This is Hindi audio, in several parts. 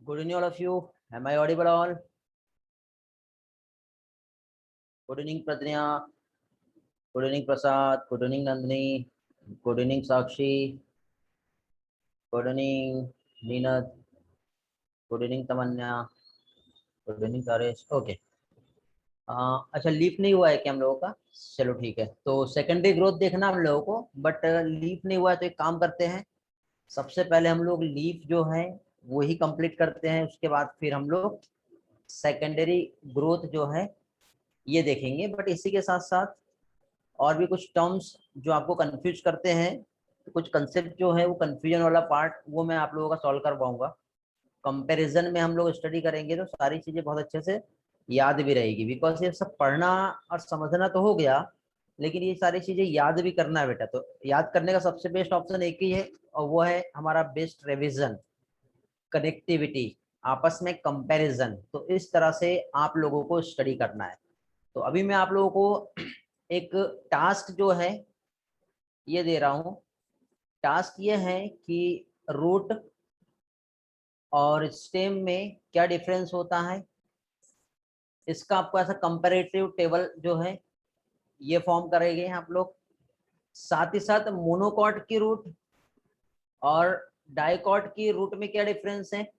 Good evening, all of you. Am I audible all? Good evening, Pradnya. Good evening, Prasad. Good evening, Nandini. Good evening, Sakshi. Good evening, Neenat. Good evening, Tamanya. Good evening, Taresh. Okay. अच्छा लीफ नहीं हुआ है क्या हम लोगों का? चलो ठीक है, तो सेकेंडरी ग्रोथ देखना हम लोगों को, बट लीफ नहीं हुआ है तो एक काम करते हैं, सबसे पहले हम लोग लीफ जो है वो ही कंप्लीट करते हैं, उसके बाद फिर हम लोग सेकेंडरी ग्रोथ जो है ये देखेंगे। बट इसी के साथ साथ और भी कुछ टर्म्स जो आपको कंफ्यूज करते हैं, तो कुछ कंसेप्ट जो है वो कंफ्यूजन वाला पार्ट वो मैं आप लोगों का सॉल्व करवाऊंगा। कंपैरिजन में हम लोग स्टडी करेंगे तो सारी चीजें बहुत अच्छे से याद भी रहेगी, बिकॉज ये सब पढ़ना और समझना तो हो गया, लेकिन ये सारी चीजें याद भी करना है बेटा। तो याद करने का सबसे बेस्ट ऑप्शन एक ही है और वो है हमारा बेस्ट रिवीजन, कनेक्टिविटी, आपस में कंपैरिजन। तो इस तरह से आप लोगों को स्टडी करना है। तो अभी मैं आप लोगों को एक टास्क जो है ये दे रहा हूं। टास्क ये है कि रूट और स्टेम में क्या डिफरेंस होता है, इसका आपको ऐसा कंपैरेटिव टेबल जो है ये फॉर्म करेंगे आप लोग। साथ ही साथ मोनोकॉट की रूट और डाइकॉट की रूट में क्या डिफरेंस है,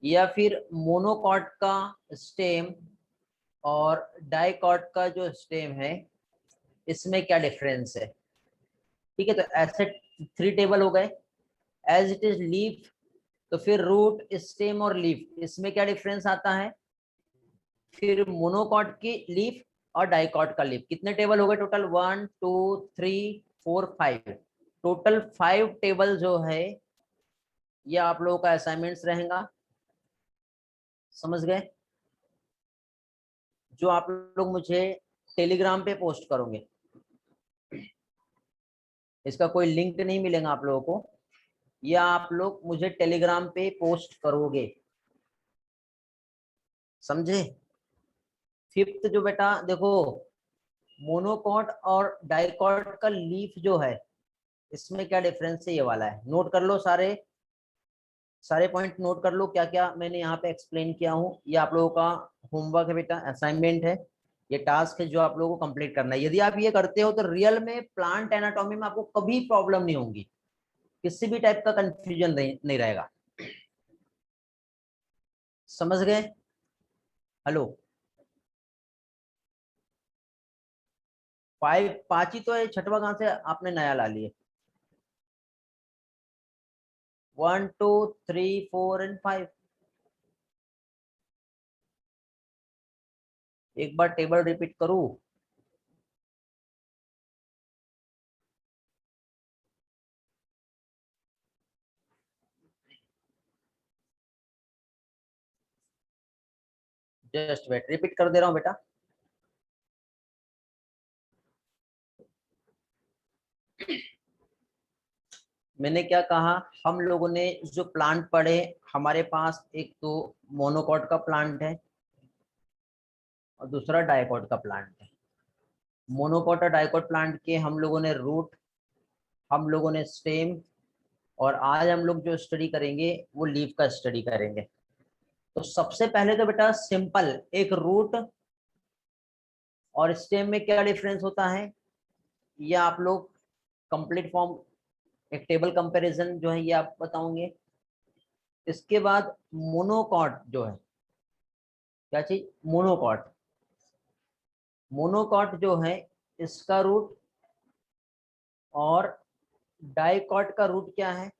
या फिर मोनोकॉट का स्टेम और डाइकॉट का जो स्टेम है इसमें क्या डिफरेंस है। ठीक है, तो ऐसे 3 टेबल हो गए। एज इट इज लीफ, तो फिर रूट, स्टेम और लीफ इसमें क्या डिफरेंस आता है। फिर मोनोकॉट की लीफ और डाइकॉट का लीफ, कितने टेबल हो गए टोटल, 1 2 3 4 5, टोटल 5 टेबल जो है ये आप लोगों का असाइनमेंट्स रहेगा। समझ गए? जो आप लोग मुझे टेलीग्राम पे पोस्ट करोगे, इसका कोई लिंक नहीं मिलेगा आप लोगों को, या आप लोग मुझे टेलीग्राम पे पोस्ट करोगे, समझे? फिफ्थ जो बेटा देखो, मोनोकॉट और डाइकॉट का लीफ जो है इसमें क्या डिफरेंस है, ये वाला है। नोट कर लो, सारे सारे पॉइंट नोट कर लो, क्या क्या मैंने यहाँ पे एक्सप्लेन किया हूँ। ये आप लोगों का होमवर्क है बेटा, असाइनमेंट है, ये टास्क है जो आप लोगों को कंप्लीट करना है। यदि आप ये करते हो तो रियल में प्लांट एनाटॉमी में आपको कभी प्रॉब्लम नहीं होगी, किसी भी टाइप का कंफ्यूजन नहीं रहेगा। समझ गए? हेलो, 5 ही तो है, छठवा कहाँ से आपने नया ला लिए? 1 2 3 4 एंड 5। एक बार टेबल रिपीट करूं? जस्ट वेट, रिपीट कर दे रहा हूं बेटा। मैंने क्या कहा, हम लोगों ने जो प्लांट पढ़े, हमारे पास एक तो मोनोकॉट का प्लांट है और दूसरा डाइकॉट का प्लांट है। मोनोकॉट और डाइकॉट प्लांट के हम लोगों ने रूट, हम लोगों ने स्टेम, और आज हम लोग जो स्टडी करेंगे वो लीफ का स्टडी करेंगे। तो सबसे पहले तो बेटा सिंपल, एक रूट और स्टेम में क्या डिफरेंस होता है ये आप लोग कंप्लीट फॉर्म, एक टेबल कंपैरिजन जो है ये आप बताओगे। इसके बाद मोनोकॉट जो है, क्या चीज, मोनोकॉट, मोनोकॉट जो है इसका रूट और डाइकॉट का रूट क्या है,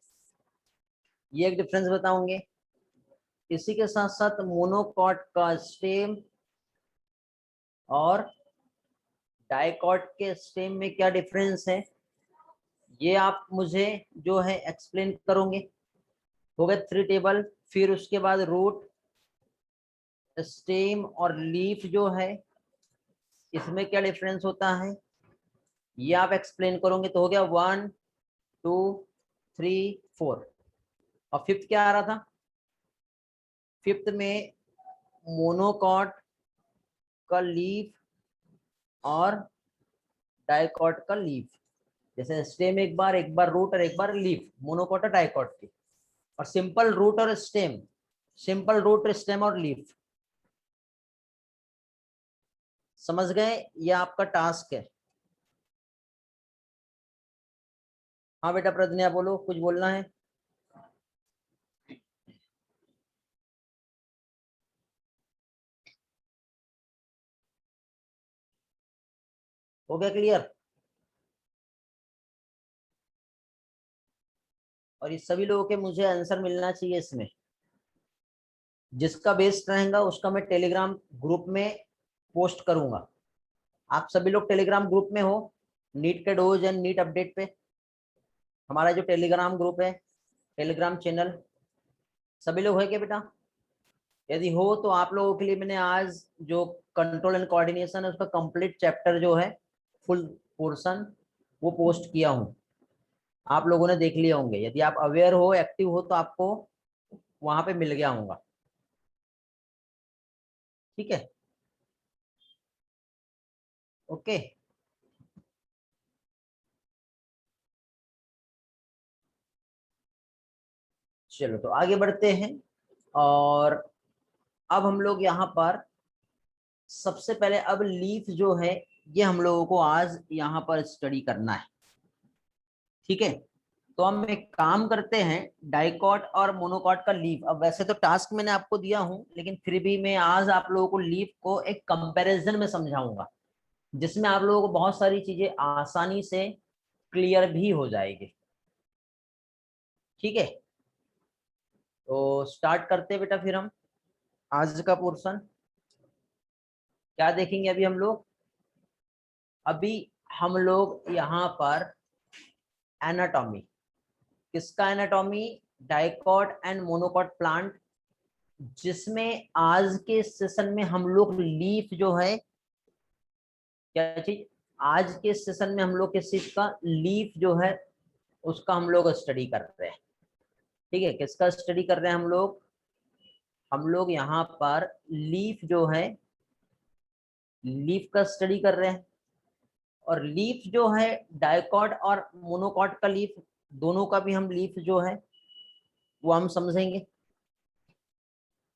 ये एक डिफरेंस बताओगे। इसी के साथ साथ मोनोकॉट का स्टेम और डाइकॉट के स्टेम में क्या डिफरेंस है ये आप मुझे जो है एक्सप्लेन करोगे। हो गए 3 टेबल। फिर उसके बाद रूट, स्टेम और लीफ जो है इसमें क्या डिफरेंस होता है ये आप एक्सप्लेन करोगे। तो हो गया 1 2 3 4। और फिफ्थ क्या आ रहा था, फिफ्थ में मोनोकॉट का लीफ और डाइकॉट का लीफ, जैसे स्टेम एक बार रूट और एक बार लीफ, मोनोकॉट और डाइकॉट की। और सिंपल रूट और स्टेम सिंपल रूट, स्टेम और लीफ। समझ गए? ये आपका टास्क है। हाँ बेटा प्रज्ञा बोलो, कुछ बोलना है? हो गया क्लियर? और ये सभी लोगों के मुझे आंसर मिलना चाहिए इसमें। जिसका बेस्ट रहेगा उसका मैं टेलीग्राम ग्रुप में पोस्ट करूंगा। आप सभी लोग टेलीग्राम ग्रुप में हो? नीट के डोज एंड नीट अपडेट पे हमारा जो टेलीग्राम ग्रुप है, टेलीग्राम चैनल, सभी लोग है क्या बेटा? यदि हो तो आप लोगों के लिए मैंने आज जो कंट्रोल एंड कोऑर्डिनेशन है उसका कंप्लीट चैप्टर जो है, फुल पोर्शन, वो पोस्ट किया हूँ। आप लोगों ने देख लिया होंगे। यदि आप अवेयर हो, एक्टिव हो, तो आपको वहां पे मिल गया होगा। ठीक है, ओके। चलो तो आगे बढ़ते हैं। और अब हम लोग यहाँ पर सबसे पहले अब लीफ जो है ये हम लोगों को आज यहाँ पर स्टडी करना है। ठीक है, तो हम एक काम करते हैं, डाइकॉट और मोनोकॉट का लीफ। अब वैसे तो टास्क मैंने आपको दिया हूं, लेकिन फिर भी मैं आज आप लोगों को लीफ को एक कंपैरिजन में समझाऊंगा, जिसमें आप लोगों को बहुत सारी चीजें आसानी से क्लियर भी हो जाएगी। ठीक है, तो स्टार्ट करते हैं बेटा। फिर हम आज का पोर्शन क्या देखेंगे? अभी हम लोग यहाँ पर एनाटॉमी, किसका anatomy? Dicot and monocot plant, जिसमें आज के सेशन में हम लोग लीफ जो है, क्या चीज, आज के सेशन में हम लोग किस चीज का लीफ जो है उसका हम लोग स्टडी कर रहे हैं। ठीक है, किसका स्टडी कर रहे हैं हम लोग यहाँ पर लीफ जो है, लीफ का स्टडी कर रहे हैं। और लीफ जो है डाइकॉट और मोनोकॉट का लीफ, दोनों का भी हम लीफ जो है वो हम समझेंगे।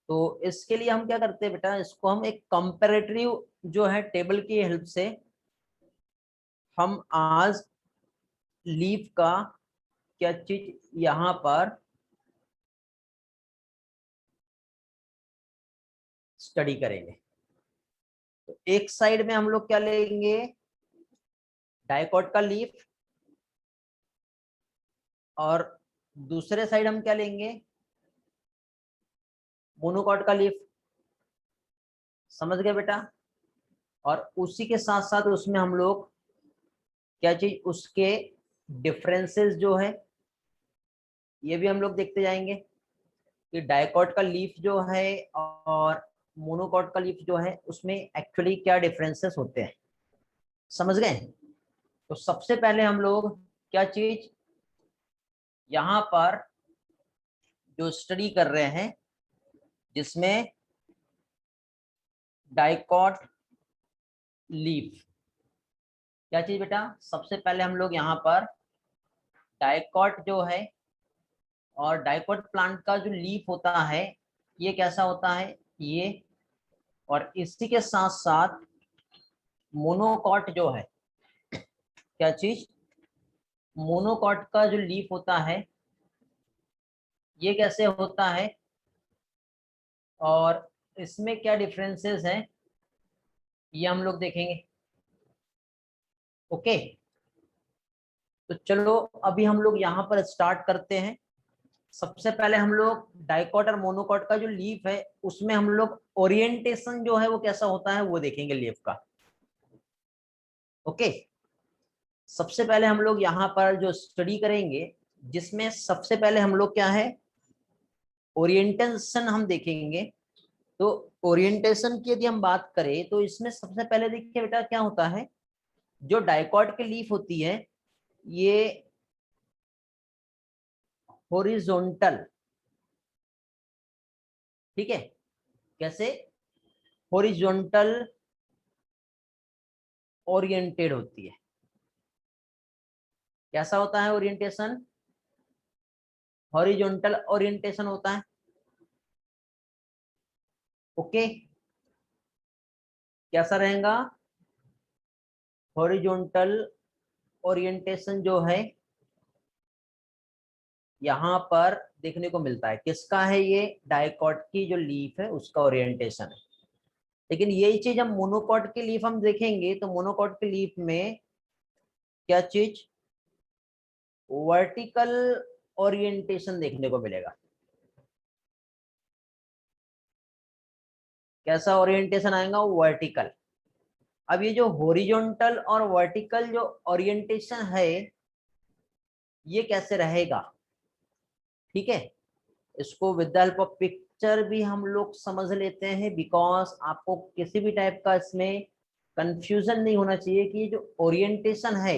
तो इसके लिए हम क्या करते हैं बेटा, इसको हम एक कंपैरेटिव जो है टेबल की हेल्प से हम आज लीफ का क्या चीज यहाँ पर स्टडी करेंगे। तो एक साइड में हम लोग क्या लेंगे, डाइकॉट का लीफ, और दूसरे साइड हम क्या लेंगे, मोनोकॉट का लीफ। समझ गए बेटा? और उसी के साथ साथ उसमें हम लोग क्या चीज, उसके डिफरेंसेस जो है ये भी हम लोग देखते जाएंगे कि डाइकॉट का लीफ जो है और मोनोकॉट का लीफ जो है उसमें एक्चुअली क्या डिफरेंसेस होते हैं। समझ गए? तो सबसे पहले हम लोग क्या चीज यहाँ पर जो स्टडी कर रहे हैं, जिसमें डाइकॉट लीफ, क्या चीज बेटा, सबसे पहले हम लोग यहाँ पर डाइकॉट जो है और डाइकॉट प्लांट का जो लीफ होता है ये कैसा होता है ये, और इसी के साथ साथ मोनोकॉट जो है, क्या चीज, मोनोकॉट का जो लीफ होता है ये कैसे होता है, और इसमें क्या डिफरेंसेस हैं ये हम लोग देखेंगे। ओके, तो चलो अभी हम लोग यहाँ पर स्टार्ट करते हैं। सबसे पहले हम लोग डाइकॉट और मोनोकॉट का जो लीफ है उसमें हम लोग ओरिएंटेशन जो है वो कैसा होता है वो देखेंगे लीफ का। ओके, सबसे पहले हम लोग यहाँ पर जो स्टडी करेंगे, जिसमें सबसे पहले हम लोग क्या है, ओरिएंटेशन हम देखेंगे। तो ओरिएंटेशन की यदि हम बात करें तो इसमें सबसे पहले देखिए बेटा क्या होता है, जो डाइकॉट की लीफ होती है ये हॉरिजॉन्टल, ठीक है, कैसे, हॉरिजॉन्टल ओरिएंटेड होती है। कैसा होता है ओरिएंटेशन, हॉरिजॉन्टल ओरिएंटेशन होता है। ओके, कैसा रहेगा? हॉरिजॉन्टल ओरिएंटेशन जो है यहाँ पर देखने को मिलता है। किसका है ये? डाइकॉट की जो लीफ है उसका ओरिएंटेशन है। लेकिन यही चीज हम मोनोकॉट की लीफ हम देखेंगे तो मोनोकॉट की लीफ में क्या चीज? वर्टिकल ओरिएंटेशन देखने को मिलेगा। कैसा ओरिएंटेशन आएगा? वर्टिकल। अब ये जो हॉरिजॉन्टल और वर्टिकल जो ओरिएंटेशन है ये कैसे रहेगा? ठीक है, इसको with the help of picture भी हम लोग समझ लेते हैं, बिकॉज आपको किसी भी टाइप का इसमें कंफ्यूजन नहीं होना चाहिए कि ये जो ओरिएंटेशन है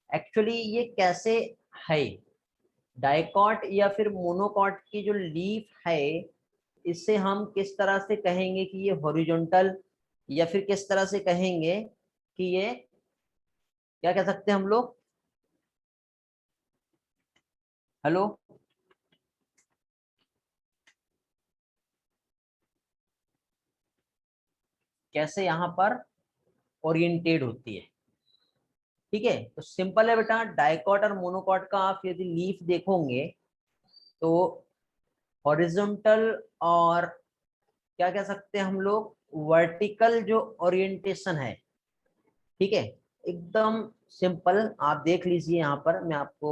एक्चुअली ये कैसे है। डाइकॉट या फिर मोनोकॉट की जो लीफ है इससे हम किस तरह से कहेंगे कि ये हॉरिजॉन्टल, या फिर किस तरह से कहेंगे कि ये क्या कह सकते हैं हम लोग? हेलो, कैसे यहाँ पर ओरिएंटेड होती है? ठीक है, तो सिंपल है बेटा, डाइकॉट और मोनोकॉट का आप यदि लीफ देखोगे तो हॉरिजॉन्टल और क्या कह सकते हैं हम लोग, वर्टिकल जो ओरिएंटेशन है, ठीक है, एकदम सिंपल। आप देख लीजिए, यहाँ पर मैं आपको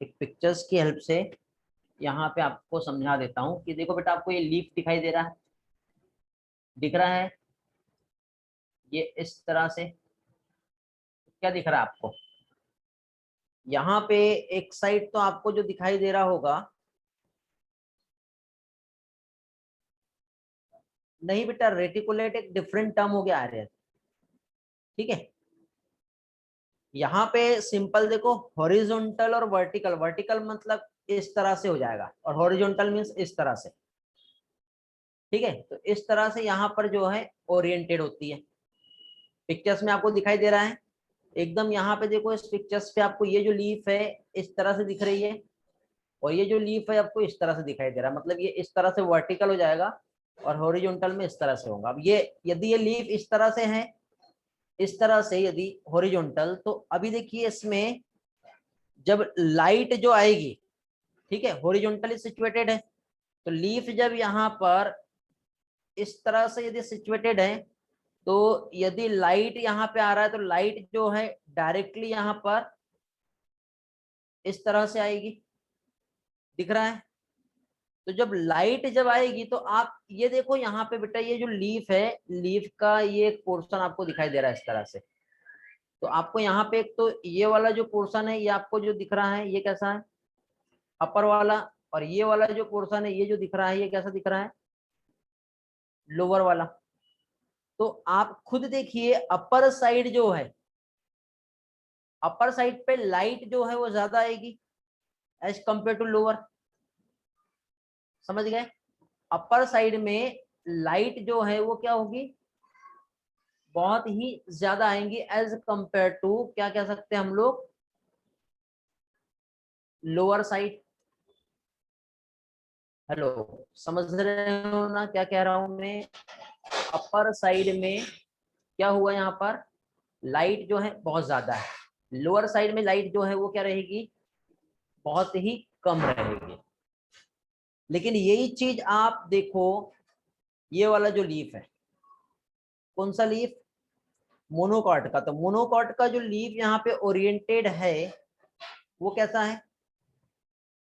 एक पिक्चर्स की हेल्प से यहाँ पे आपको समझा देता हूँ कि देखो बेटा, आपको ये लीफ दिखाई दे रहा है, दिख रहा है ये इस तरह से। क्या दिख रहा है आपको? यहाँ पे एक साइड तो आपको जो दिखाई दे रहा होगा, नहीं बेटा, रेटिकुलेट एक डिफरेंट टर्म हो गया आर्यन। ठीक है, यहाँ पे सिंपल देखो, हॉरिजॉन्टल और वर्टिकल, वर्टिकल मतलब इस तरह से हो जाएगा और हॉरिजॉन्टल मींस इस तरह से। ठीक है, तो इस तरह से यहाँ पर जो है ओरिएंटेड होती है। पिक्चर्स में आपको दिखाई दे रहा है एकदम। यहाँ पे देखो, इस पिक्चर्स पे आपको ये जो लीफ है इस तरह से दिख रही है और ये जो लीफ है आपको इस तरह से दिखाई दे रहा है, मतलब ये इस तरह से वर्टिकल हो जाएगा और हॉरिजॉन्टल में इस तरह से होगा। अब ये यदि ये लीफ इस तरह से है, इस तरह से यदि हॉरिजॉन्टल, तो अभी देखिए इसमें जब लाइट जो आएगी, ठीक है, हॉरिजॉन्टली सिचुएटेड है, तो लीफ जब यहाँ पर इस तरह से यदि सिचुएटेड है तो यदि लाइट यहाँ पे आ रहा है तो लाइट जो है डायरेक्टली यहाँ पर इस तरह से आएगी, दिख रहा है। तो जब लाइट जब आएगी तो आप ये देखो यहाँ पे बेटा, ये जो लीफ है, लीफ का ये एक पोर्शन आपको दिखाई दे रहा है इस तरह से। तो आपको यहाँ पे एक तो ये वाला जो पोर्शन है ये आपको जो दिख रहा है ये कैसा है? अपर वाला। और ये वाला जो पोर्शन है ये जो दिख रहा है ये कैसा दिख रहा है? लोअर वाला। तो आप खुद देखिए, अपर साइड जो है, अपर साइड पे लाइट जो है वो ज्यादा आएगी एज कंपेयर टू लोअर। समझ गए? अपर साइड में लाइट जो है वो क्या होगी? बहुत ही ज्यादा आएंगी एज कंपेयर टू, क्या कह सकते हैं हम लोग, लोअर साइड। हेलो, समझ रहे हो ना क्या कह रहा हूं मैं? अपर साइड में क्या हुआ, यहाँ पर लाइट जो है बहुत ज्यादा है, लोअर साइड में लाइट जो है वो क्या रहेगी? बहुत ही कम रहेगी। लेकिन यही चीज आप देखो, ये वाला जो लीफ है, कौन सा लीफ? मोनोकॉट का। तो मोनोकॉट का जो लीफ यहाँ पे ओरिएंटेड है वो कैसा है?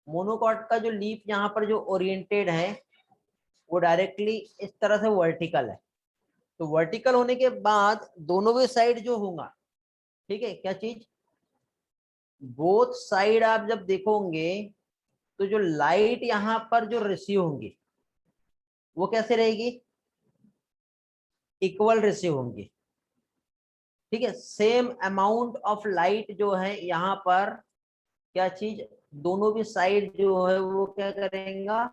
मोनोकॉट का जो लीफ यहाँ पर जो ओरिएंटेड है वो डायरेक्टली इस तरह से वर्टिकल है। तो वर्टिकल होने के बाद दोनों भी साइड जो होगा, ठीक है, क्या चीज, बोथ साइड आप जब देखोगे तो जो लाइट यहाँ पर जो रिसीव होंगी वो कैसे रहेगी? इक्वल रिसीव होंगी। ठीक है, सेम अमाउंट ऑफ लाइट जो है यहाँ पर क्या चीज, दोनों भी साइड जो है वो क्या करेगा?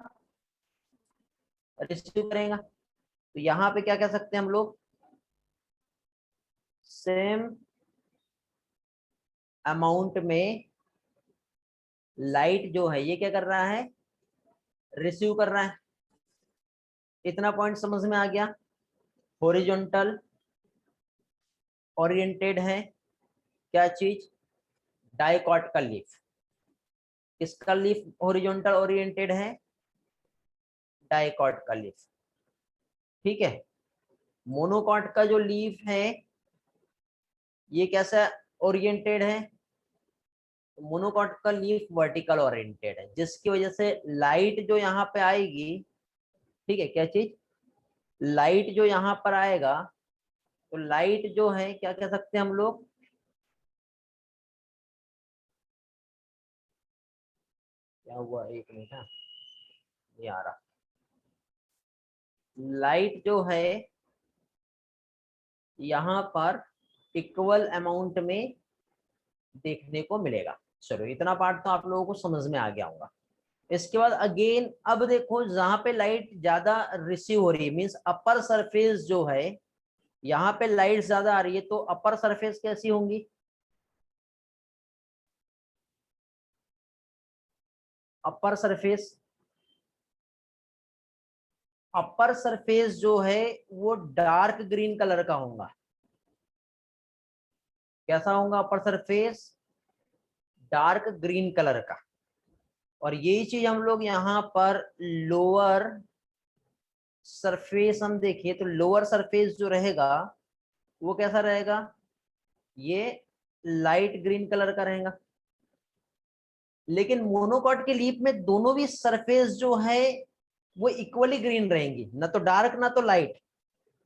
रिसीव करेगा। तो यहाँ पे क्या कह सकते हैं हम लोग? सेम अमाउंट में लाइट जो है ये क्या कर रहा है? रिसीव कर रहा है। इतना पॉइंट समझ में आ गया। हॉरिजॉन्टल ओरिएंटेड है क्या चीज, डाइकॉट का लीफ। किसका लीफ हॉरिजॉन्टल ओरिएंटेड है, डाइकॉट का लीफ। ठीक है, मोनोकॉट का जो लीफ है ये कैसा ओरिएंटेड है, मोनोकॉट का लीफ वर्टिकल ओरिएंटेड है, जिसकी वजह से लाइट जो यहाँ पे आएगी, ठीक है, क्या चीज, लाइट जो यहाँ पर आएगा, तो लाइट जो है क्या कह सकते हैं हम लोग, क्या हुआ, एक मिनट, हाँ ये आ रहा, लाइट जो है यहाँ पर इक्वल अमाउंट में देखने को मिलेगा। चलो इतना पार्ट तो आप लोगों को समझ में आ गया होगा। इसके बाद अगेन अब देखो, जहां पे लाइट ज्यादा रिसीव हो रही है, मींस अपर सरफेस जो है, यहाँ पे लाइट ज्यादा आ रही है, तो अपर सरफेस कैसी होंगी, अपर सरफेस, अपर सरफेस जो है वो डार्क ग्रीन कलर का होगा। कैसा होगा upper surface, dark green colour का। और यही चीज हम लोग यहाँ पर लोअर सरफेस हम देखिए, तो लोअर सरफेस जो रहेगा वो कैसा रहेगा, ये लाइट ग्रीन कलर का रहेगा। लेकिन मोनोकॉट के लीफ में दोनों भी सरफेस जो है वो इक्वली ग्रीन रहेंगी, ना तो डार्क ना तो लाइट।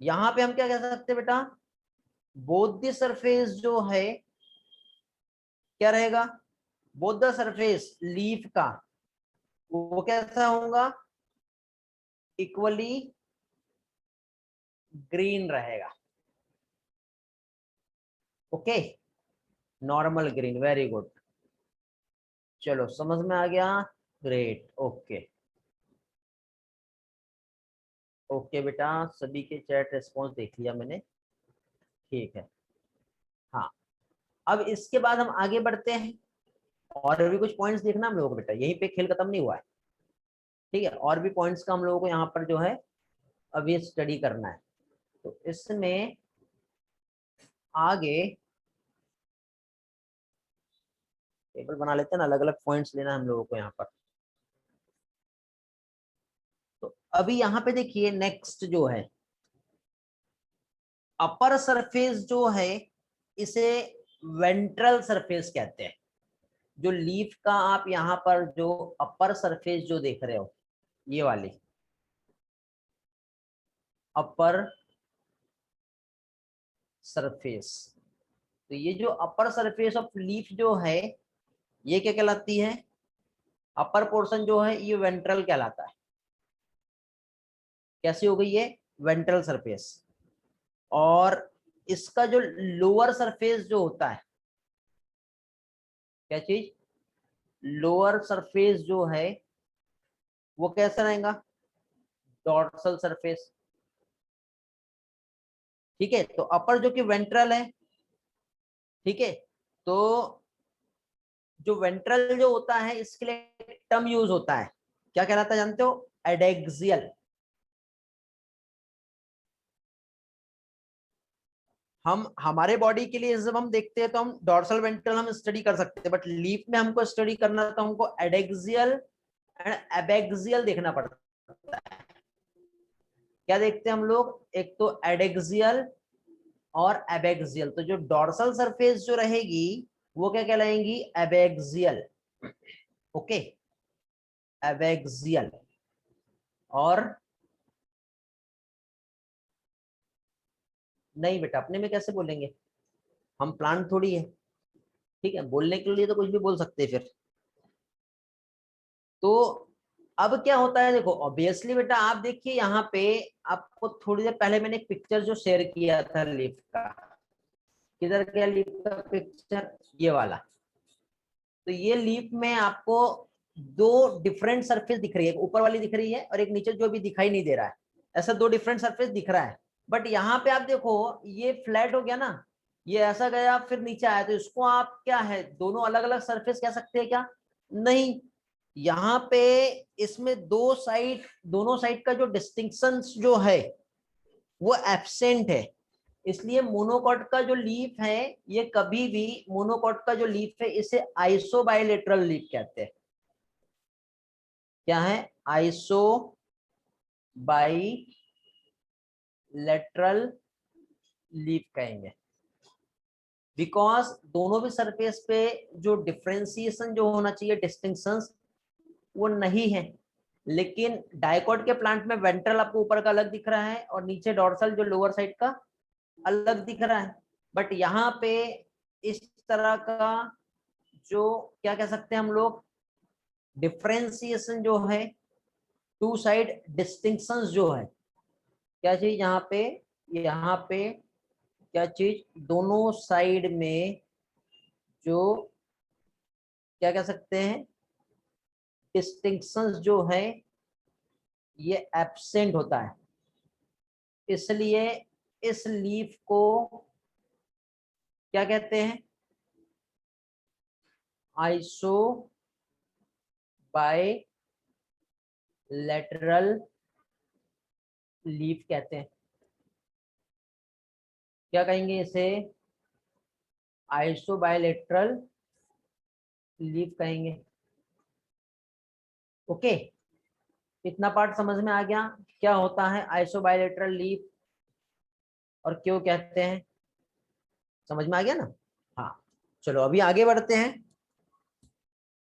यहाँ पे हम क्या कह सकते हैं बेटा, बोथ द सरफेस जो है क्या रहेगा, बोथ द सरफेस लीफ का वो कैसा होगा, इक्वली ग्रीन रहेगा। Okay, normal green, very good. चलो समझ में आ गया, ग्रेट, ओके। ओके बेटा, सभी के चैट रिस्पॉन्स देख लिया मैंने, ठीक है। हाँ, अब इसके बाद हम आगे बढ़ते हैं, और भी कुछ पॉइंट्स देखना हम लोगों को बेटा, यहीं पे खेल खत्म नहीं हुआ है। ठीक है, और भी पॉइंट्स का हम लोगों को यहाँ पर जो है अभी स्टडी करना है। तो इसमें आगे टेबल बना लेते हैं ना, अलग अलग पॉइंट्स लेना है हम लोगों को यहाँ पर। तो अभी यहाँ पे देखिए, नेक्स्ट जो है अपर सरफेस जो है, इसे वेंट्रल सरफेस कहते हैं। जो लीफ का आप यहाँ पर जो अपर सरफेस जो देख रहे हो, ये वाली अपर सरफेस, तो ये जो अपर सरफेस ऑफ लीफ जो है ये क्या कहलाती है, अपर पोर्शन जो है ये वेंट्रल कहलाता है। कैसी हो गई ये, वेंट्रल सरफेस। और इसका जो लोअर सरफेस जो होता है, क्या चीज, लोअर सरफेस जो है वो कैसा रहेगा, डॉर्सल सरफेस। ठीक है, तो अपर जो कि वेंट्रल है, ठीक है, तो जो वेंट्रल जो होता है इसके लिए टर्म यूज होता है, क्या कहलाता है जानते हो, एडेक्सियल। हम हमारे बॉडी के लिए जब हम देखते हैं तो हम डॉर्सल वेंट्रल हम स्टडी कर सकते हैं, बट लीफ में हमको स्टडी करना तो हमको एडेक्सियल एंड एबेक्सियल देखना पड़ता है। क्या देखते हैं हम लोग, एक तो एडेक्सियल और एबेक्सियल। तो जो डॉर्सल सरफेस जो रहेगी वो क्या कहलाएंगी, एबेक्सियल। Okay, abaxial. और नहीं बेटा, अपने में कैसे बोलेंगे, हम प्लांट थोड़ी है। ठीक है, बोलने के लिए तो कुछ भी बोल सकते हैं फिर। तो अब क्या होता है, देखो ऑब्वियसली बेटा आप देखिए यहाँ पे, आपको थोड़ी देर पहले मैंने एक पिक्चर जो शेयर किया था लीफ का, किधर गया लीफ का पिक्चर, ये वाला। तो ये लीफ में आपको दो डिफरेंट सरफेस दिख रही है, ऊपर वाली दिख रही है और एक नीचे जो भी दिखाई नहीं दे रहा है, ऐसा दो डिफरेंट सरफेस दिख रहा है। बट यहाँ पे आप देखो ये फ्लैट हो गया ना, ये ऐसा गया फिर नीचे आया, तो इसको आप क्या है, दोनों अलग अलग सरफेस कह सकते हैं क्या, नहीं। यहाँ पे इसमें दोनों साइड का जो डिस्टिंक्शन जो है वो एब्सेंट है, इसलिए मोनोकॉट का जो लीफ है, ये कभी भी मोनोकॉट का जो लीफ है इसे आइसोबाइलेटरल लीफ कहते हैं। क्या है? आइसो बाइलेटरल लीफ कहेंगे, बिकॉज दोनों भी सरफेस पे जो डिफरेंशिएशन जो होना चाहिए, डिस्टिंक्शन, वो नहीं है। लेकिन डाइकॉट के प्लांट में वेंट्रल आपको ऊपर का अलग दिख रहा है और नीचे डॉर्सल जो लोअर साइड का अलग दिख रहा है। बट यहाँ पे इस तरह का जो क्या कह सकते हैं हम लोग, डिफरेंशिएशन जो है, टू साइड डिस्टिंक्शन जो है, क्या चीज यहाँ पे क्या चीज, दोनों साइड में जो क्या कह सकते हैं डिस्टिंक्शंस जो है ये एब्सेंट होता है, इसलिए इस लीफ को क्या कहते हैं? आइसो बाइलेटरल लीफ कहते हैं। क्या कहेंगे इसे? आइसो बाइलेटरल लीफ कहेंगे। ओके, इतना पार्ट समझ में आ गया क्या होता है आइसो बाइलेटरल लीफ और क्यों कहते हैं? समझ में आ गया ना? हाँ, चलो अभी आगे बढ़ते हैं।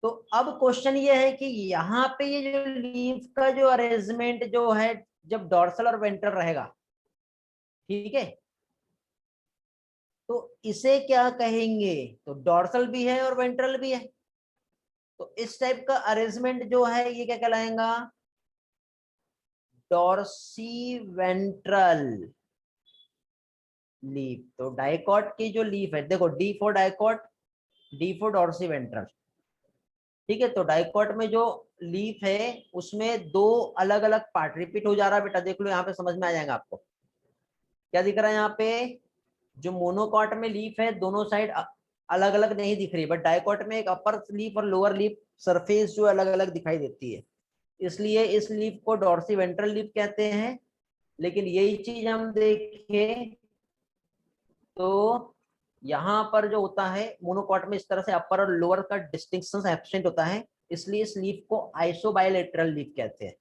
तो अब क्वेश्चन ये है कि यहाँ पे ये जो लीफ का जो अरेंजमेंट जो है, जब डॉर्सल और वेंट्रल रहेगा, ठीक है, तो इसे क्या कहेंगे? तो डॉर्सल भी है और वेंट्रल भी है, तो इस टाइप का अरेंजमेंट जो है ये क्या कहलाएगा? Dorsiventral leaf. तो डाइकॉट की जो लीफ है, देखो D for dicot, D for dorsiventral, ठीक है। तो डाइकॉट में जो लीफ है उसमें दो अलग अलग पार्ट रिपीट हो जा रहा है, बेटा देख लो यहाँ पे समझ में आ जाएगा आपको। क्या दिख रहा है यहाँ पे? जो मोनोकॉट में लीफ है दोनों साइड अलग अलग नहीं दिख रही, बट डाइकॉट में एक अपर लीफ और लोअर लीफ सरफेस जो अलग अलग दिखाई देती है, इसलिए इस लीफ को डॉर्सी वेंट्रल लीफ कहते हैं। लेकिन यही चीज हम देखें तो यहाँ पर जो होता है मोनोकॉट में इस तरह से अपर और लोअर का डिस्टिंक्शन एब्सेंट होता है, इसलिए इस लीफ को आइसोबाइलेटरल लीफ कहते हैं।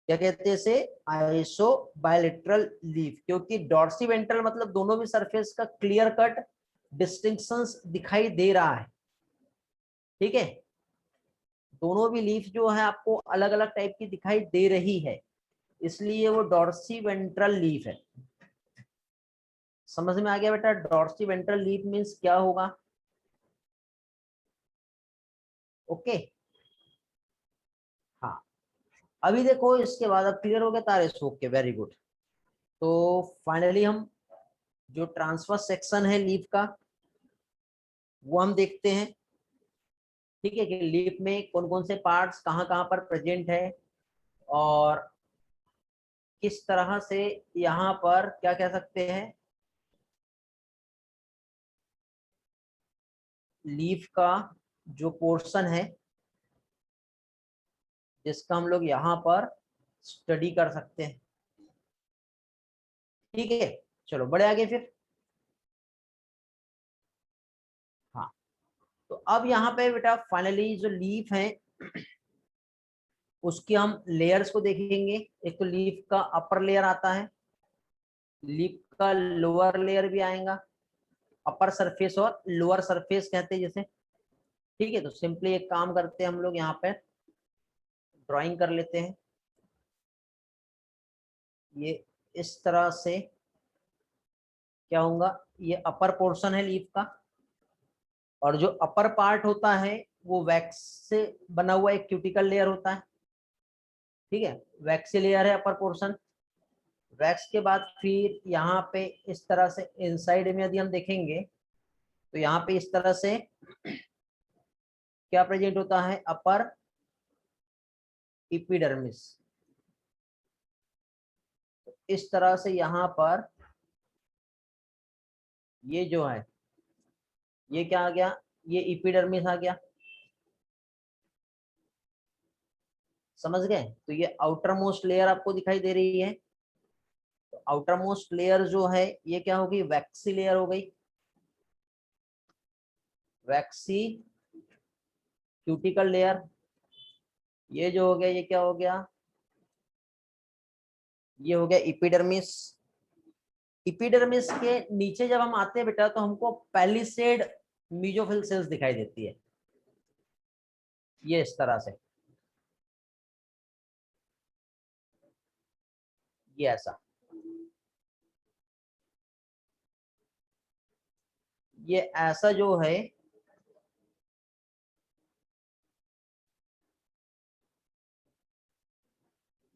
क्या कहते हैं इसे? आइसोबाइलेटरल लीफ, क्योंकि डॉर्सी वेंट्रल मतलब दोनों भी सरफेस का क्लियर कट डिस्टिंक्शंस दिखाई दे रहा है, ठीक है। दोनों भी लीफ जो है आपको अलग अलग टाइप की दिखाई दे रही है, इसलिए वो डॉर्सी वेंट्रल लीफ है। समझ में आ गया बेटा? डॉर्सी वेंट्रल लीफ मींस क्या होगा? ओके, हाँ। अभी देखो इसके बाद अब क्लियर हो गया तारे सोख के, वेरी गुड। तो फाइनली हम जो ट्रांसफर सेक्शन है लीफ का वो हम देखते हैं, ठीक है, कि लीफ में कौन कौन से पार्ट्स कहाँ कहाँ पर प्रेजेंट है और किस तरह से यहाँ पर क्या कह सकते हैं लीफ का जो पोर्शन है जिसका हम लोग यहाँ पर स्टडी कर सकते हैं, ठीक है। चलो बढ़े आगे फिर। हाँ, तो अब यहाँ पे बेटा फाइनली जो लीफ है उसकी हम लेयर्स को देखेंगे। एक तो लीफ का अपर लेयर आता है, लीफ का लोअर लेयर भी आएगा, अपर सरफेस और लोअर सरफेस कहते हैं जैसे, ठीक है। तो सिंपली एक काम करते हैं हम लोग यहाँ पे ड्राइंग कर लेते हैं। ये इस तरह से क्या होगा, ये अपर पोर्शन है लीफ का, और जो अपर पार्ट होता है वो वैक्स से बना हुआ एक क्यूटिकल लेयर होता है, ठीक है। वैक्सी लेयर है अपर पोर्शन। वैक्स के बाद फिर यहाँ पे इस तरह से इनसाइड में यदि हम देखेंगे तो यहाँ पे इस तरह से क्या प्रेजेंट होता है? अपर इपिडर्मिस। इस तरह से यहाँ पर ये जो है ये क्या आ गया? ये इपिडर्मिस आ गया, समझ गए? तो ये आउटर मोस्ट लेयर आपको दिखाई दे रही है। तो आउटर मोस्ट लेयर जो है ये क्या होगी, वैक्सी लेयर हो गई, वैक्सी क्यूटिकल लेयर। ये जो हो गया ये क्या हो गया, ये हो गया इपिडर्मिस। इपिडर्मिस के नीचे जब हम आते हैं बेटा तो हमको पैलिसेड मीजोफिल सेल्स दिखाई देती है, ये इस तरह से, ये ऐसा, ये ऐसा जो है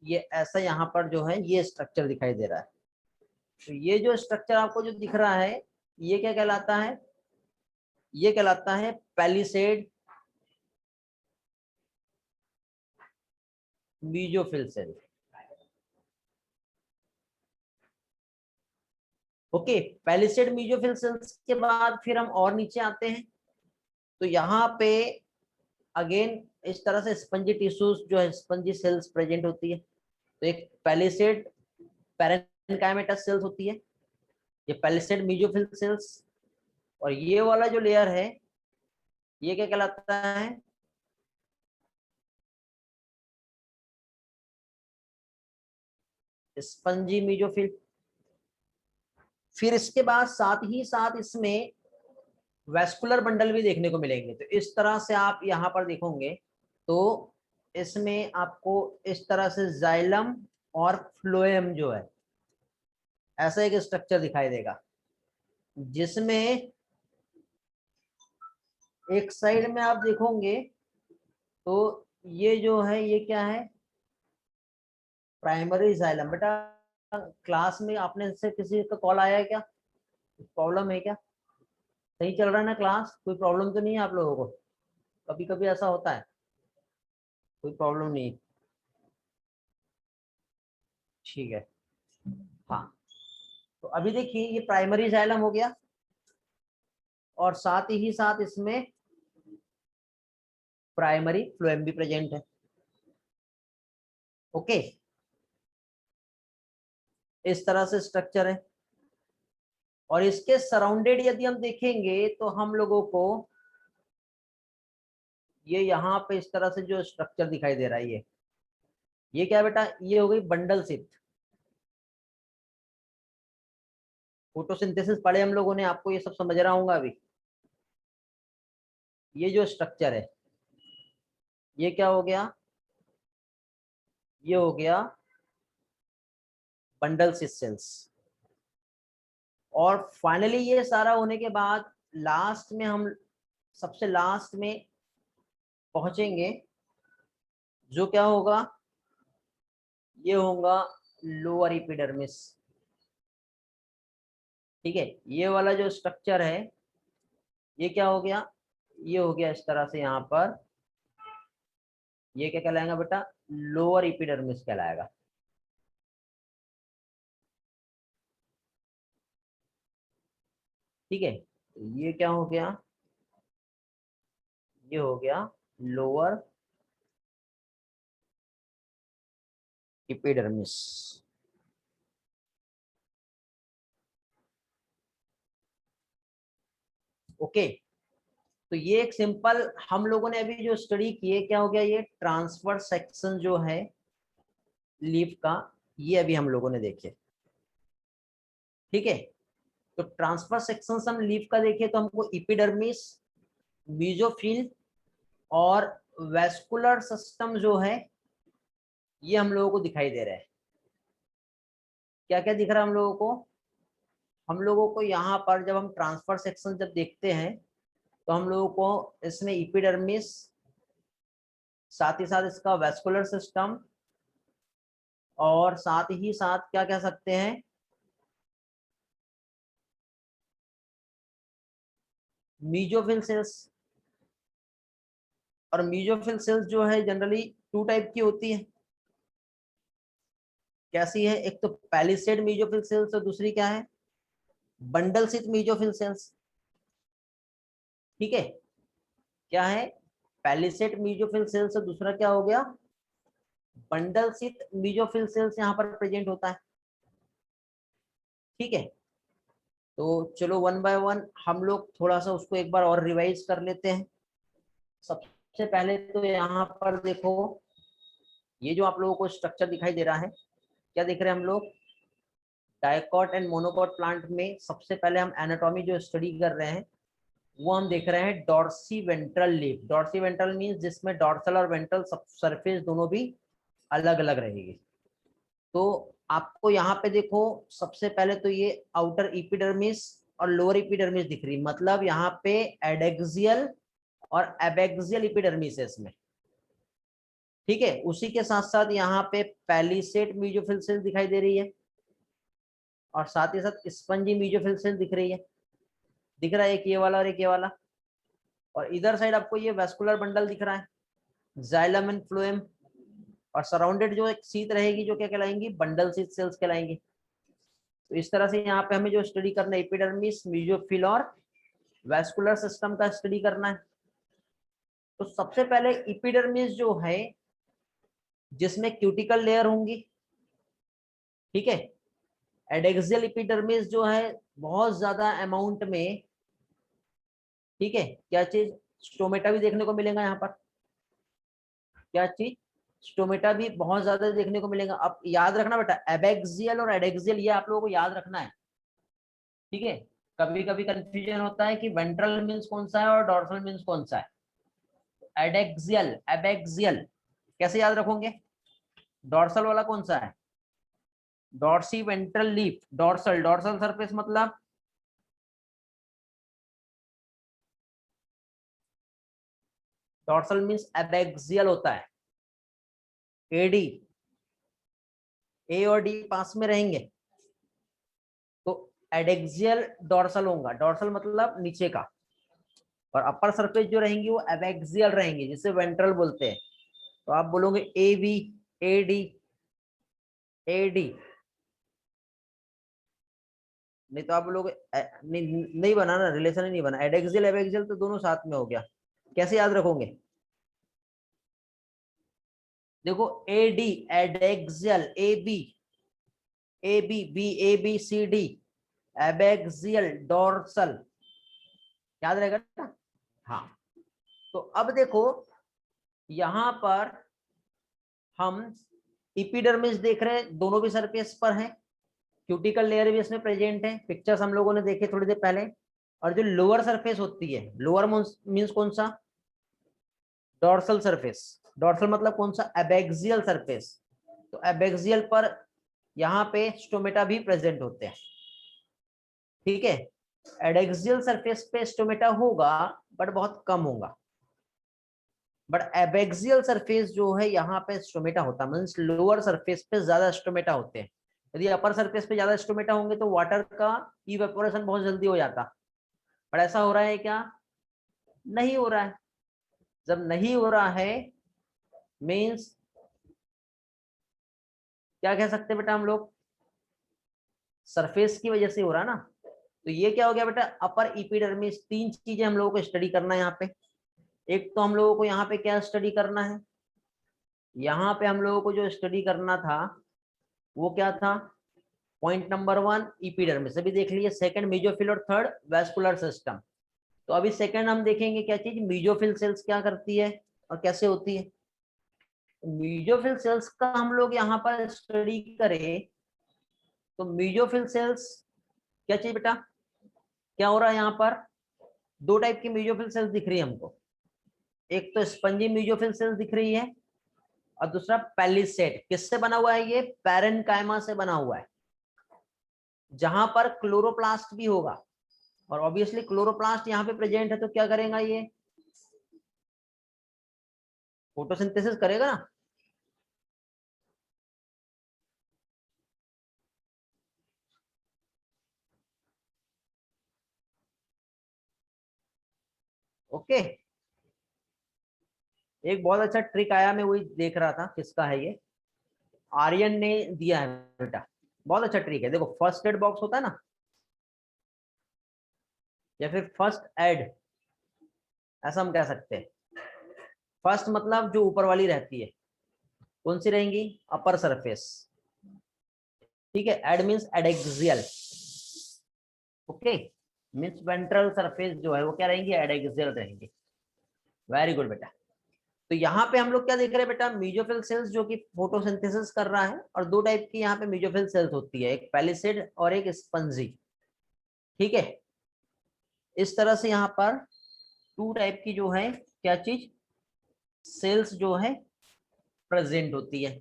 ये ऐसा यहाँ पर जो है ये स्ट्रक्चर दिखाई दे रहा है। तो ये जो स्ट्रक्चर आपको जो दिख रहा है ये क्या कहलाता है, ये कहलाता है palisade mesophyll cell. Okay, palisade mesophyll cells के बाद फिर हम और नीचे आते हैं तो यहाँ पे अगेन इस तरह से स्पंजी टिश्यूज जो है, स्पंजी सेल्स प्रेजेंट होती है। तो एक पैलिसेड पैरेन्काइमेटस सेल्स होती है, ये पैलिसेड मीजोफिल सेल्स, और ये वाला जो लेयर है ये क्या कहलाता है, स्पंजी मीजोफिल। फिर इसके बाद साथ ही साथ इसमें वेस्कुलर बंडल भी देखने को मिलेंगे। तो इस तरह से आप यहाँ पर देखोगे तो इसमें आपको इस तरह से जाइलम और फ्लोएम जो है ऐसा एक स्ट्रक्चर दिखाई देगा, जिसमें एक साइड में आप देखोगे तो ये जो है ये क्या है, प्राइमरी जाइलम। बेटा क्लास में आपने से किसी का कॉल आया है क्या, प्रॉब्लम है क्या, सही चल रहा है ना क्लास, कोई प्रॉब्लम तो नहीं है आप लोगों को? कभी कभी ऐसा होता है, कोई प्रॉब्लम नहीं, ठीक है। हाँ, तो अभी देखिए ये प्राइमरी जाइलम हो गया और साथ ही साथ इसमें प्राइमरी फ्लोएम भी प्रेजेंट है। ओके, इस तरह से स्ट्रक्चर है। और इसके सराउंडेड यदि हम देखेंगे तो हम लोगों को ये यहाँ पे इस तरह से जो स्ट्रक्चर दिखाई दे रहा है ये क्या है बेटा, ये हो गई बंडल सिथ। फोटोसिंथेसिस पढ़े हम लोगों ने, आपको ये सब समझ रहा होगा अभी। ये जो स्ट्रक्चर है ये क्या हो गया, ये हो गया बंडल सिथ सेल्स। और फाइनली ये सारा होने के बाद लास्ट में हम सबसे लास्ट में पहुंचेंगे, जो क्या होगा, ये होगा लोअर एपिडर्मिस। ठीक है, ये वाला जो स्ट्रक्चर है ये क्या हो गया, ये हो गया इस तरह से यहाँ पर, ये क्या कहलाएगा बेटा, लोअर एपिडर्मिस कहलाएगा। ठीक है, तो ये क्या हो गया, ये हो गया लोअर एपिडर्मिस। ओके, तो ये एक सिंपल हम लोगों ने अभी जो स्टडी की है क्या हो गया, ये ट्रांसफर सेक्शन जो है लीफ का, ये अभी हम लोगों ने देखे। ठीक है, तो ट्रांसफर सेक्शन हम लीफ का देखे तो हमको एपिडर्मिस, मीजोफिल और वेस्कुलर सिस्टम जो है ये हम लोगों को दिखाई दे रहा है। क्या क्या दिख रहा है हम लोगों को, हम लोगों को यहाँ पर जब हम ट्रांसफर सेक्शन जब देखते हैं तो हम लोगों को इसमें एपिडर्मिस, साथ ही साथ इसका वेस्कुलर सिस्टम, और साथ ही साथ क्या कह सकते हैं, मीजोफिल सेल्स। और मीजोफिल सेल्स जो है जनरली टू टाइप की होती है। कैसी है, एक तो पैलिसेड मीजोफिल सेल्स और दूसरी क्या है, बंडल स्थित मीजोफिल सेल्स। ठीक है, क्या है, पैलिसेड मीजोफिल सेल्स और दूसरा क्या हो गया, बंडल स्थित मीजोफिल सेल्स यहाँ पर प्रेजेंट होता है। ठीक है, तो चलो वन बाय वन हम लोग थोड़ा सा उसको एक बार और रिवाइज कर लेते हैं। सबसे पहले तो यहाँ पर देखो, ये जो आप लोगों को स्ट्रक्चर दिखाई दे रहा है, क्या देख रहे हैं हम लोग? डायकॉट एंड मोनोकॉट प्लांट में सबसे पहले हम एनाटॉमी जो स्टडी कर रहे हैं वो हम देख रहे हैं dorsiventral leaf. Dorsiventral means जिसमें डॉर्सल और वेंट्रल सरफेस दोनों भी अलग अलग रहेगी। तो आपको यहाँ पे देखो, सबसे पहले तो ये आउटर इपिडर्मिस और लोअर इपिडर्मिस दिख रही, मतलब यहाँ पे एडेक्सियल और एबेक्सियल इपिडर्मिस है इसमें। ठीक है, उसी के साथ साथ यहाँ पे पैलिसेड मीजोफिल सेल दिखाई दे रही है और साथ ही साथ स्पंजी मीजोफिल सेल दिख रही है। दिख रहा है एक ये वाला और एक ये वाला, और इधर साइड आपको ये वेस्कुलर बंडल दिख रहा है, जाइलम एंड फ्लोएम, और सराउंडेड जो एक सीट रहेगी जो क्या कहलाएंगी? बंडल सीट सेल्स कहलाएंगी। तो इस तरह से यहाँ पे हमें जो स्टडी करना है एपिडर्मिस, मीजोफिल और वेस्कुलर सिस्टम का स्टडी करना है। तो सबसे पहले एपिडर्मिस जो है जिसमें क्यूटिकल लेयर होंगी, ठीक है। एडेक्सियल एपिडर्मिस जो है बहुत ज्यादा अमाउंट में, ठीक है, क्या चीज? स्टोमेटा भी देखने को मिलेगा यहाँ पर। क्या चीज? स्टोमेटा भी बहुत ज्यादा देखने को मिलेगा। अब याद रखना बेटा, एबेक्सियल और एडेक्सियल ये आप लोगों को याद रखना है। ठीक है, कभी कभी कंफ्यूजन होता है कि वेंट्रल मीन्स कौन सा है और डॉर्सल मीन्स कौन सा है। एडेक्सियल, एबेक्सियल कैसे याद रखोगे? डॉर्सल वाला कौन सा है? Dorsiventral leaf, dorsal, dorsal surface मतलब डॉर्सल मीन्स एबेक्सियल होता है। एडी, ए और डी पास में रहेंगे तो एडेक्सियल डॉर्सल होगा। डॉर्सल मतलब नीचे का, और अपर सरफेस जो रहेंगी वो एबेक्सियल रहेंगी, जिसे वेंट्रल बोलते हैं। तो आप बोलोगे A B, A D, A D, नहीं तो आप बोलोगे नहीं, नहीं बना ना, रिलेशन ही नहीं बना। एडेक्सियल एबेक्सियल तो दोनों साथ में हो गया। कैसे याद रखोगे? देखो A D adaxial, A B, A B B, A B C D, abaxial dorsal, याद रहेगा ना? हाँ, तो अब देखो यहां पर हम इपिडर्मिस देख रहे हैं, दोनों भी सरफेस पर है, क्यूटिकल लेयर भी इसमें प्रेजेंट है, पिक्चर्स हम लोगों ने देखे थोड़ी देर पहले। और जो लोअर सरफेस होती है, लोअर मींस कौन सा? Dorsal surface. डॉर्सल मतलब कौन सा? Abaxial surface. तो एबेक्सियल पर यहाँ पे स्टोमेटा भी प्रेजेंट होते हैं। ठीक है, एडेक्सियल सरफेस पे स्टोमेटा होगा बट बहुत कम होगा, बट एबेक्सियल सरफेस जो है यहाँ पे स्टोमेटा होता है, मींस लोअर सरफेस पे ज्यादा स्टोमेटा होते हैं। यदि अपर सरफेस पे ज्यादा स्टोमेटा होंगे तो वाटर का इवेपोरेशन बहुत जल्दी हो जाता, पर ऐसा हो रहा है क्या? नहीं हो रहा है। जब नहीं हो रहा है मींस क्या कह सकते हैं बेटा हम लोग? सरफेस की वजह से हो रहा है ना। तो ये क्या हो गया बेटा? अपर इपिडर्मिस। तीन चीजें हम लोगों को स्टडी करना है यहाँ पे। एक तो हम लोगों को यहाँ पे क्या स्टडी करना है? यहाँ पे हम लोगों को जो स्टडी करना था वो क्या था? पॉइंट नंबर वन इपिडर्मिस अभी देख लीजिए, सेकंड मेजोफिल और थर्ड वेस्कुलर सिस्टम। तो अभी सेकंड हम देखेंगे क्या चीज? मेजोफिल सेल्स क्या करती है और कैसे होती है। मेजोफिल सेल्स का हम लोग यहाँ पर स्टडी करें तो मेजोफिल सेल्स क्या चीज बेटा? क्या हो रहा है यहाँ पर? दो टाइप की मेजोफिल सेल्स दिख रही है हमको। एक तो स्पंजी मेजोफिल सेल्स दिख रही है और दूसरा पैलिसेड। किससे बना हुआ है ये? पैरेनकाइमा से बना हुआ है, जहां पर क्लोरोप्लास्ट भी होगा। और ऑब्वियसली क्लोरोप्लास्ट यहाँ पे प्रेजेंट है तो क्या करेगा ये? फोटोसिंथेसिस करेगा ना। ओके, एक बहुत अच्छा ट्रिक आया, मैं वही देख रहा था किसका है ये। आर्यन ने दिया है बेटा, बहुत अच्छा ट्रिक है। देखो फर्स्ट एड बॉक्स होता है ना, या फिर फर्स्ट एड, ऐसा हम कह सकते हैं। फर्स्ट मतलब जो ऊपर वाली रहती है, कौन सी रहेंगी? अपर सरफेस, ठीक है। Ad means adaxial, okay, means ventral surface जो है वो क्या रहेंगी? एडेक्सियल रहेंगी। वेरी गुड बेटा। तो यहाँ पे हम लोग क्या देख रहे हैं बेटा? मीजोफिल सेल्स जो कि फोटोसिंथेसिस कर रहा है, और दो टाइप की यहाँ पे मीजोफिल सेल्स होती है, एक पैलिसेड और एक स्पंजी, ठीक है। इस तरह से यहाँ पर टू टाइप की जो है क्या चीज, सेल्स जो है प्रेजेंट होती है।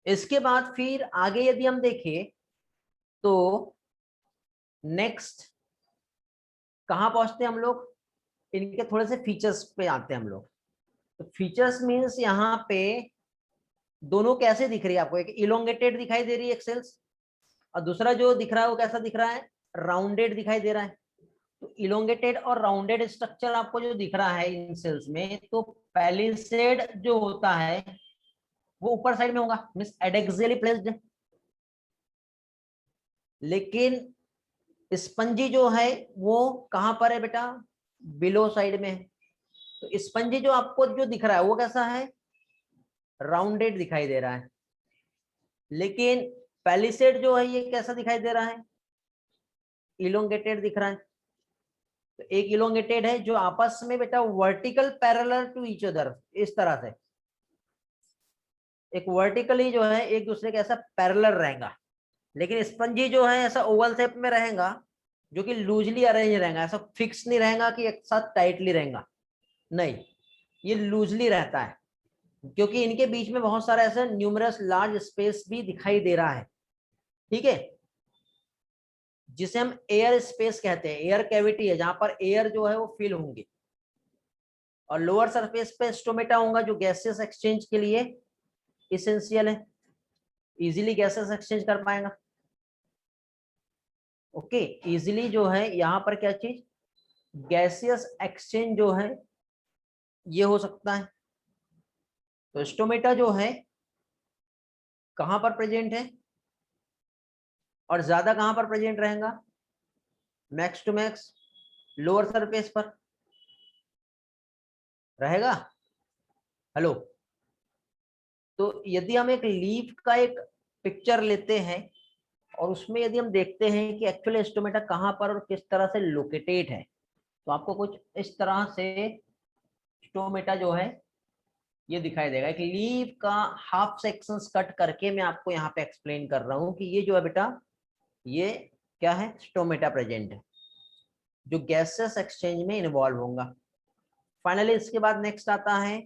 इसके बाद फिर आगे यदि हम देखें तो नेक्स्ट कहाँ पहुंचते हैं हम लोग? इनके थोड़े से फीचर्स पे आते हैं हम लोग। तो फीचर्स मीन्स यहाँ पे दोनों कैसे दिख रही है आपको? एक इलोंगेटेड दिखाई दे रही है एक सेल्स, और दूसरा जो दिख रहा है वो कैसा दिख रहा है? राउंडेड दिखाई दे रहा है। तो इलोंगेटेड और राउंडेड स्ट्रक्चर आपको जो दिख रहा है इन सेल्स में, तो पैलिसेड जो होता है वो ऊपर साइड में होगा, मींस एडेक्सियली प्लेस्ड है। लेकिन स्पंजी जो है वो कहां पर है बेटा? बिलो साइड में है। तो स्पंजी जो आपको जो दिख रहा है वो कैसा है? राउंडेड दिखाई दे रहा है। लेकिन पैलिसेड जो है ये कैसा दिखाई दे रहा है? इलोंगेटेड दिख रहा है। तो एक इलोंगेटेड है जो आपस में बेटा vertical parallel to each other, इस तरह से एक वर्टिकली जो है एक दूसरे के ऐसा पैरेलल रहेगा। लेकिन स्पंजी जो है ऐसा ओवल शेप में रहेगा, जो कि लूजली अरेंज रहेगा, ऐसा फिक्स नहीं रहेगा कि एक साथ टाइटली रहेगा, नहीं, ये लूजली रहता है। क्योंकि इनके बीच में बहुत सारा ऐसा न्यूमरस लार्ज स्पेस भी दिखाई दे रहा है, ठीक है, जिसे हम एयर स्पेस कहते हैं। एयर कैविटी है जहां पर एयर जो है वो फिल होंगे, और लोअर सरफेस पे स्टोमेटा होगा जो गैसेस एक्सचेंज के लिए इसेंशियल है, इजीली गैसेस एक्सचेंज कर पाएगा, ओके। इजीली जो है यहाँ पर क्या चीज, गैसियस एक्सचेंज जो है ये हो सकता है। तो स्टोमेटा जो है कहां पर प्रेजेंट है, और ज्यादा कहां पर प्रेजेंट रहेगा? Max to max lower surface पर रहेगा। हेलो। तो यदि हम एक लीफ का एक पिक्चर लेते हैं और उसमें यदि हम देखते हैं कि एक्चुअली स्टोमेटा कहां पर और किस तरह से लोकेटेड है, तो आपको कुछ इस तरह से स्टोमेटा जो है ये दिखाई देगा। एक लीफ का हाफ सेक्शंस कट करके मैं आपको यहाँ पे एक्सप्लेन कर रहा हूँ कि ये जो है बेटा ये क्या है? स्टोमेटा प्रेजेंट है, जो गैसेस एक्सचेंज में इन्वॉल्व होगा। फाइनली इसके बाद नेक्स्ट आता है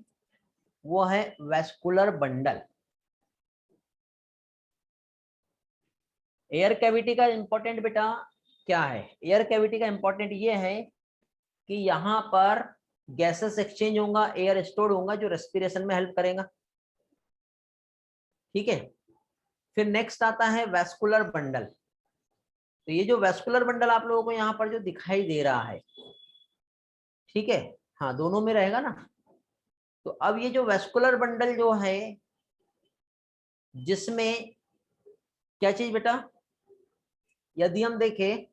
वो है वेस्कुलर बंडल। एयर कैविटी का इंपॉर्टेंट बेटा क्या है? एयर कैविटी का इंपॉर्टेंट ये है कि यहाँ पर गैसेस एक्सचेंज होगा, एयर स्टोर होगा जो रेस्पिरेशन में हेल्प करेगा, ठीक है। फिर नेक्स्ट आता है वेस्कुलर बंडल। तो ये जो वेस्कुलर बंडल आप लोगों को यहाँ पर जो दिखाई दे रहा है, ठीक है, हाँ दोनों में रहेगा ना। तो अब ये जो वेस्कुलर बंडल जो है जिसमें क्या चीज बेटा, यदि हम देखें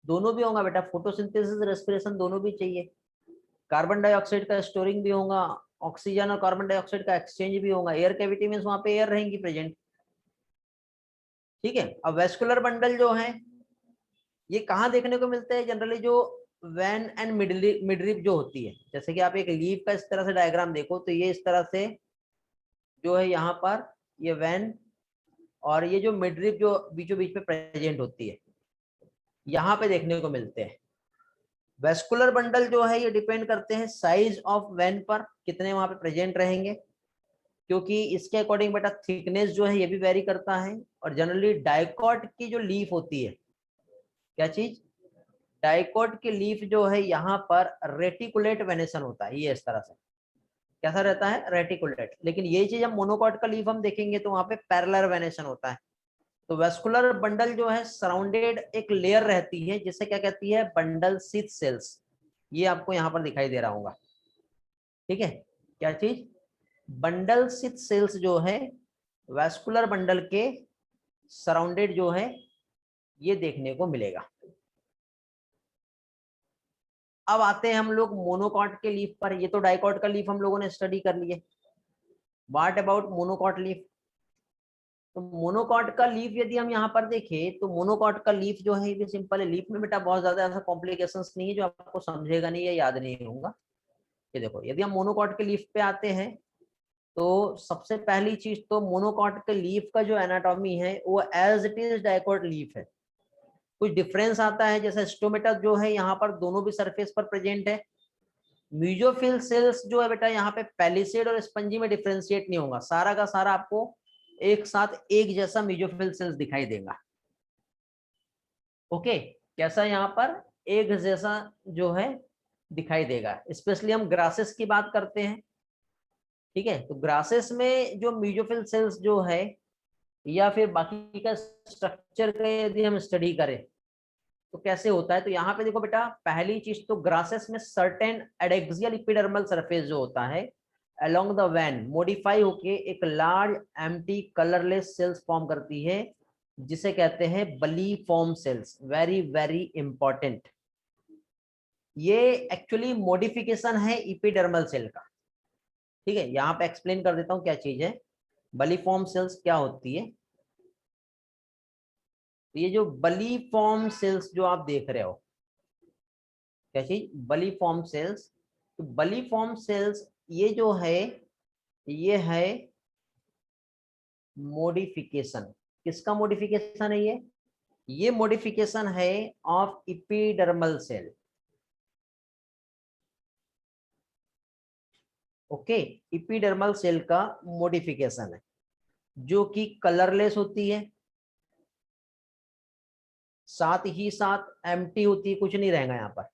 दोनों भी होगा बेटा, फोटोसिंथेसिस रेस्पिरेशन दोनों भी चाहिए। कार्बन डाइऑक्साइड का स्टोरिंग भी होगा, ऑक्सीजन और कार्बन डाइऑक्साइड का एक्सचेंज भी होगा। एयर कैविटी में वहां पे एयर रहेंगी प्रेजेंट, ठीक है। अब वेस्कुलर बंडल जो है ये कहाँ देखने को मिलते हैं जनरली? जो वैन एंड मिडरिप जो होती है, जैसे कि आप एक लीफ का इस तरह से डायग्राम देखो तो ये इस तरह से जो है यहाँ पर ये वैन, और ये जो मिडरिप जो बीचों बीच में प्रेजेंट होती है यहाँ पे देखने को मिलते हैं। वेस्कुलर बंडल जो है ये डिपेंड करते हैं साइज ऑफ वैन पर, कितने वहां पे प्रेजेंट रहेंगे, क्योंकि इसके अकॉर्डिंग बेटा थिकनेस जो है ये भी वेरी करता है। और जनरली डाइकॉट की जो लीफ होती है, क्या चीज, डाइकॉट की लीफ जो है यहाँ पर रेटिकुलेट वेनेशन होता है, ये इस तरह से कैसा रहता है? रेटिकुलेट। लेकिन ये चीज हम मोनोकॉट का लीफ हम देखेंगे तो वहां पे पैरेलल वेनेशन होता है। तो वेस्कुलर बंडल जो है सराउंडेड एक लेयर रहती है जिसे क्या कहती है? Bundle sheath sales. ये आपको यहाँ पर दिखाई दे रहा होगा, ठीक है। क्या चीज? बंडल शीथ सेल्स जो है वेस्कुलर बंडल के सराउंडेड जो है ये देखने को मिलेगा। अब आते हैं हम लोग मोनोकॉट के लीफ पर। ये तो डाइकॉट का लीफ हम लोगों ने स्टडी कर लिए। What about monocot leaf? तो मोनोकॉट का लीफ यदि हम यहाँ पर देखें तो मोनोकॉट का लीफ जो है ये सिंपल है। लीफ में बेटा बहुत ज्यादा ऐसा कॉम्प्लिकेशंस नहीं है जो आपको समझेगा नहीं या याद नहीं होगा। ये देखो, यदि हम मोनोकॉट के लीफ पे आते हैं तो सबसे पहली चीज तो मोनोकॉट के लीफ का जो एनाटॉमी है वो as it is dicot leaf है। कुछ डिफरेंस आता है, जैसे स्टोमेटा जो है यहाँ पर दोनों भी सरफेस पर प्रेजेंट है। म्यूजोफिल सेल्स जो है बेटा यहाँ पे पैलिसेड और स्पंजी में डिफरेंशिएट नहीं होगा, सारा का सारा आपको एक साथ एक जैसा म्यूजोफिल सेल्स दिखाई देगा। ओके, कैसा यहाँ पर एक जैसा जो है दिखाई देगा। स्पेशली हम ग्रासेस की बात करते हैं, ठीक है। तो ग्रासेस में जो म्यूजोफिल सेल्स जो है या फिर बाकी का स्ट्रक्चर का यदि हम स्टडी करें तो कैसे होता है, तो यहाँ पे देखो बेटा, पहली चीज तो ग्रासेस में सर्टेन एडेक्सियल इपिडर्मल सरफेस जो होता है अलोंग द वैन मॉडिफाई होके एक large empty colourless cells form करती है जिसे कहते हैं bulliform cells. Very very important, ये एक्चुअली मॉडिफिकेशन है इपिडर्मल सेल का, ठीक है। यहाँ पे एक्सप्लेन कर देता हूँ क्या चीज है। बली फॉर्म सेल्स क्या होती है, तो ये जो बली फॉर्म सेल्स जो आप देख रहे हो, क्या चीज, बली फॉर्म सेल्स। तो बली फॉर्म सेल्स ये जो है ये है मॉडिफिकेशन। किसका मॉडिफिकेशन है ये मॉडिफिकेशन है of epidermal cell. Okay, epidermal cell का मॉडिफिकेशन है जो कि कलरलेस होती है, साथ ही साथ एम्प्टी होती है, कुछ नहीं रहेगा यहाँ पर,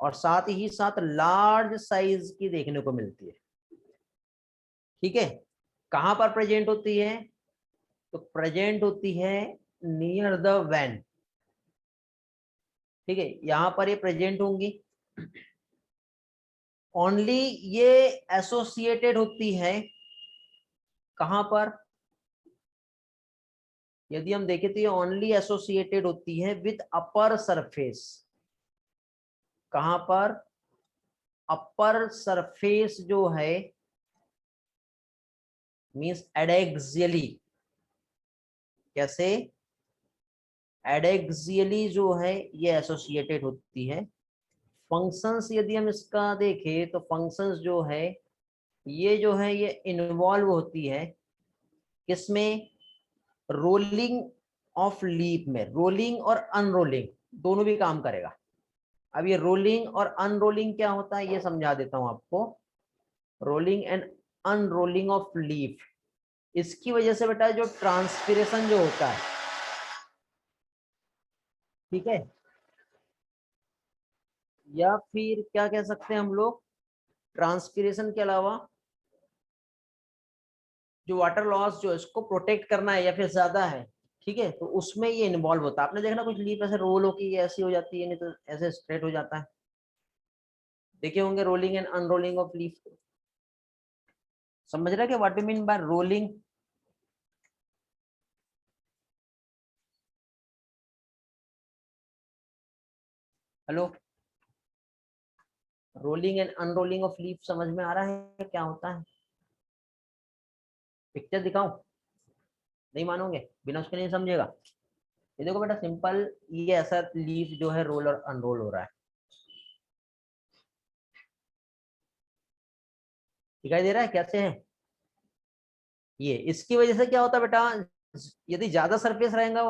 और साथ ही साथ लार्ज साइज की देखने को मिलती है, ठीक है। कहां पर प्रेजेंट होती है, तो प्रेजेंट होती है नियर द वैन, ठीक है। यहां पर ये प्रेजेंट होंगी। ओनली ये एसोसिएटेड होती है कहां पर, यदि हम देखें तो ये ओनली एसोसिएटेड होती है विद अपर सरफेस। कहां पर, अपर सरफेस जो है मींस एडेक्सियली। कैसे, एडेक्सियली जो है ये एसोसिएटेड होती है। फंक्शंस यदि हम इसका देखें तो फंक्शंस जो है ये इन्वॉल्व होती है किसमें, रोलिंग ऑफ लीफ में। रोलिंग और अनरोलिंग दोनों भी काम करेगा। अब ये रोलिंग और अनरोलिंग क्या होता है ये समझा देता हूं आपको। Rolling and unrolling of leaf, इसकी वजह से बेटा जो ट्रांसपिरेशन जो होता है, ठीक है, या फिर क्या कह सकते हैं हम लोग, ट्रांसपिरेशन के अलावा जो वाटर लॉस जो इसको प्रोटेक्ट करना है या फिर ज्यादा है, ठीक है, तो उसमें ये इन्वॉल्व होता है। आपने देखा ना कुछ लीफ ऐसे रोल होकर ऐसी हो जाती है, नहीं तो ऐसे स्ट्रेट हो जाता है, देखे होंगे rolling and unrolling of leaf. समझ रहे क्या what do mean by rolling? Hello, rolling and unrolling of leaf समझ में आ रहा है क्या होता है? पिक्चर दिखाऊं? नहीं मानोगे, बिना उसके नहीं समझेगा। ये देखो बेटा सिंपल, ये ऐसा लीफ जो है रोल और अनरोल हो रहा है, दिखाई दे रहा है कैसे है ये। इसकी वजह से क्या होता है बेटा, यदि ज्यादा सरफेस रहेगा,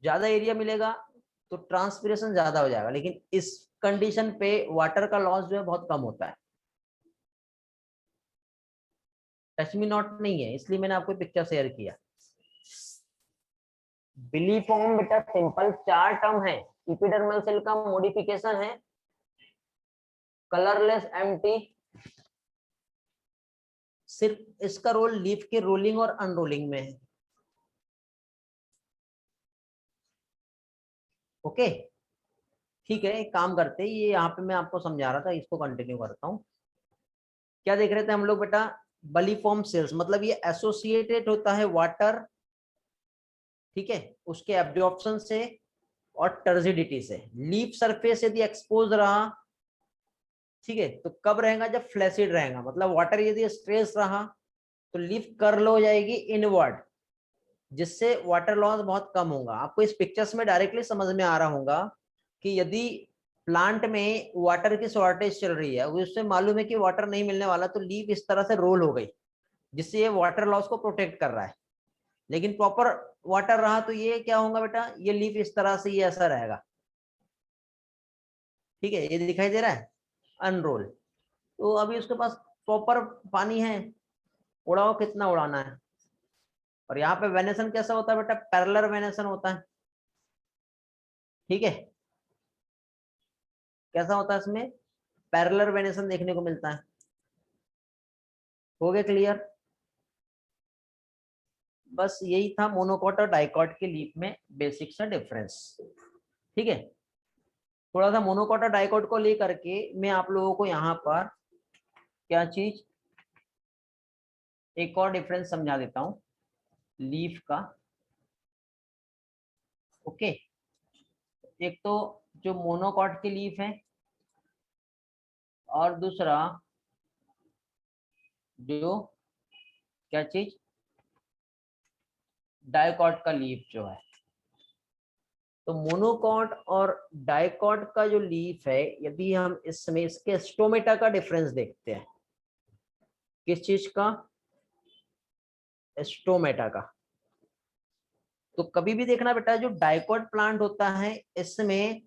ज्यादा एरिया मिलेगा तो ट्रांसपिरेशन ज्यादा हो जाएगा, लेकिन इस कंडीशन पे वाटर का लॉस जो है बहुत कम होता है। टच मी नॉट नहीं है, इसलिए मैंने आपको पिक्चर शेयर किया। बिलीफॉर्म बेटा सिंपल चार टर्म है। इपिडर्मल सेल का मॉडिफिकेशन है कलरलेस एम्प्टी, सिर्फ इसका रोल लीफ के रोलिंग और अनरोलिंग में है। ओके, ठीक है, एक काम करते हैं, ये यहाँ पे मैं आपको समझा रहा था, इसको कंटिन्यू करता हूँ। क्या देख रहे थे हम लोग बेटा, बलीफॉर्म सेल्स मतलब ये एसोसिएटेड होता है वाटर, ठीक है, उसके एब्जॉर्प्शन से और टर्जिडिटी से। लीफ सरफेस यदि एक्सपोज रहा, ठीक है, तो कब रहेगा? जब फ्लैसिड रहेगा, मतलब वाटर यदि स्ट्रेस रहा तो लीफ कर्ल हो जाएगी इनवर्ड, जिससे वाटर लॉस बहुत कम होगा। आपको इस पिक्चर्स में डायरेक्टली समझ में आ रहा होगा कि यदि प्लांट में वाटर की शॉर्टेज चल रही है, उससे मालूम है कि वाटर नहीं मिलने वाला, तो लीफ इस तरह से रोल हो गई, जिससे ये वाटर लॉस को प्रोटेक्ट कर रहा है। लेकिन प्रॉपर वाटर रहा तो ये क्या होगा बेटा? ये लीफ इस तरह से ये ऐसा रहेगा, ठीक है, ये दिखाई दे रहा है अनरोल। तो अभी उसके पास प्रॉपर पानी है, उड़ाओ कितना उड़ाना है। और यहाँ पे वेनेसन कैसा होता है बेटा? पैरेलल वेनेसन होता है, ठीक है। कैसा होता है इसमें? पैरेलल वेनेसन देखने को मिलता है। हो गया क्लियर? बस यही था मोनोकॉट और डाइकॉट के लीफ में बेसिक सा डिफरेंस, ठीक है। थोड़ा सा मोनोकॉट और डाइकॉट को लेकर के मैं आप लोगों को यहाँ पर क्या चीज, एक और डिफरेंस समझा देता हूँ लीफ का। ओके, एक तो जो मोनोकॉट की लीफ है, और दूसरा जो क्या चीज, डाइकॉट का लीफ जो है। तो मोनोकॉट और डाइकॉट का जो लीफ है, यदि हम इसमें इसके स्टोमेटा का डिफरेंस देखते हैं, किस चीज का? स्टोमेटा का। तो कभी भी देखना बेटा, जो डाइकॉट प्लांट होता है इसमें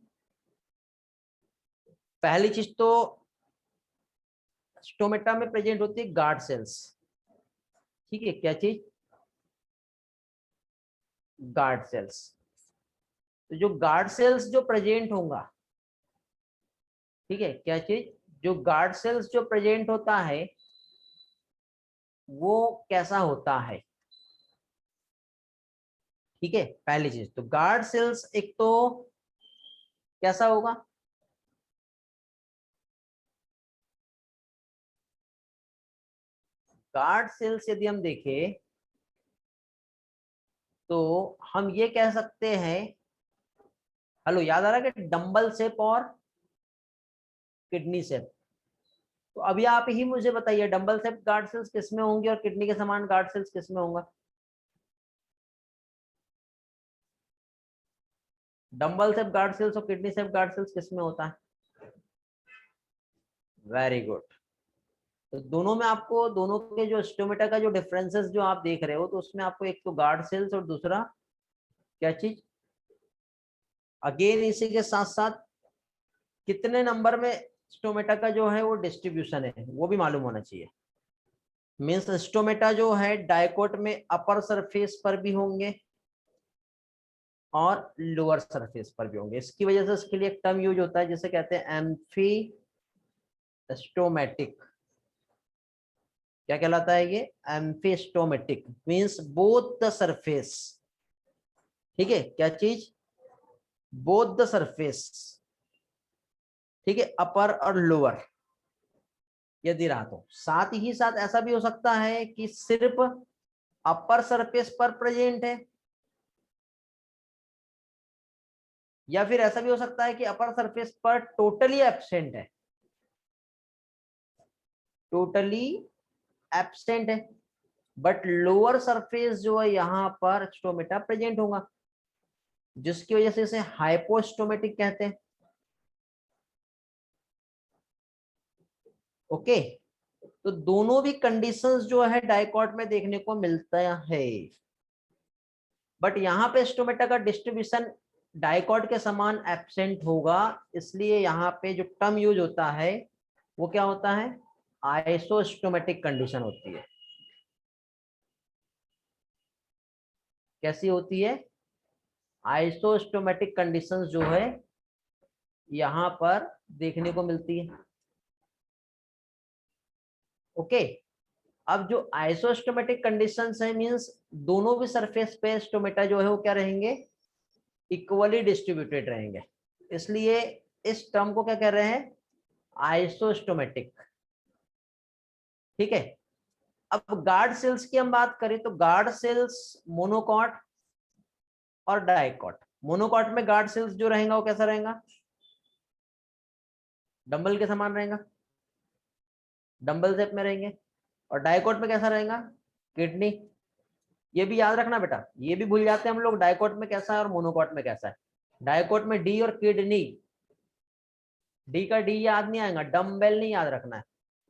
पहली चीज तो स्टोमेटा में प्रेजेंट होती है गार्ड सेल्स, ठीक है। क्या चीज? Guard cells. तो जो गार्ड सेल्स जो प्रेजेंट होगा, ठीक है, क्या चीज, जो गार्ड सेल्स जो प्रेजेंट होता है वो कैसा होता है, ठीक है। पहली चीज तो गार्ड सेल्स एक तो कैसा होगा? गार्ड सेल्स यदि हम देखें तो हम ये कह सकते हैं, हेलो, याद आ रहा है कि डंबल शेप और किडनी शेप। तो अभी आप ही मुझे बताइए, डंबल शेप गार्ड सेल्स किसमें होंगे और किडनी के समान गार्ड सेल्स किसमें होंगे? डंबल शेप गार्ड सेल्स और किडनी शेप गार्ड सेल्स किसमें होता है? Very good. तो दोनों में आपको, दोनों के जो स्टोमेटा का जो डिफरेंसेस जो आप देख रहे हो, तो उसमें आपको एक तो गार्ड सेल्स और दूसरा क्या चीज, अगेन इसी के साथ साथ कितने नंबर में स्टोमेटा का जो है वो डिस्ट्रीब्यूशन है वो भी मालूम होना चाहिए। मीन्स स्टोमेटा जो है डाइकोट में अपर सरफेस पर भी होंगे और लोअर सरफेस पर भी होंगे। इसकी वजह से इसके लिए एक टर्म यूज होता है जिसे कहते हैं एम्फी स्टोमेटिक। क्या कहलाता है ये? Amphi stomatic means both the surface, ठीक है। क्या चीज? बोथ द सरफेस, ठीक है, अपर और लोअर यदि रहा तो। साथ ही साथ ऐसा भी हो सकता है कि सिर्फ अपर सरफेस पर प्रेजेंट है, या फिर ऐसा भी हो सकता है कि अपर सरफेस पर टोटली एब्सेंट है, टोटली एब्सेंट है, बट लोअर सरफेस जो है यहाँ पर स्टोमेटा प्रेजेंट होगा, जिसकी वजह से इसे हाइपोस्टोमेटिक कहते हैं। ओके, तो दोनों भी कंडीशंस जो है डाइकॉट में देखने को मिलता है, बट यहाँ पे स्टोमेटा का डिस्ट्रीब्यूशन डाइकॉट के समान एब्सेंट होगा, इसलिए यहाँ पे जो टर्म यूज होता है वो क्या होता है? आइसोस्टोमेटिक कंडीशन होती है। कैसी होती है? आइसोस्टोमेटिक कंडीशंस जो है यहाँ पर देखने को मिलती है। ओके, अब जो आइसोस्टोमेटिक कंडीशंस है मींस दोनों भी सरफेस पे स्टोमेटा जो है वो क्या रहेंगे? इक्वली डिस्ट्रीब्यूटेड रहेंगे, इसलिए इस टर्म को क्या कह रहे हैं? आइसोस्टोमेटिक, ठीक है। अब गार्ड सेल्स की हम बात करें तो गार्ड सेल्स मोनोकॉट और डाइकॉट, मोनोकॉट में गार्ड सेल्स जो रहेगा वो कैसा रहेगा, डंबल के समान रहेगा, डंबल शेप में रहेंगे। और डाइकोट में कैसा रहेगा, किडनी। ये भी याद रखना बेटा, ये भी भूल जाते हैं हम लोग, डाइकोट में कैसा है और मोनोकॉट में कैसा है। डाइकोट में डी और किडनी, डी का डी याद नहीं आएगा, डम्बेल नहीं याद रखना है,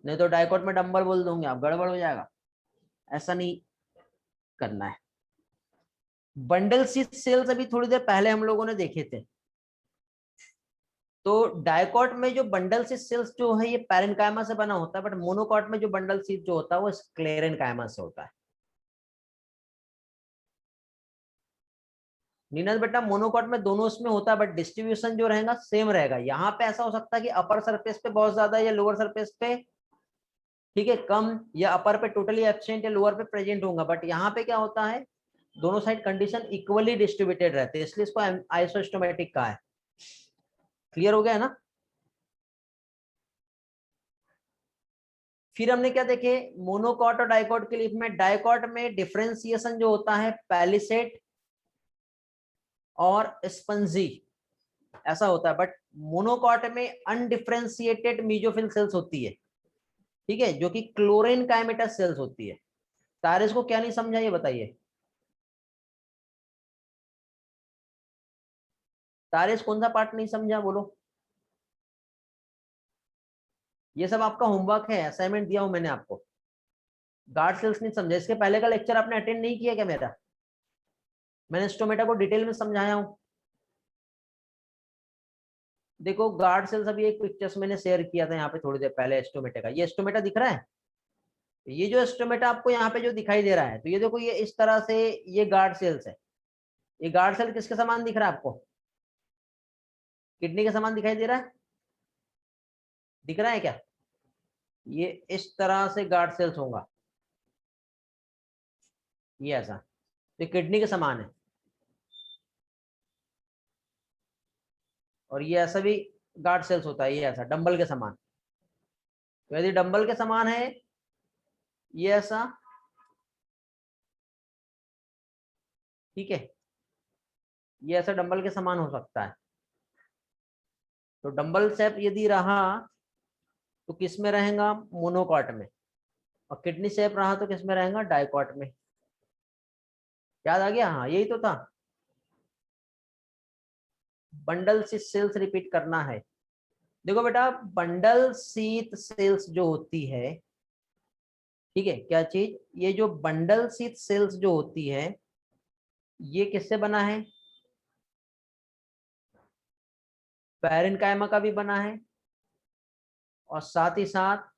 नहीं तो डाइकोट में डंबल बोल दूंगे आप, गड़बड़ हो जाएगा, ऐसा नहीं करना है। बंडल शीथ सेल्स अभी थोड़ी देर पहले हम लोगों ने देखे थे। तो डाइकोट में जो बंडल शीथ सेल्स जो है ये पैरेन्काइमा से बना होता है, बट मोनोकॉट में जो बंडल शीथ जो होता है वो स्क्लेरेन्काइमा से होता है। नीनल बेटा मोनोकॉट में दोनों उसमें होता है, बट डिस्ट्रीब्यूशन जो रहेगा सेम रहेगा। यहाँ पे ऐसा हो सकता है कि अपर सरफेस पे बहुत ज्यादा या लोअर सरफेस पे, ठीक है, कम, या अपर पे टोटली एब्सेंट या लोअर पे प्रेजेंट होगा। बट यहाँ पे क्या होता है, दोनों साइड कंडीशन इक्वली डिस्ट्रीब्यूटेड रहते हैं, इसलिए इसको आइसोस्टोमेटिक कहा है। क्लियर हो गया है ना। फिर हमने क्या देखे, मोनोकॉट और डाइकॉट के लिए में, डाइकॉट में डिफरेंशिएशन जो होता है पैलिसेड और स्पंजी, ऐसा होता है। बट मोनोकॉट में अनडिफरेंशिएटेड मीजोफिल सेल्स होती है, ठीक है, जो कि क्लोरीन काइमेटस सेल्स होती है। तारिस को क्या नहीं समझा ये बताइए, तारिस कौन सा पार्ट नहीं समझा बोलो। ये सब आपका होमवर्क है, असाइनमेंट दिया हूं मैंने आपको। गार्ड सेल्स नहीं समझा, इसके पहले का लेक्चर आपने अटेंड नहीं किया क्या मेरा, मैंने स्टोमेटा को डिटेल में समझाया हूं। देखो गार्ड सेल्स, अभी एक पिक्चर्स मैंने शेयर किया था यहाँ पे थोड़ी देर पहले स्टोमेटा का, ये स्टोमेटा दिख रहा है, ये जो स्टोमेटा आपको यहाँ पे जो दिखाई दे रहा है, तो ये देखो ये इस तरह से ये गार्ड सेल्स है। ये गार्ड सेल किसके समान दिख रहा है आपको, किडनी के समान दिखाई दे रहा है, दिख रहा है क्या, ये इस तरह से गार्ड सेल्स होगा, ये ऐसा, तो किडनी के समान है। और ये ऐसा भी गार्ड सेल्स होता है, ये ऐसा डंबल के समान। तो यदि डंबल के समान है ये ऐसा, ठीक है, ये ऐसा डंबल के समान हो सकता है। तो डंबल शेप यदि रहा तो किस में रहेगा, मोनोकॉट में। और किडनी शेप रहा तो किस में रहेगा, डाइकॉट में। याद आ गया, हाँ यही तो था। बंडल शीथ सेल्स रिपीट करना है। देखो बेटा बंडल शीथ सेल्स जो होती है, ठीक है, क्या चीज, ये जो बंडल शीथ सेल्स जो होती है ये किससे बना है, पैरेन्काइमा का भी बना है, और साथ ही साथ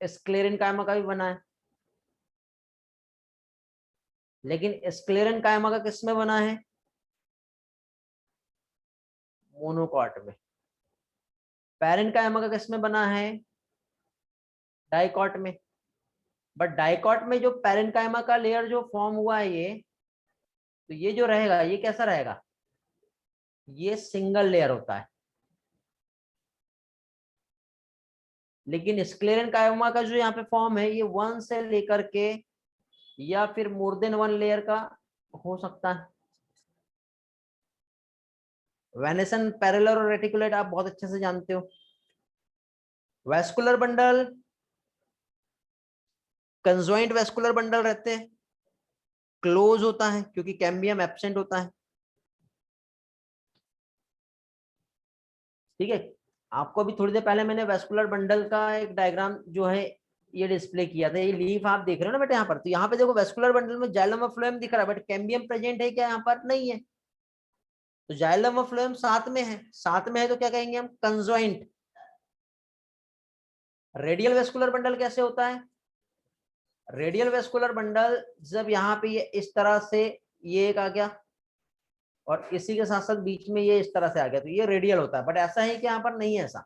स्क्लेरेन्काइमा का भी बना है। लेकिन स्क्लेरेन्काइमा का किस में बना है, मोनोकॉट में। पैरेन्काइमा का किस में बना है, डाइकॉट में। बट डाइकॉट में जो पैरेन्काइमा का लेयर जो फॉर्म हुआ है ये, तो ये जो रहेगा ये कैसा रहेगा, ये सिंगल लेयर होता है। लेकिन स्क्लेरेन्काइमा का जो यहाँ पे फॉर्म है ये वन से लेकर के या फिर मोर देन वन लेयर का हो सकता है। वेनेसन, पैरेलल और रेटिकुलेट आप बहुत अच्छे से जानते हो। Vascular bundle, conjoint vascular bundle रहते हैं, क्लोज होता है क्योंकि कैम्बियम एब्सेंट होता है, ठीक है। आपको अभी थोड़ी देर पहले मैंने वेस्कुलर बंडल का एक डायग्राम जो है ये डिस्प्ले किया था, ये लीफ आप देख रहे हो ना बेटा यहाँ पर। तो यहाँ पे देखो वेस्कुलर बंडल में जाइलम और फ्लोएम दिख रहा है, बट कैम्बियम प्रेजेंट है क्या, यहाँ पर नहीं है। तो जाइलम और फ्लोएम साथ में है, साथ में है तो क्या कहेंगे हम, कंजॉइंट। रेडियल वेस्कुलर बंडल कैसे होता है, रेडियल वेस्कुलर बंडल जब यहाँ पे ये इस तरह से ये एक आ गया और इसी के साथ साथ बीच में ये इस तरह से आ गया, तो ये रेडियल होता है। बट ऐसा है कि यहाँ पर नहीं है ऐसा,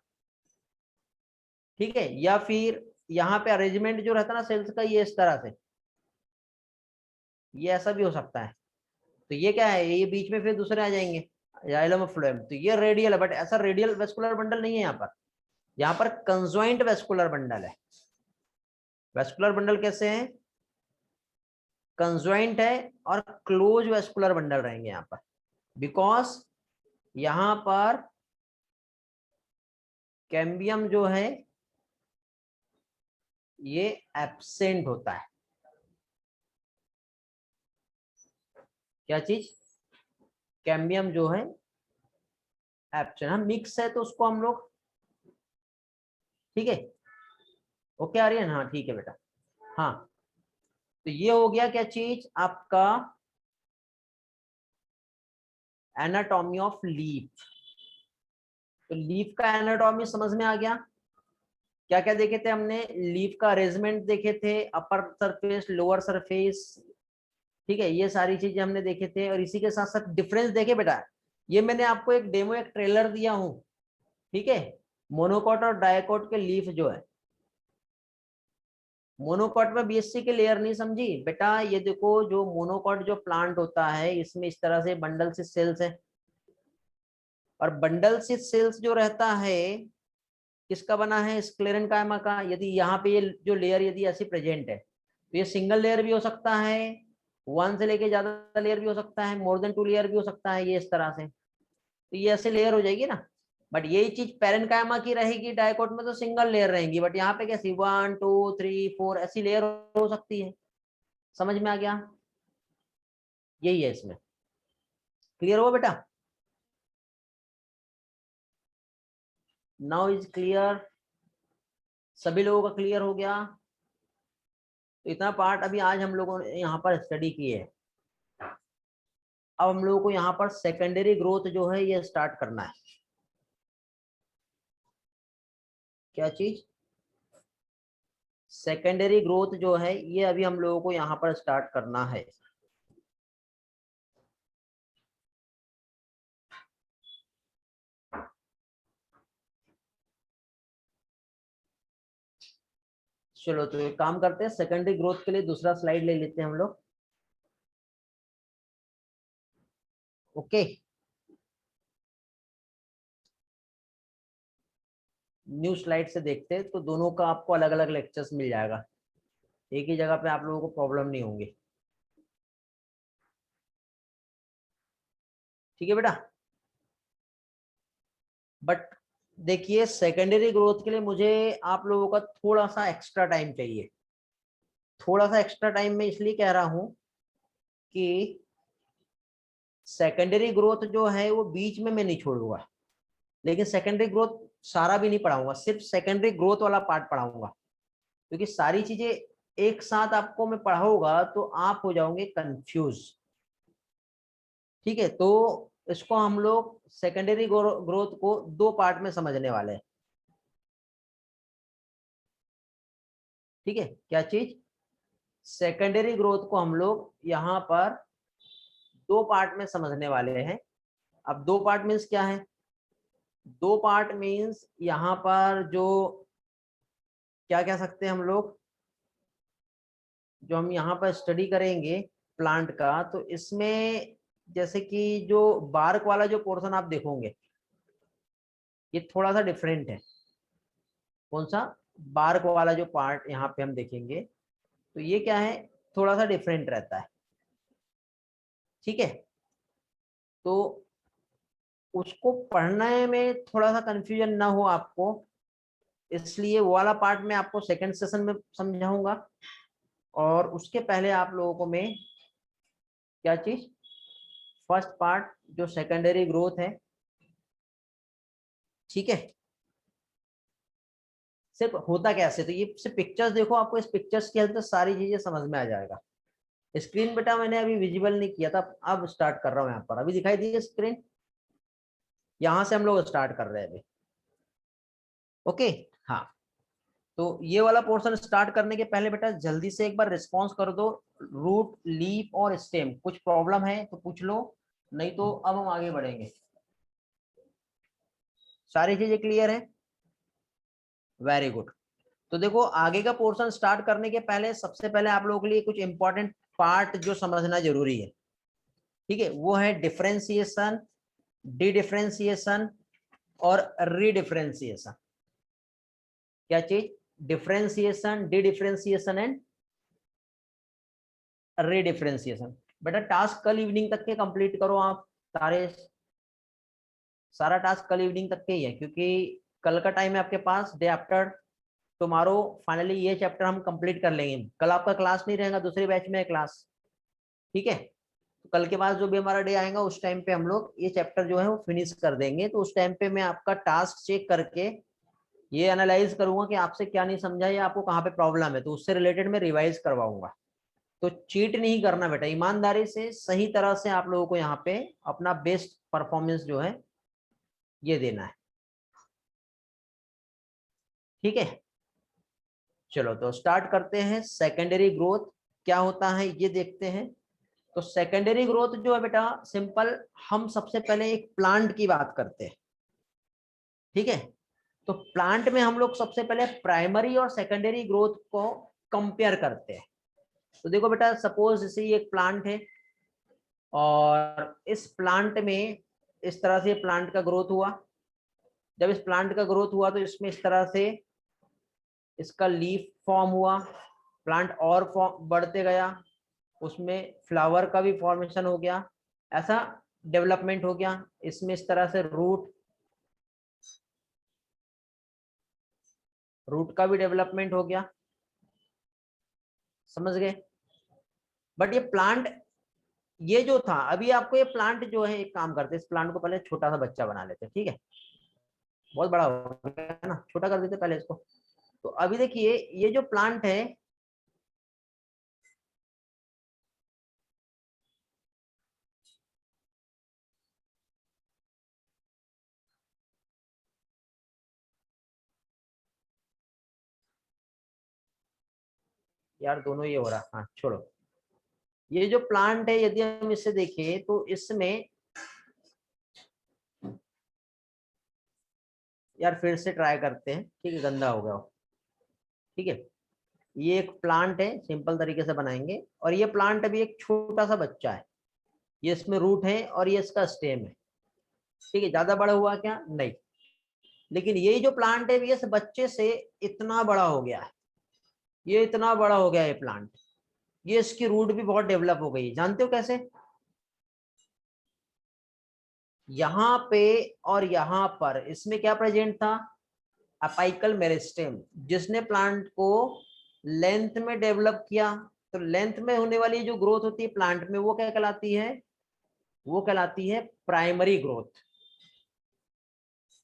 ठीक है। या फिर यहाँ पे अरेंजमेंट जो रहता है ना सेल्स का, ये इस तरह से, ये ऐसा भी हो सकता है। तो ये क्या है, ये बीच में फिर दूसरे आ जाएंगे, जाइलम और फ्लोएम, तो ये रेडियल है। बट ऐसा रेडियल वेस्कुलर बंडल नहीं है यहाँ पर, यहाँ पर कंजॉइंट वेस्कुलर बंडल है। वेस्कुलर बंडल कैसे हैं, कंजॉइंट है और क्लोज वेस्कुलर बंडल रहेंगे यहाँ पर। बिकॉज यहां पर कैम्बियम जो है ये एब्सेंट होता है। क्या चीज? कैम्बियम जो है एब्सेंट। हम मिक्स है तो उसको हम लोग, ठीक है, ओके आर्यन, हाँ ठीक है बेटा। हाँ, तो ये हो गया क्या चीज आपका एनाटॉमी ऑफ लीफ। तो लीफ का एनाटॉमी समझ में आ गया। क्या क्या देखे थे हमने? लीफ का अरेंजमेंट देखे थे, अपर सरफेस, लोअर सरफेस, ठीक है, ये सारी चीजें हमने देखे थे। और इसी के साथ साथ डिफरेंस देखे बेटा। ये मैंने आपको एक डेमो, एक ट्रेलर दिया हूं, ठीक है, मोनोकॉट और डायकॉट के लीफ जो है। मोनोकॉट में बीएससी के लेयर नहीं समझी बेटा। ये देखो, जो मोनोकॉट जो प्लांट होता है, इसमें इस तरह से बंडल से सेल्स है, और बंडल से सेल्स जो रहता है किसका बना है? स्क्लेरेंकाइमा का। यदि यहाँ पे ये जो लेयर यदि ऐसी प्रेजेंट है तो ये सिंगल लेयर भी हो सकता है, वन से लेके ज्यादा लेयर भी हो सकता है, मोर देन टू लेयर भी हो सकता है, ये इस तरह से। तो ये ऐसे लेयर हो जाएगी ना। बट यही चीज पैरेंकाइमा की रहेगी, डायकोट में तो सिंगल लेयर रहेंगी। बट यहाँ पे कैसी 1 2 3 4 ऐसी लेयर हो सकती है। समझ में आ गया? यही है इसमें। क्लियर हुआ बेटा? Now is clear? सभी लोगों का क्लियर हो गया? तो इतना पार्ट अभी आज हम लोगों ने यहाँ पर स्टडी किए है। अब हम लोगों को यहाँ पर सेकेंडरी ग्रोथ जो है ये स्टार्ट करना है। क्या चीज? सेकेंडरी ग्रोथ जो है ये अभी हम लोगों को यहाँ पर स्टार्ट करना है। चलो, तो एक काम करते हैं, सेकेंडरी ग्रोथ के लिए दूसरा स्लाइड ले लेते हैं हम लोग। ओके, न्यू स्लाइड से देखते हैं, तो दोनों का आपको अलग अलग लेक्चर्स मिल जाएगा, एक ही जगह पे आप लोगों को प्रॉब्लम नहीं होंगी। ठीक है बेटा? बट देखिए, सेकेंडरी ग्रोथ के लिए मुझे आप लोगों का थोड़ा सा एक्स्ट्रा टाइम चाहिए। थोड़ा सा एक्स्ट्रा टाइम मैं इसलिए कह रहा हूं कि सेकेंडरी ग्रोथ जो है वो बीच में मैं नहीं छोड़ूंगा, लेकिन सेकेंडरी ग्रोथ सारा भी नहीं पढ़ाऊंगा, सिर्फ सेकेंडरी ग्रोथ वाला पार्ट पढ़ाऊंगा। क्योंकि सारी चीजें एक साथ आपको मैं पढ़ाऊंगा तो आप हो जाओगे कंफ्यूज। ठीक है, तो इसको हम लोग सेकेंडरी ग्रोथ को दो पार्ट में समझने वाले हैं। ठीक है, क्या चीज? सेकेंडरी ग्रोथ को हम लोग यहाँ पर दो पार्ट में समझने वाले हैं। अब दो पार्ट मीन्स क्या है? दो पार्ट मीन्स यहाँ पर जो क्या कह सकते हैं हम लोग, जो हम यहाँ पर स्टडी करेंगे प्लांट का, तो इसमें जैसे कि जो बार्क वाला जो पोर्शन आप देखोगे ये थोड़ा सा डिफरेंट है। कौन सा? बार्क वाला जो पार्ट यहाँ पे हम देखेंगे तो ये क्या है, थोड़ा सा डिफरेंट रहता है। ठीक है, तो उसको पढ़ने में थोड़ा सा कंफ्यूजन ना हो आपको, इसलिए वो वाला पार्ट मैं आपको सेकंड सेशन में समझाऊंगा। और उसके पहले आप लोगों को मैं क्या चीज, फर्स्ट पार्ट जो सेकेंडरी ग्रोथ है, ठीक है, सिर्फ होता कैसे, तो ये सिर्फ पिक्चर्स देखो, आपको इस पिक्चर्स की हेल्प से सारी चीजें समझ में आ जाएगा। स्क्रीन बेटा मैंने अभी विजिबल नहीं किया था, अब स्टार्ट कर रहा हूँ। यहाँ पर अभी दिखाई दी स्क्रीन, यहाँ से हम लोग स्टार्ट कर रहे हैं अभी। ओके, हाँ, तो ये वाला पोर्शन स्टार्ट करने के पहले बेटा जल्दी से एक बार रिस्पॉन्स कर दो। रूट, लीफ और स्टेम, कुछ प्रॉब्लम है तो पूछ लो, नहीं तो अब हम आगे बढ़ेंगे। सारी चीजें क्लियर है? Very good. तो देखो, आगे का पोर्शन स्टार्ट करने के पहले सबसे पहले आप लोगों के लिए कुछ इंपॉर्टेंट पार्ट जो समझना जरूरी है, ठीक है, वो है डिफरेंशिएशन, डी डिफरेंशिएशन और रीडिफरेंशिएशन। क्या चीज? Differentiation, D differentiation and रीडिफरेंशिएशन। बेटा टास्क कल इवनिंग तक के कंप्लीट करो आप, तारे, सारा टास्क कल इवनिंग तक के ही है, क्योंकि कल का टाइम है आपके पास, डे आफ्टर टुमारो फाइनली ये चैप्टर हम कंप्लीट कर लेंगे। कल आपका क्लास नहीं रहेगा, दूसरे बैच में है क्लास, ठीक है। तो कल के बाद जो भी हमारा डे आएगा उस टाइम पे हम लोग ये चैप्टर जो है वो फिनिश कर देंगे। तो उस टाइम पे मैं आपका टास्क चेक करके ये एनालाइज करूंगा कि आपसे क्या नहीं समझा या आपको कहाँ पे प्रॉब्लम है, तो उससे रिलेटेड मैं रिवाइज करवाऊंगा। तो चीट नहीं करना बेटा, ईमानदारी से सही तरह से आप लोगों को यहाँ पे अपना बेस्ट परफॉर्मेंस जो है ये देना है, ठीक है। चलो तो स्टार्ट करते हैं। सेकेंडरी ग्रोथ क्या होता है ये देखते हैं। तो सेकेंडरी ग्रोथ जो है बेटा सिंपल, हम सबसे पहले एक प्लांट की बात करते हैं, ठीक है। तो प्लांट में हम लोग सबसे पहले प्राइमरी और सेकेंडरी ग्रोथ को कंपेयर करते हैं। तो देखो बेटा, सपोज जैसे ये एक प्लांट है और इस प्लांट में इस तरह से प्लांट का ग्रोथ हुआ। जब इस प्लांट का ग्रोथ हुआ तो इसमें इस तरह से इसका लीफ फॉर्म हुआ, प्लांट और बढ़ते गया, उसमें फ्लावर का भी फॉर्मेशन हो गया, ऐसा डेवलपमेंट हो गया। इसमें इस तरह से रूट का भी डेवलपमेंट हो गया, समझ गए। बट ये प्लांट ये जो था, अभी आपको ये प्लांट जो है, एक काम करते हैं, इस प्लांट को पहले छोटा सा बच्चा बना लेते हैं, ठीक है। बहुत बड़ा हो गया ना, छोटा कर देते पहले इसको। तो अभी देखिए ये जो प्लांट है, यार दोनों ये हो रहा, हाँ छोड़ो। ये जो प्लांट है यदि हम इसे देखें तो इसमें, यार फिर से ट्राई करते हैं, ठीक है, गंदा हो गया, ठीक है। ये एक प्लांट है, सिंपल तरीके से बनाएंगे, और ये प्लांट अभी एक छोटा सा बच्चा है, ये इसमें रूट है और ये इसका स्टेम है, ठीक है। ज्यादा बड़ा हुआ क्या? नहीं। लेकिन ये जो प्लांट है ये इस बच्चे से इतना बड़ा हो गया है, ये इतना बड़ा हो गया है प्लांट। ये इसकी रूट भी बहुत डेवलप हो गई, जानते हो कैसे? यहाँ पे और यहाँ पर इसमें क्या प्रेजेंट था? अपाइकल मेरिस्टेम, जिसने प्लांट को लेंथ में डेवलप किया। तो लेंथ में होने वाली जो ग्रोथ होती है प्लांट में, वो क्या कहलाती है? वो कहलाती है प्राइमरी ग्रोथ,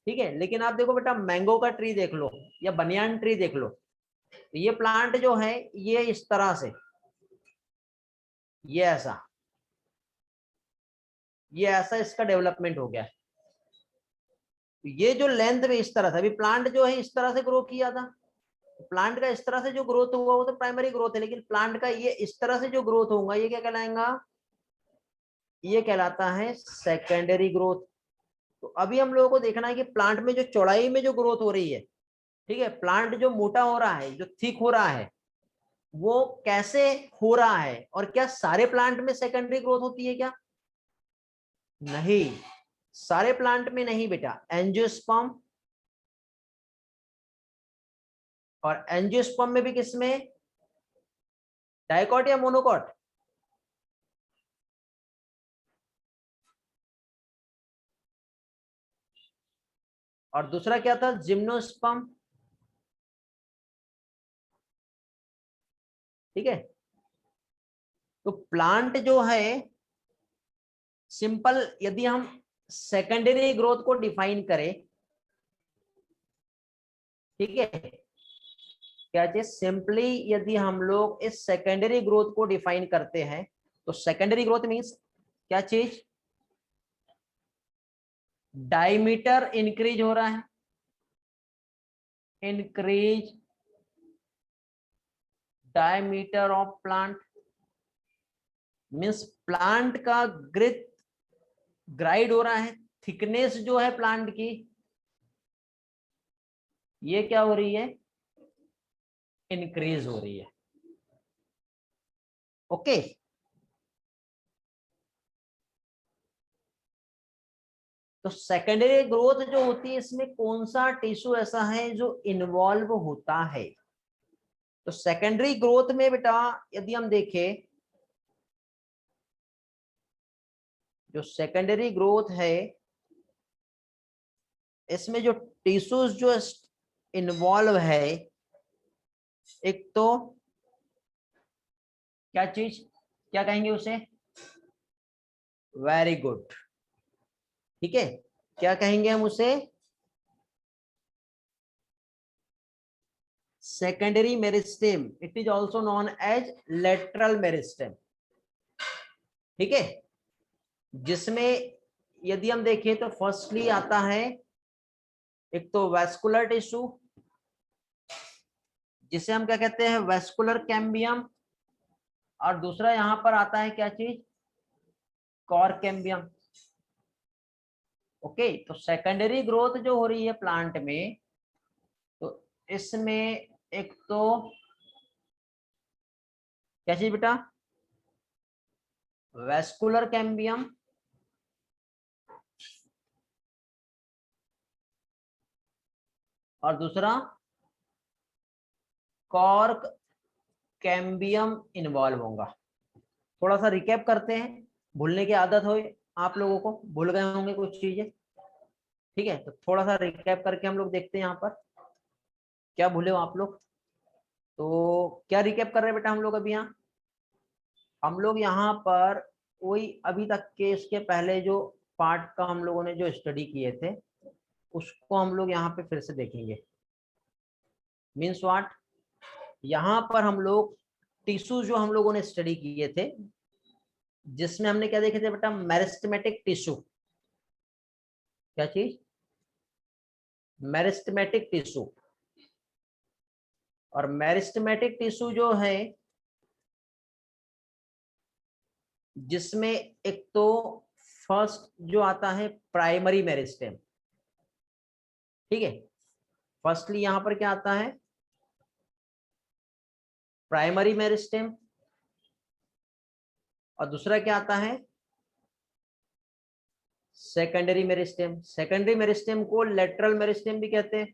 ठीक है। लेकिन आप देखो बेटा, मैंगो का ट्री देख लो या बनियान ट्री देख लो, तो ये प्लांट जो है ये इस तरह से, ये ऐसा, ये ऐसा इसका डेवलपमेंट हो गया है। ये जो लेंथ में इस तरह से, अभी प्लांट जो है इस तरह से ग्रो किया था, प्लांट का इस तरह से जो ग्रोथ हुआ वो तो प्राइमरी ग्रोथ है। लेकिन प्लांट का ये इस तरह से जो ग्रोथ होगा ये क्या कहलाएगा? ये कहलाता है सेकेंडरी ग्रोथ। तो अभी हम लोगों को देखना है कि प्लांट में जो चौड़ाई में जो ग्रोथ हो रही है, ठीक है, प्लांट जो मोटा हो रहा है, जो थिक हो रहा है, वो कैसे हो रहा है, और क्या सारे प्लांट में सेकेंडरी ग्रोथ होती है क्या? नहीं, सारे प्लांट में नहीं बेटा। एंजियोस्पर्म, और एंजियोस्पर्म में भी किसमें? डाइकॉट या मोनोकॉट? और दूसरा क्या था? जिम्नोस्पर्म, ठीक है। तो प्लांट जो है सिंपल, यदि हम सेकेंडरी ग्रोथ को डिफाइन करें, ठीक है, क्या चीज? सिंपली यदि हम लोग इस सेकेंडरी ग्रोथ को डिफाइन करते हैं, तो सेकेंडरी ग्रोथ मींस क्या चीज? डायमीटर इंक्रीज हो रहा है, increase diameter of plant, means plant का ग्रिथ ग्राइड हो रहा है, थिकनेस जो है प्लांट की ये क्या हो रही है? इंक्रीज हो रही है, ओके। तो सेकेंडरी ग्रोथ जो होती है इसमें कौन सा टिश्यू ऐसा है जो इन्वॉल्व होता है? तो सेकेंडरी ग्रोथ में बेटा यदि हम देखें, जो सेकेंडरी ग्रोथ है इसमें जो टिश्यूज जो इन्वॉल्व है, एक तो क्या चीज, क्या कहेंगे उसे, वेरी गुड, ठीक है, क्या कहेंगे हम उसे, secondary meristem, it is also known as lateral meristem, ठीक है, जिसमें यदि हम देखें तो फर्स्टली आता है एक तो वेस्कुलर टिश्यू, जिसे हम क्या कहते हैं, वेस्कुलर कैम्बियम, और दूसरा यहां पर आता है क्या चीज, कॉर कैम्बियम। ओके, तो सेकेंडरी ग्रोथ जो हो रही है प्लांट में, तो इसमें एक तो क्या चीज बेटा, वेस्कुलर कैम्बियम, और दूसरा कॉर्क कैम्बियम इन्वॉल्व होगा। थोड़ा सा रिकैप करते हैं, भूलने की आदत हो आप लोगों को, भूल गए होंगे कुछ चीजें, ठीक है, तो थोड़ा सा रिकैप करके हम लोग देखते हैं यहाँ पर क्या भूले हो आप लोग। तो क्या रिकैप कर रहे हैं बेटा हम लोग अभी यहाँ, हम लोग यहाँ पर वही अभी तक के इसके पहले जो पार्ट का हम लोगों ने जो स्टडी किए थे उसको हम लोग यहाँ पे फिर से देखेंगे। मीन्स व्हाट, यहाँ पर हम लोग टिश्यू जो हम लोगों ने स्टडी किए थे, जिसमें हमने क्या देखे थे बेटा, मेरिस्टेमेटिक टिश्यू, क्या चीज, मेरिस्टेमेटिक टिश्यू, और मेरिस्टेमेटिक टिश्यू जो है जिसमें एक तो फर्स्ट जो आता है प्राइमरी मेरिस्टेम, ठीक है, फर्स्टली यहां पर क्या आता है, प्राइमरी मेरिस्टेम, और दूसरा क्या आता है, सेकेंडरी मेरिस्टेम। सेकेंडरी मेरिस्टेम को लेटरल मेरिस्टेम भी कहते हैं,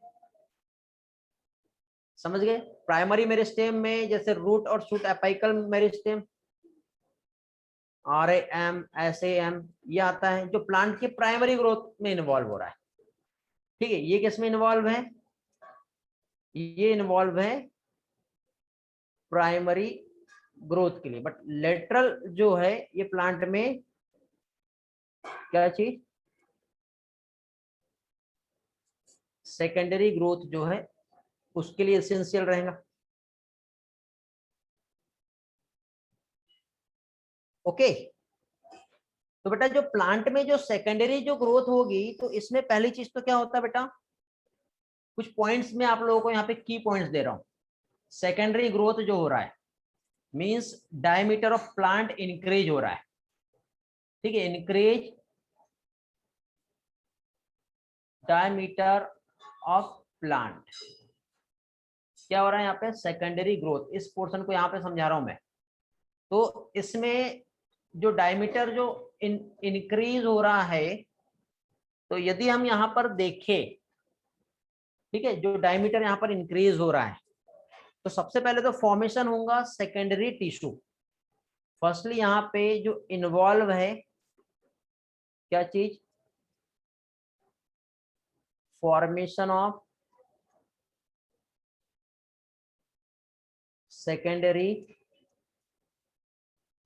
समझ गए। प्राइमरी मेरिस्टेम में जैसे रूट और shoot apical meristem, RAM SAM, ये आता है जो प्लांट के प्राइमरी ग्रोथ में इन्वॉल्व हो रहा है, ठीक है। ये किसमें इन्वॉल्व है, ये इन्वॉल्व है प्राइमरी ग्रोथ के लिए, बट लेटरल जो है ये प्लांट में क्या चीज, सेकेंडरी ग्रोथ जो है उसके लिए एसेंशियल रहेगा। ओके, तो बेटा जो प्लांट में जो सेकेंडरी जो ग्रोथ होगी, तो इसमें पहली चीज तो क्या होता है बेटा, कुछ पॉइंट्स में आप लोगों को यहाँ पे की पॉइंट्स दे रहा हूं। सेकेंडरी ग्रोथ जो हो रहा है means diameter of plant increase हो रहा है, ठीक है, इंक्रीज डायमीटर ऑफ प्लांट, क्या हो रहा है यहाँ पे, सेकेंडरी ग्रोथ, इस पोर्शन को यहाँ पे समझा रहा हूं मैं। तो इसमें जो डायमीटर जो इंक्रीज हो रहा है, तो यदि हम यहाँ पर देखें, ठीक है, जो डायमीटर यहाँ पर इंक्रीज हो रहा है, तो सबसे पहले तो फॉर्मेशन होगा सेकेंडरी टिश्यू। फर्स्टली यहाँ पे जो इन्वॉल्व है क्या चीज, फॉर्मेशन ऑफ सेकेंडरी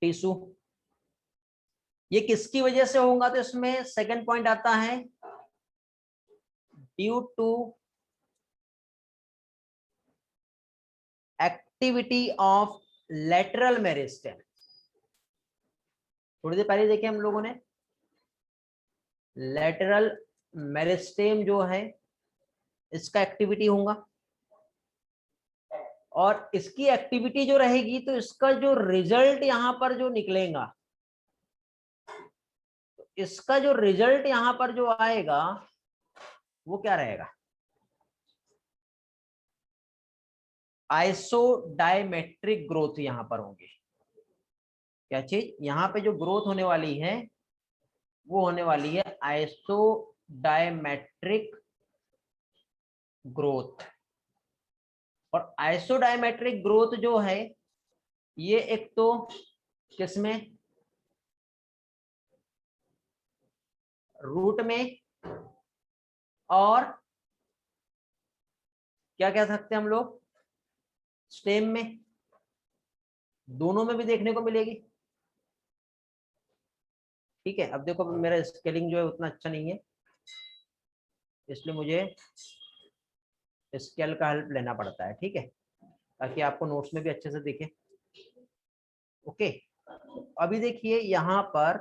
टिश्यू, ये किसकी वजह से होगा, तो इसमें सेकंड पॉइंट आता है due to activity of lateral meristem. थोड़ी देर पहले देखे हम लोगों ने, लेटरल मेरिस्टेम जो है इसका एक्टिविटी होगा, और इसकी एक्टिविटी जो रहेगी तो इसका जो रिजल्ट यहां पर जो निकलेगा, तो इसका जो रिजल्ट यहां पर जो आएगा वो क्या रहेगा, आइसोडायमेट्रिक ग्रोथ यहां पर होंगी। क्या चीज, यहां पे जो ग्रोथ होने वाली है वो होने वाली है आइसोडायमेट्रिक ग्रोथ। और आइसोडायमेट्रिक ग्रोथ जो है ये एक तो किसमें, रूट में और क्या कह सकते हैं हम लोग, स्टेम में, दोनों में भी देखने को मिलेगी। ठीक है, अब देखो मेरा स्केलिंग जो है उतना अच्छा नहीं है, इसलिए मुझे स्केल का हेल्प लेना पड़ता है। ठीक है, ताकि आपको नोट्स में भी अच्छे से दिखे। ओके, अभी देखिए यहाँ पर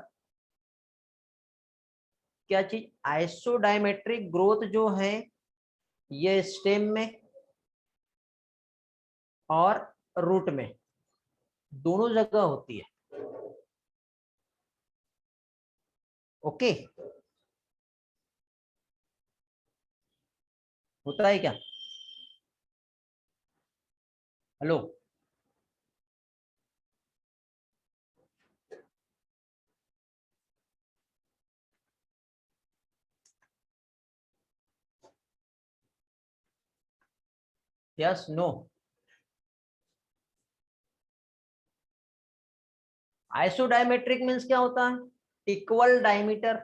क्या चीज, आइसोडायमेट्रिक ग्रोथ जो है ये स्टेम में और रूट में दोनों जगह होती है। ओके, होता है क्या? Hello, yes no? Isodiametric means क्या होता है? Equal diameter,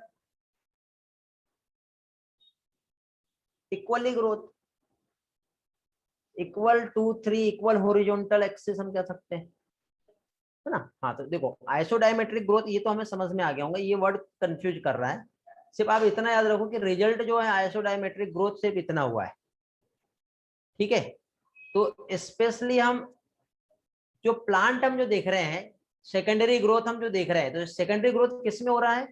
equally growth, equal to three, equal horizontal axis हम कह सकते हैं, है ना। हाँ, तो देखो आइसोडायमेट्रिक ग्रोथ ये तो हमें समझ में आ गया होगा, ये वर्ड कंफ्यूज कर रहा है। सिर्फ आप इतना याद रखो कि रिजल्ट जो है आइसोडायमेट्रिक ग्रोथ सिर्फ इतना हुआ है। ठीक है, तो स्पेशली हम जो प्लांट हम जो देख रहे हैं, सेकेंडरी ग्रोथ हम जो देख रहे हैं, तो सेकेंडरी ग्रोथ किस में हो रहा है?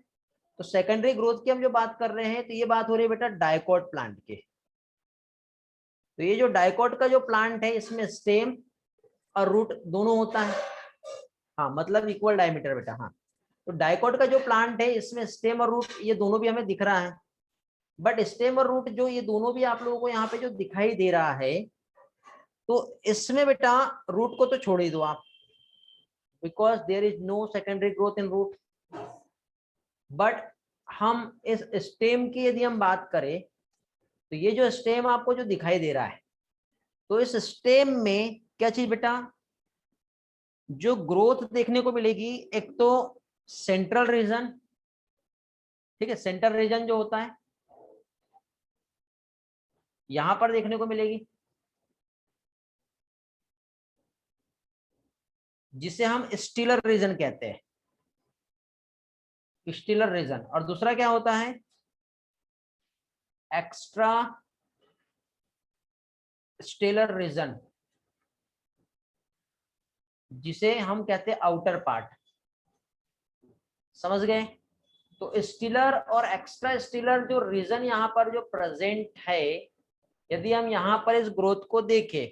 तो सेकेंडरी ग्रोथ की हम जो बात कर रहे हैं, तो ये बात हो रही है बेटा डायकॉट प्लांट की। तो ये जो डायकॉट का जो प्लांट है, इसमें स्टेम और रूट दोनों होता है। हाँ, मतलब इक्वल डायमीटर बेटा। हाँ, तो डायकॉट का जो प्लांट है इसमें स्टेम और रूट ये दोनों भी हमें दिख रहा है। बट स्टेम और रूट जो ये दोनों भी आप लोगों को यहाँ पे जो दिखाई दे रहा है, तो इसमें बेटा रूट को तो छोड़ ही दो आप, because there is no secondary growth in root. But हम इस स्टेम की यदि हम बात करें, तो ये जो स्टेम आपको जो दिखाई दे रहा है, तो इस स्टेम में क्या चीज बेटा, जो ग्रोथ देखने को मिलेगी, एक तो सेंट्रल रीजन, ठीक है, सेंट्रल रीजन जो होता है यहां पर देखने को मिलेगी, जिसे हम स्टीलर रीजन कहते हैं, स्टीलर रीजन। और दूसरा क्या होता है, एक्स्ट्रा स्टेलर रीजन, जिसे हम कहते हैं आउटर पार्ट। समझ गए? तो स्टीलर और एक्स्ट्रा स्टीलर जो रीजन यहाँ पर जो प्रेजेंट है, यदि हम यहाँ पर इस ग्रोथ को देखें,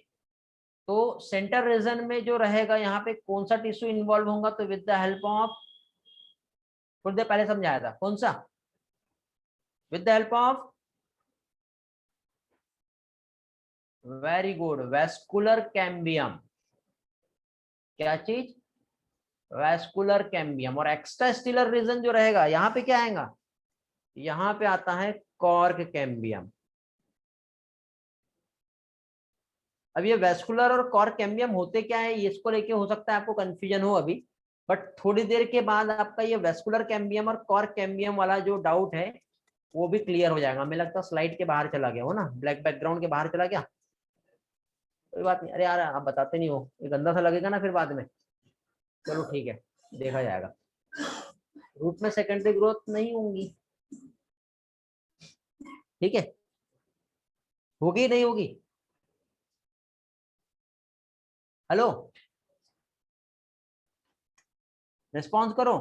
तो सेंटर रीजन में जो रहेगा यहाँ पे कौन सा टिश्यू इन्वॉल्व होगा, तो विद द हेल्प ऑफ, थोड़ी देर पहले समझाया था, कौन सा? With the help of, very good, vascular cambium. क्या चीज? Vascular cambium. और एक्स्ट्रा स्टीलर रीजन जो रहेगा यहाँ पे क्या आएगा, यहाँ पे आता है कॉर्क कैम्बियम। अब ये वेस्कुलर और कॉर्क कैम्बियम होते क्या है, इसको लेके हो सकता है आपको कंफ्यूजन हो अभी, बट थोड़ी देर के बाद आपका ये वेस्कुलर कैम्बियम और कॉर्क कैम्बियम वाला जो डाउट है वो भी क्लियर हो जाएगा। हमें लगता है स्लाइड के बाहर चला गया हो ना, ब्लैक बैकग्राउंड के बाहर चला गया, कोई बात नहीं। अरे यार आप बताते नहीं हो, ये गंदा सा लगेगा ना फिर बाद में। चलो ठीक है, देखा जाएगा। रूट में सेकेंडरी ग्रोथ नहीं होंगी, ठीक है, होगी नहीं होगी? हेलो, रिस्पॉन्स करो।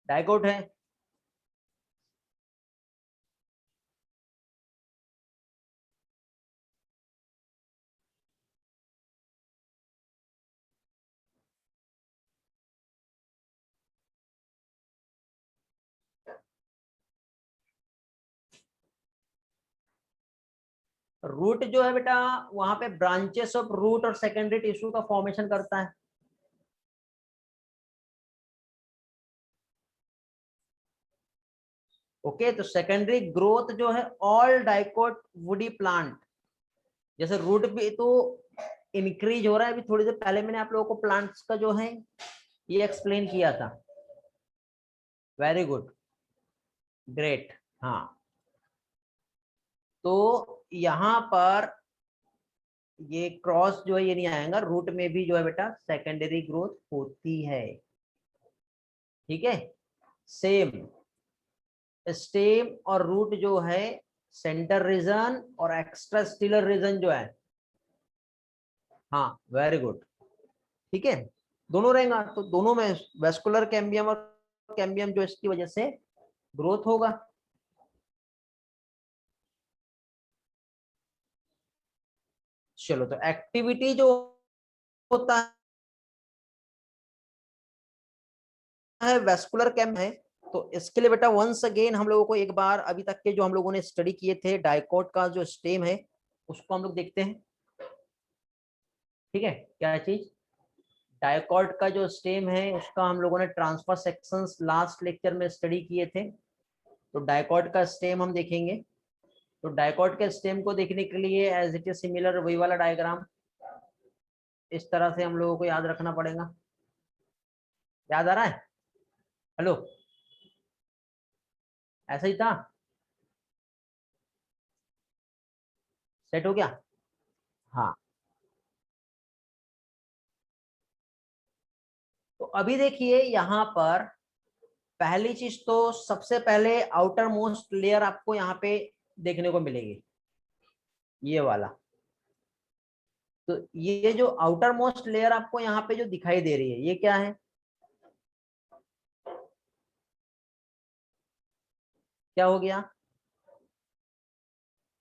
डाइकोट है, रूट जो है बेटा वहां पे ब्रांचेस ऑफ रूट और सेकेंडरी टिश्यू का फॉर्मेशन करता है। ओके, तो सेकेंडरी ग्रोथ जो है ऑल डाइकोट वुडी प्लांट, जैसे रूट पे तो इंक्रीज हो रहा है। अभी थोड़ी देर पहले मैंने आप लोगों को प्लांट्स का जो है ये एक्सप्लेन किया था। Very good, great. हाँ, तो यहाँ पर ये क्रॉस जो है ये नहीं आएगा, रूट में भी जो है बेटा सेकेंडरी ग्रोथ होती है। ठीक है, सेम स्टेम और रूट जो है सेंटर रीजन और एक्स्ट्रा स्टिलर रीजन जो है, हाँ वेरी गुड, ठीक है, दोनों रहेगा। तो दोनों में वेस्कुलर कैम्बियम और कैम्बियम जो इसकी वजह से ग्रोथ होगा। चलो, तो एक्टिविटी जो होता है वेस्कुलर कैम्प है, तो इसके लिए बेटा वंस अगेन हम लोगों को एक बार अभी तक के जो हम लोगों ने स्टडी किए थे डाइकोट का जो स्टेम है उसको हम लोग देखते हैं। ठीक है, क्या चीज, डाइकोट का जो स्टेम है उसका हम लोगों ने ट्रांसफर सेक्शंस लास्ट लेक्चर में स्टडी किए थे। तो डाइकोट का स्टेम हम देखेंगे। तो डाइकोट के स्टेम को देखने के लिए एज इट इज सिमिलर वही वाला डायग्राम इस तरह से हम लोगों को याद रखना पड़ेगा। याद आ रहा है? हेलो, ऐसा ही था, सेट हो गया? हाँ, तो अभी देखिए यहाँ पर पहली चीज तो सबसे पहले आउटर मोस्ट लेयर आपको यहाँ पे देखने को मिलेगी, ये वाला। तो ये जो आउटर मोस्ट लेयर आपको यहाँ पे जो दिखाई दे रही है ये क्या है? क्या हो गया?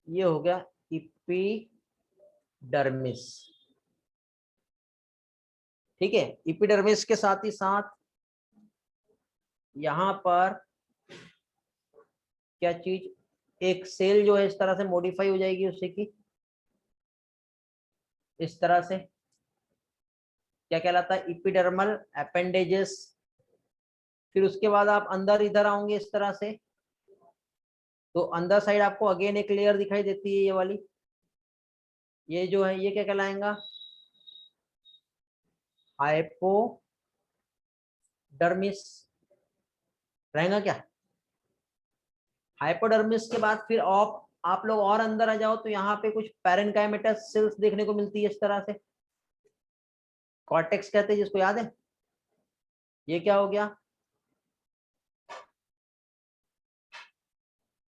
ये हो गया इपिडर्मिस। ठीक है, इपिडर्मिस के साथ ही साथ यहाँ पर क्या चीज, एक सेल जो है इस तरह से मॉडिफाई हो जाएगी उससे की, इस तरह से क्या कहलाता है, इपिडर्मल अपेंडेजेस। फिर उसके बाद आप अंदर इधर आओगे इस तरह से, तो अंदर साइड आपको अगेन एक लेयर दिखाई देती है ये वाली। ये जो है ये क्या कहलाएगा, हाइपोडर्मिस रहेगा क्या? हाइपोडर्मिस के बाद फिर आप लोग और अंदर आ जाओ तो यहाँ पे कुछ पैरेनकाइमेटस सेल्स देखने को मिलती है इस तरह से, कॉर्टेक्स कहते हैं जिसको, याद है? ये क्या हो गया,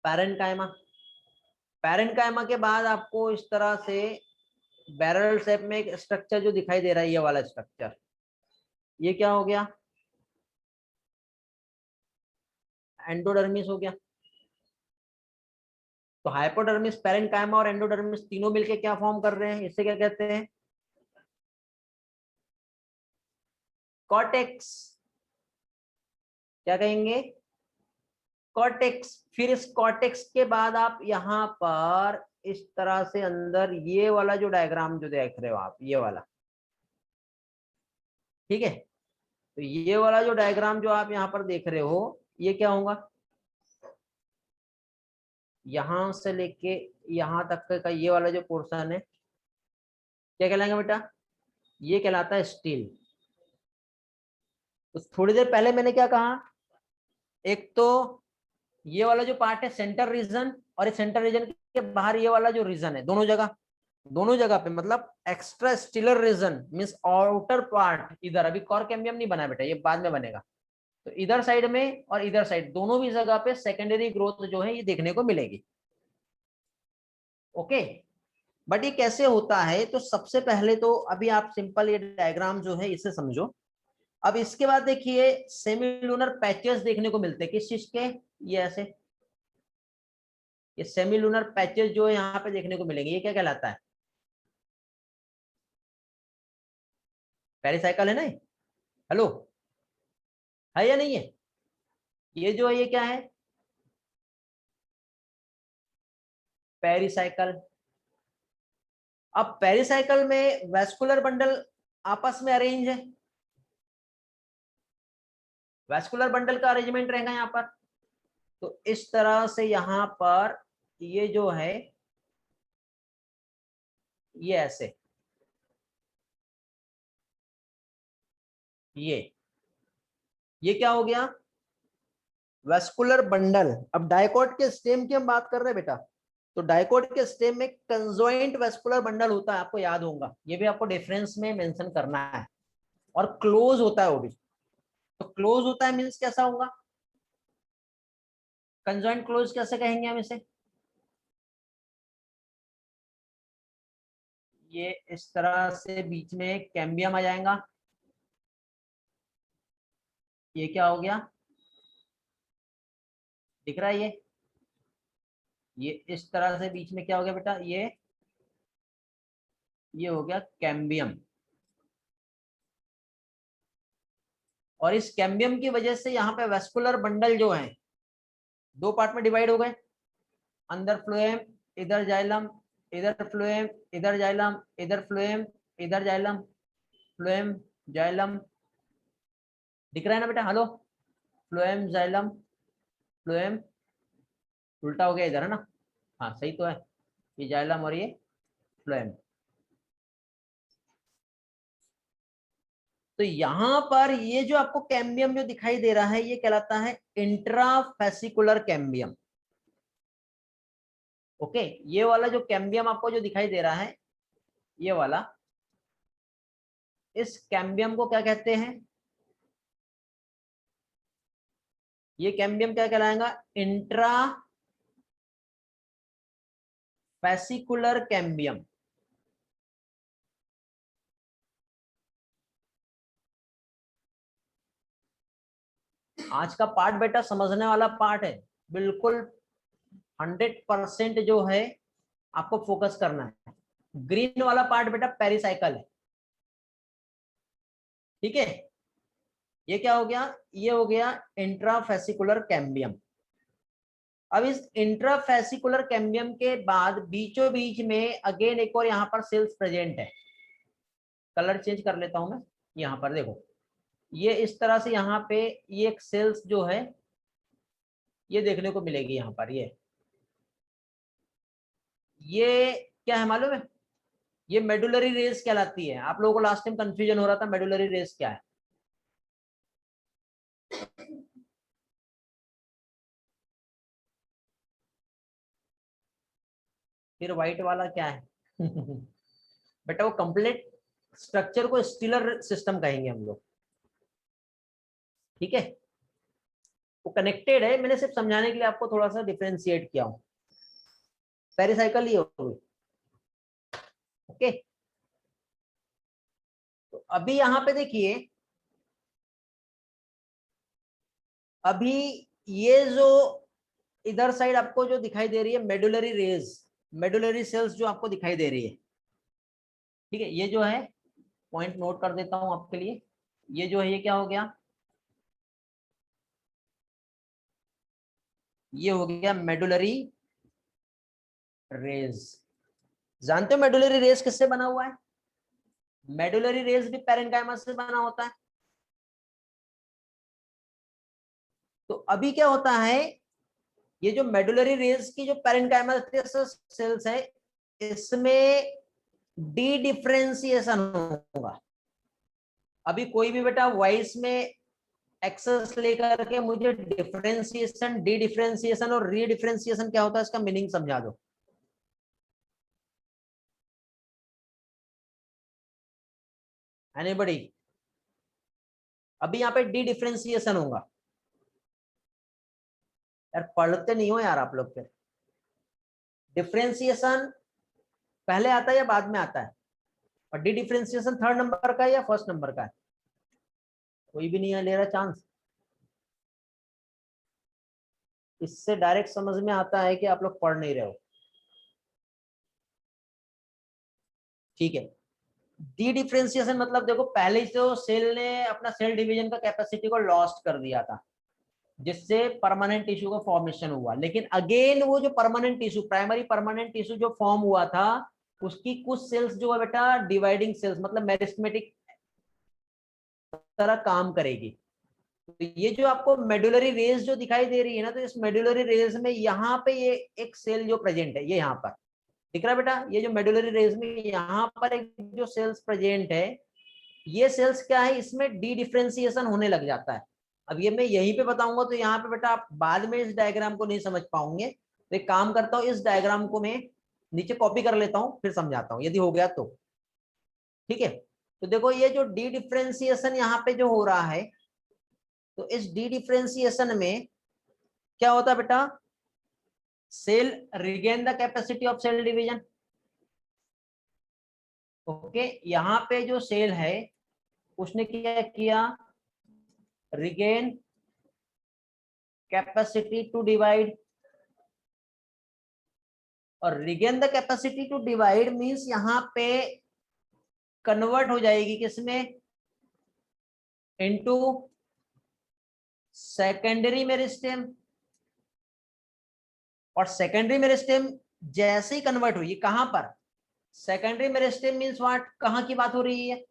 पैरेनकाइमा। पैरेनकाइमा के बाद आपको इस तरह से बैरल शेप में एक स्ट्रक्चर जो दिखाई दे रहा है ये वाला स्ट्रक्चर, ये क्या हो गया, एंडोडर्मिस हो गया। तो हाइपोडर्मिस, पैरेनकाइमा और एंडोडर्मिस तीनों मिलके क्या फॉर्म कर रहे हैं, इससे क्या कहते हैं, कॉर्टेक्स। क्या कहेंगे, कॉर्टेक्स। फिर इस कॉर्टेक्स के बाद आप यहाँ पर इस तरह से अंदर ये वाला जो डायग्राम जो देख रहे हो आप, ये वाला, ठीक है, तो ये वाला जो डायग्राम जो आप यहाँ पर देख रहे हो ये क्या होगा, यहां से लेके यहां तक का ये वाला जो पोर्शन है क्या कहलाएगा बेटा, ये कहलाता है स्टील। तो थोड़ी देर पहले मैंने क्या कहा, एक तो ये वाला जो पार्ट है सेंटर रीजन, और इस सेंटर रीजन के बाहर ये वाला जो रीजन है, दोनों जगह पे मतलब extra stelar region means outer part इधर, अभी कॉर कैम्बियम नहीं बना बेटा, ये बाद में बनेगा। तो इधर साइड में और इधर साइड दोनों भी जगह पे सेकेंडरी ग्रोथ जो है ये देखने को मिलेगी। ओके, बट ये कैसे होता है, तो सबसे पहले तो अभी आप सिंपल ये डायग्राम जो है इसे समझो। अब इसके बाद देखिए सेमिलुनर पैचेस देखने को मिलते हैं किस चीज के, ये ऐसे, ये सेमिलुनर पैचेस जो है यहाँ पे देखने को मिलेंगे, ये क्या कहलाता है, पेरिसाइकिल है ना? हेलो, है या नहीं है? ये जो है ये क्या है, पेरिसाइकिल। अब पेरिसाइकिल में वेस्कुलर बंडल आपस में अरेंज है, वेस्कुलर बंडल का अरेंजमेंट रहेगा यहाँ पर। तो इस तरह से यहाँ पर ये जो है ये ऐसे, ये क्या हो गया, वेस्कुलर बंडल। अब डायकॉट के स्टेम की हम बात कर रहे हैं बेटा, तो डायकॉट के स्टेम में कंजॉइंट वेस्कुलर बंडल होता है, आपको याद होगा, ये भी आपको डिफरेंस में मेंशन करना है। और क्लोज होता है वो भी, तो क्लोज होता है मींस कैसा होगा, कंजॉइंट क्लोज कैसे कहेंगे हम इसे, ये इस तरह से बीच में कैम्बियम आ जाएगा, ये क्या हो गया, दिख रहा है ये इस तरह से बीच में क्या हो गया बेटा, ये हो गया कैम्बियम। और इस कैम्बियम की वजह से यहाँ पे वेस्कुलर बंडल जो है दो पार्ट में डिवाइड हो गए, अंदर फ्लोएम, इधर जाइलम, इधर फ्लोएम, इधर जाइलम, इधर फ्लोएम, इधर जाइलम, फ्लोएम, जाइलम, दिख रहा है ना बेटा, हेलो, फ्लोएम जाइलम, फ्लोएम, उल्टा हो गया इधर है ना, हाँ सही तो है, ये जाइलम और ये फ्लोएम। तो यहां पर ये जो आपको कैम्बियम जो दिखाई दे रहा है ये कहलाता है इंट्राफेसिकुलर कैम्बियम। ओके, ये वाला जो कैम्बियम आपको जो दिखाई दे रहा है ये वाला, इस कैम्बियम को क्या कहते हैं, ये कैम्बियम क्या कहलाएगा, इंट्रा फेसिकुलर कैम्बियम। आज का पार्ट बेटा समझने वाला पार्ट है, बिल्कुल 100% जो है आपको फोकस करना है। ग्रीन वाला पार्ट बेटा पेरिसाइकल है, ठीक है, ये क्या हो गया, ये हो गया इंट्राफेसिकुलर कैम्बियम। अब इस इंट्राफेसिकुलर कैम्बियम के बाद बीचों बीच में अगेन एक और यहाँ पर सेल्स प्रेजेंट है, कलर चेंज कर लेता हूं मैं, यहाँ पर देखो, ये इस तरह से यहाँ पे ये एक सेल्स जो है ये देखने को मिलेगी यहाँ पर, ये क्या है मालूम है, ये मेडुलरी रेस कहलाती है। आप लोगों को लास्ट टाइम कंफ्यूजन हो रहा था मेडुलरी रेस क्या है, फिर व्हाइट वाला क्या है बेटा वो कंप्लीट स्ट्रक्चर को स्टीलर सिस्टम कहेंगे हम लोग, ठीक है, वो कनेक्टेड है, मैंने सिर्फ समझाने के लिए आपको थोड़ा सा डिफरेंशिएट किया हूं, पेरिसाइकिल ही होगी। ओके, तो अभी यहां पे देखिए, अभी ये जो इधर साइड आपको जो दिखाई दे रही है मेडुलरी रेज, मेडुलरी सेल्स जो आपको दिखाई दे रही है, ठीक है, ये जो है पॉइंट नोट कर देता हूं आपके लिए, ये जो है ये क्या हो गया, ये हो गया मेडुलरी रेज। जानते हो मेडुलरी रेज किससे बना हुआ है, मेडुलरी रेज भी पैरेन्काइमा से बना होता है। तो अभी क्या होता है, ये जो मेडुलरी रेज की जो पैरेन्काइमा सेल्स है इसमें डी डिफरेंशिएशन होगा। अभी कोई भी बेटा वॉइस में एक्सेस लेकर के मुझे डिफरेंशिएशन, डी डिफरेंशिएशन और री डिफरेंशिएशन क्या होता है इसका मीनिंग समझा दो। एनीबॉडी, अभी यहाँ पे डी डिफरेंशिएशन होगा, यार पढ़ते नहीं हो यार आप लोग, फिर डिफरेंशिएशन पहले आता है या बाद में आता है, और डी डिफरेंशिएशन थर्ड नंबर का है या फर्स्ट नंबर का है, कोई भी नहीं है ले रहा चांस। इससे डायरेक्ट समझ में आता है कि आप लोग पढ़ नहीं रहे हो, ठीक है। डी डिफरेंशिएशन मतलब देखो पहले तो सेल ने अपना सेल डिवीजन का कैपेसिटी को लॉस्ट कर दिया था जिससे परमानेंट टिश्यू का फॉर्मेशन हुआ, लेकिन अगेन वो जो permanent tissue, primary permanent tissue जो फॉर्म हुआ था उसकी कुछ सेल्स जो है बेटा डिवाइडिंग सेल्स मतलब मेरिस्टेमेटिक तरह काम करेगी। तो ये जो आपको मेडुलरी रेज जो दिखाई दे रही है ना, तो इस मेडुलरी रेज में यहाँ पे ये एक सेल जो प्रेजेंट है ये यहाँ पर, दिख रहा है बेटा, ये जो मेडुलरी रेस में यहाँ पर एक जो सेल्स प्रेजेंट है, ये सेल्स क्या है, इसमें डी डिफरेंशिएशन होने लग जाता है। अब ये मैं यहीं पे बताऊंगा तो यहाँ पे बेटा आप बाद में इस डायग्राम को नहीं समझ पाओगे, तो एक काम करता हूँ, इस डायग्राम को मैं नीचे कॉपी कर लेता हूँ, फिर समझाता हूँ यदि हो गया तो। ठीक है, तो देखो ये जो डी डिफरेंशिएशन यहाँ पे जो हो रहा है, तो इस डी डिफरेंशिएशन में क्या होता है बेटा, cell regain the capacity of cell division. Okay, यहाँ पे जो सेल है उसने क्या किया, रिगेन कैपेसिटी टू डिवाइड। और regain the capacity to divide means यहाँ पे कन्वर्ट हो जाएगी किसमें, इनटू सेकेंडरी मेरिस्टेम। और सेकेंडरी मेरिस्टेम जैसे ही कन्वर्ट हुई, कहां पर, सेकेंडरी मेरिस्टेम मींस व्हाट, कहां की बात हो रही है,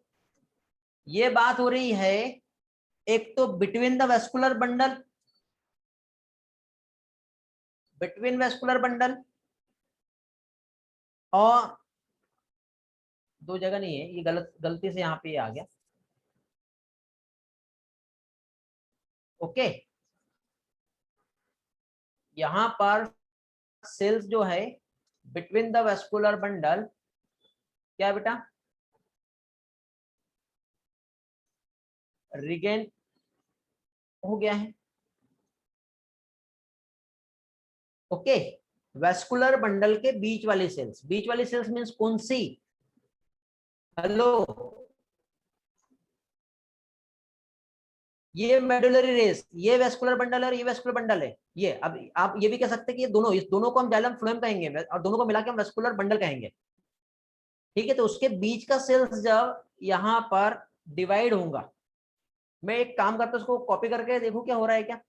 ये बात हो रही है एक तो between the vascular bundle, between vascular bundle, और दो जगह नहीं है, ये गलती से यहाँ पे आ गया। ओके, यहां पर सेल्स जो है बिटवीन द वेस्कुलर बंडल, क्या है बेटा, रिगेन हो गया है। ओके, वेस्कुलर बंडल के बीच वाली सेल्स, बीच वाली सेल्स मींस कौन सी, हेलो, ये मेडुलरी रेस, ये वेस्कुलर बंडल है और ये वेस्कुलर बंडल है। ये अब आप ये भी कह सकते हैं कि ये दोनों, इस दोनों को हम जाइलम फ्लोएम कहेंगे और दोनों को मिला के हम वेस्कुलर बंडल कहेंगे। ठीक है, तो उसके बीच का सेल्स जब यहाँ पर डिवाइड होगा, मैं एक काम करता हूँ, उसको कॉपी करके देखूं क्या हो रहा है क्या,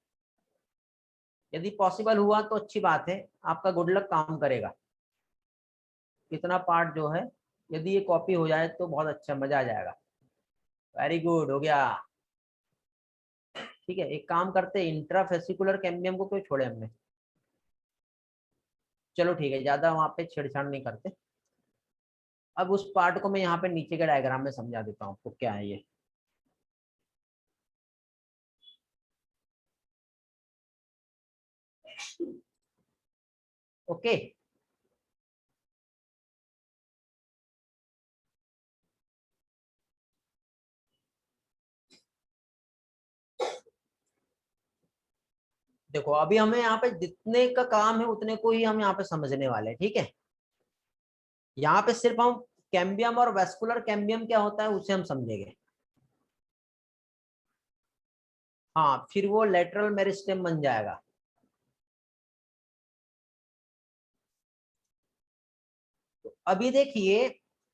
यदि पॉसिबल हुआ तो अच्छी बात है, आपका गुड लक काम करेगा। कितना पार्ट जो है, यदि ये कॉपी हो जाए तो बहुत अच्छा, मजा आ जाएगा। वेरी गुड, हो गया। ठीक है, एक काम करते हैं, इंट्राफेसिकुलर कैम्बियम को क्यों छोड़े हमने, चलो ठीक है, ज्यादा वहां पे छेड़छाड़ नहीं करते। अब उस पार्ट को मैं यहाँ पे नीचे के डायग्राम में समझा देता हूँ आपको क्या है ये। ओके, देखो अभी हमें यहाँ पे जितने का काम है उतने को ही हम यहाँ पे समझने वाले हैं। ठीक है, यहाँ पे सिर्फ हम कैम्बियम और वेस्कुलर कैम्बियम क्या होता है उसे हम समझेंगे। हाँ, फिर वो लेटरल मेरिस्टेम बन जाएगा। तो अभी देखिए,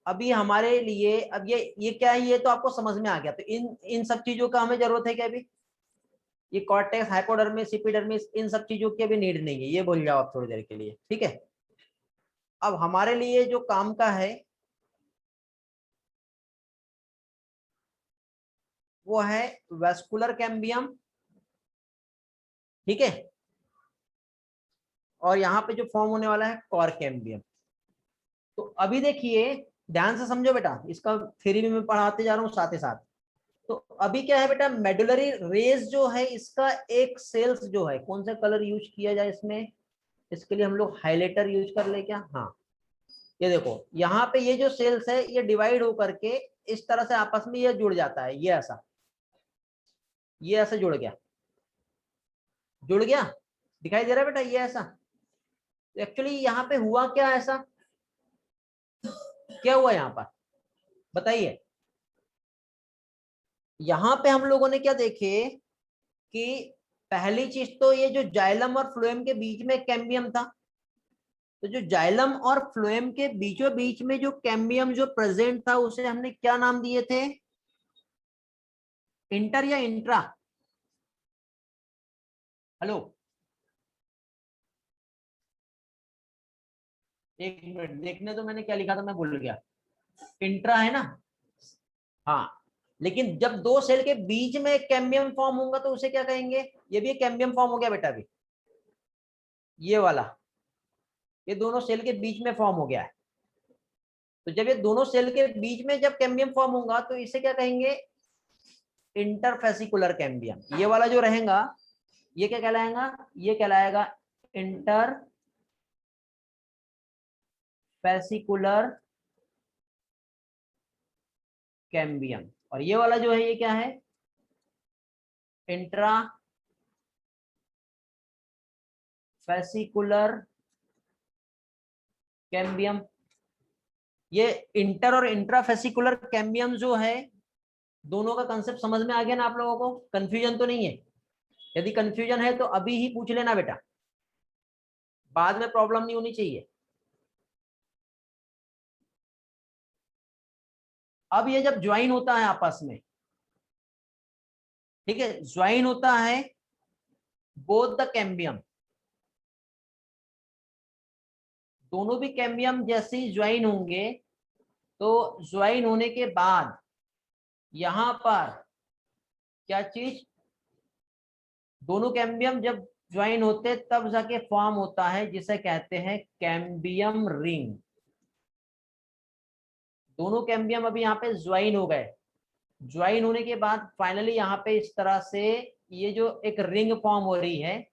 अभी हमारे लिए अब ये क्या है, ये तो आपको समझ में आ गया। तो इन इन सब चीजों का हमें जरूरत है क्या अभी, ये कॉर्टेक्स, हाइपोडर्मिस, एपिडर्मिस, इन सब चीजों की अभी नीड नहीं है, ये भूल जाओ आप थोड़ी देर के लिए। ठीक है, अब हमारे लिए जो काम का है वो है वेस्कुलर कैम्बियम। ठीक है, और यहाँ पे जो फॉर्म होने वाला है कॉर कैम्बियम। तो अभी देखिए, ध्यान से समझो बेटा, इसका थ्योरी भी मैं पढ़ाते जा रहा हूँ साथ ही साथ। तो अभी क्या है बेटा, मेडुलरी रेस जो है इसका एक सेल्स जो है, कौन सा कलर यूज किया जाए इसमें, इसके लिए हम लोग हाइलाइटर यूज कर ले क्या, हाँ, ये देखो यहाँ पे ये जो सेल्स है ये डिवाइड होकर के इस तरह से आपस में ये जुड़ जाता है, ये ऐसा, ये ऐसे जुड़ गया, जुड़ गया, दिखाई दे रहा है बेटा, ये ऐसा। एक्चुअली यहाँ पे हुआ क्या, ऐसा क्या हुआ यहाँ पर, बताइए। यहाँ पे हम लोगों ने क्या देखे कि पहली चीज तो ये जो जाइलम और फ्लोएम के बीच में कैम्बियम था, तो जो जाइलम और फ्लोएम के बीचों बीच में जो कैम्बियम जो प्रेजेंट था उसे हमने क्या नाम दिए थे, इंटर या इंट्रा, हेलो, एक मिनट देखने तो, मैंने क्या लिखा था मैं भूल गया, इंट्रा है ना, हाँ। लेकिन जब दो सेल के बीच में एक कैम्बियम फॉर्म होगा तो उसे क्या कहेंगे, ये भी एक कैम्बियम फॉर्म हो गया बेटा अभी, ये वाला, ये दोनों सेल के बीच में फॉर्म हो गया है। तो जब ये दोनों सेल के बीच में जब कैम्बियम फॉर्म होगा तो इसे क्या कहेंगे, इंटरफेसिकुलर कैम्बियम। ये वाला जो रहेगा ये क्या कहलाएगा, ये कहलाएगा इंटरफेसिकुलर कैम्बियम। और ये वाला जो है ये क्या है, इंट्रा फेसिकुलर कैम्बियम। ये इंटर और इंट्राफेसिकुलर कैम्बियम जो है, दोनों का कंसेप्ट समझ में आ गया ना आप लोगों को, कंफ्यूजन तो नहीं है? यदि कंफ्यूजन है तो अभी ही पूछ लेना बेटा, बाद में प्रॉब्लम नहीं होनी चाहिए। अब ये जब ज्वाइन होता है आपस में, ठीक है, ज्वाइन होता है बोथ द कैम्बियम, दोनों भी कैम्बियम जैसे ही ज्वाइन होंगे तो ज्वाइन होने के बाद यहां पर क्या चीज, दोनों कैम्बियम जब ज्वाइन होते तब जाके फॉर्म होता है जिसे कहते हैं कैम्बियम रिंग। दोनों कैम्बियम अभी यहाँ पे ज्वाइन हो गए, ज्वाइन होने के बाद फाइनली यहाँ पे इस तरह से ये जो एक रिंग फॉर्म हो रही है,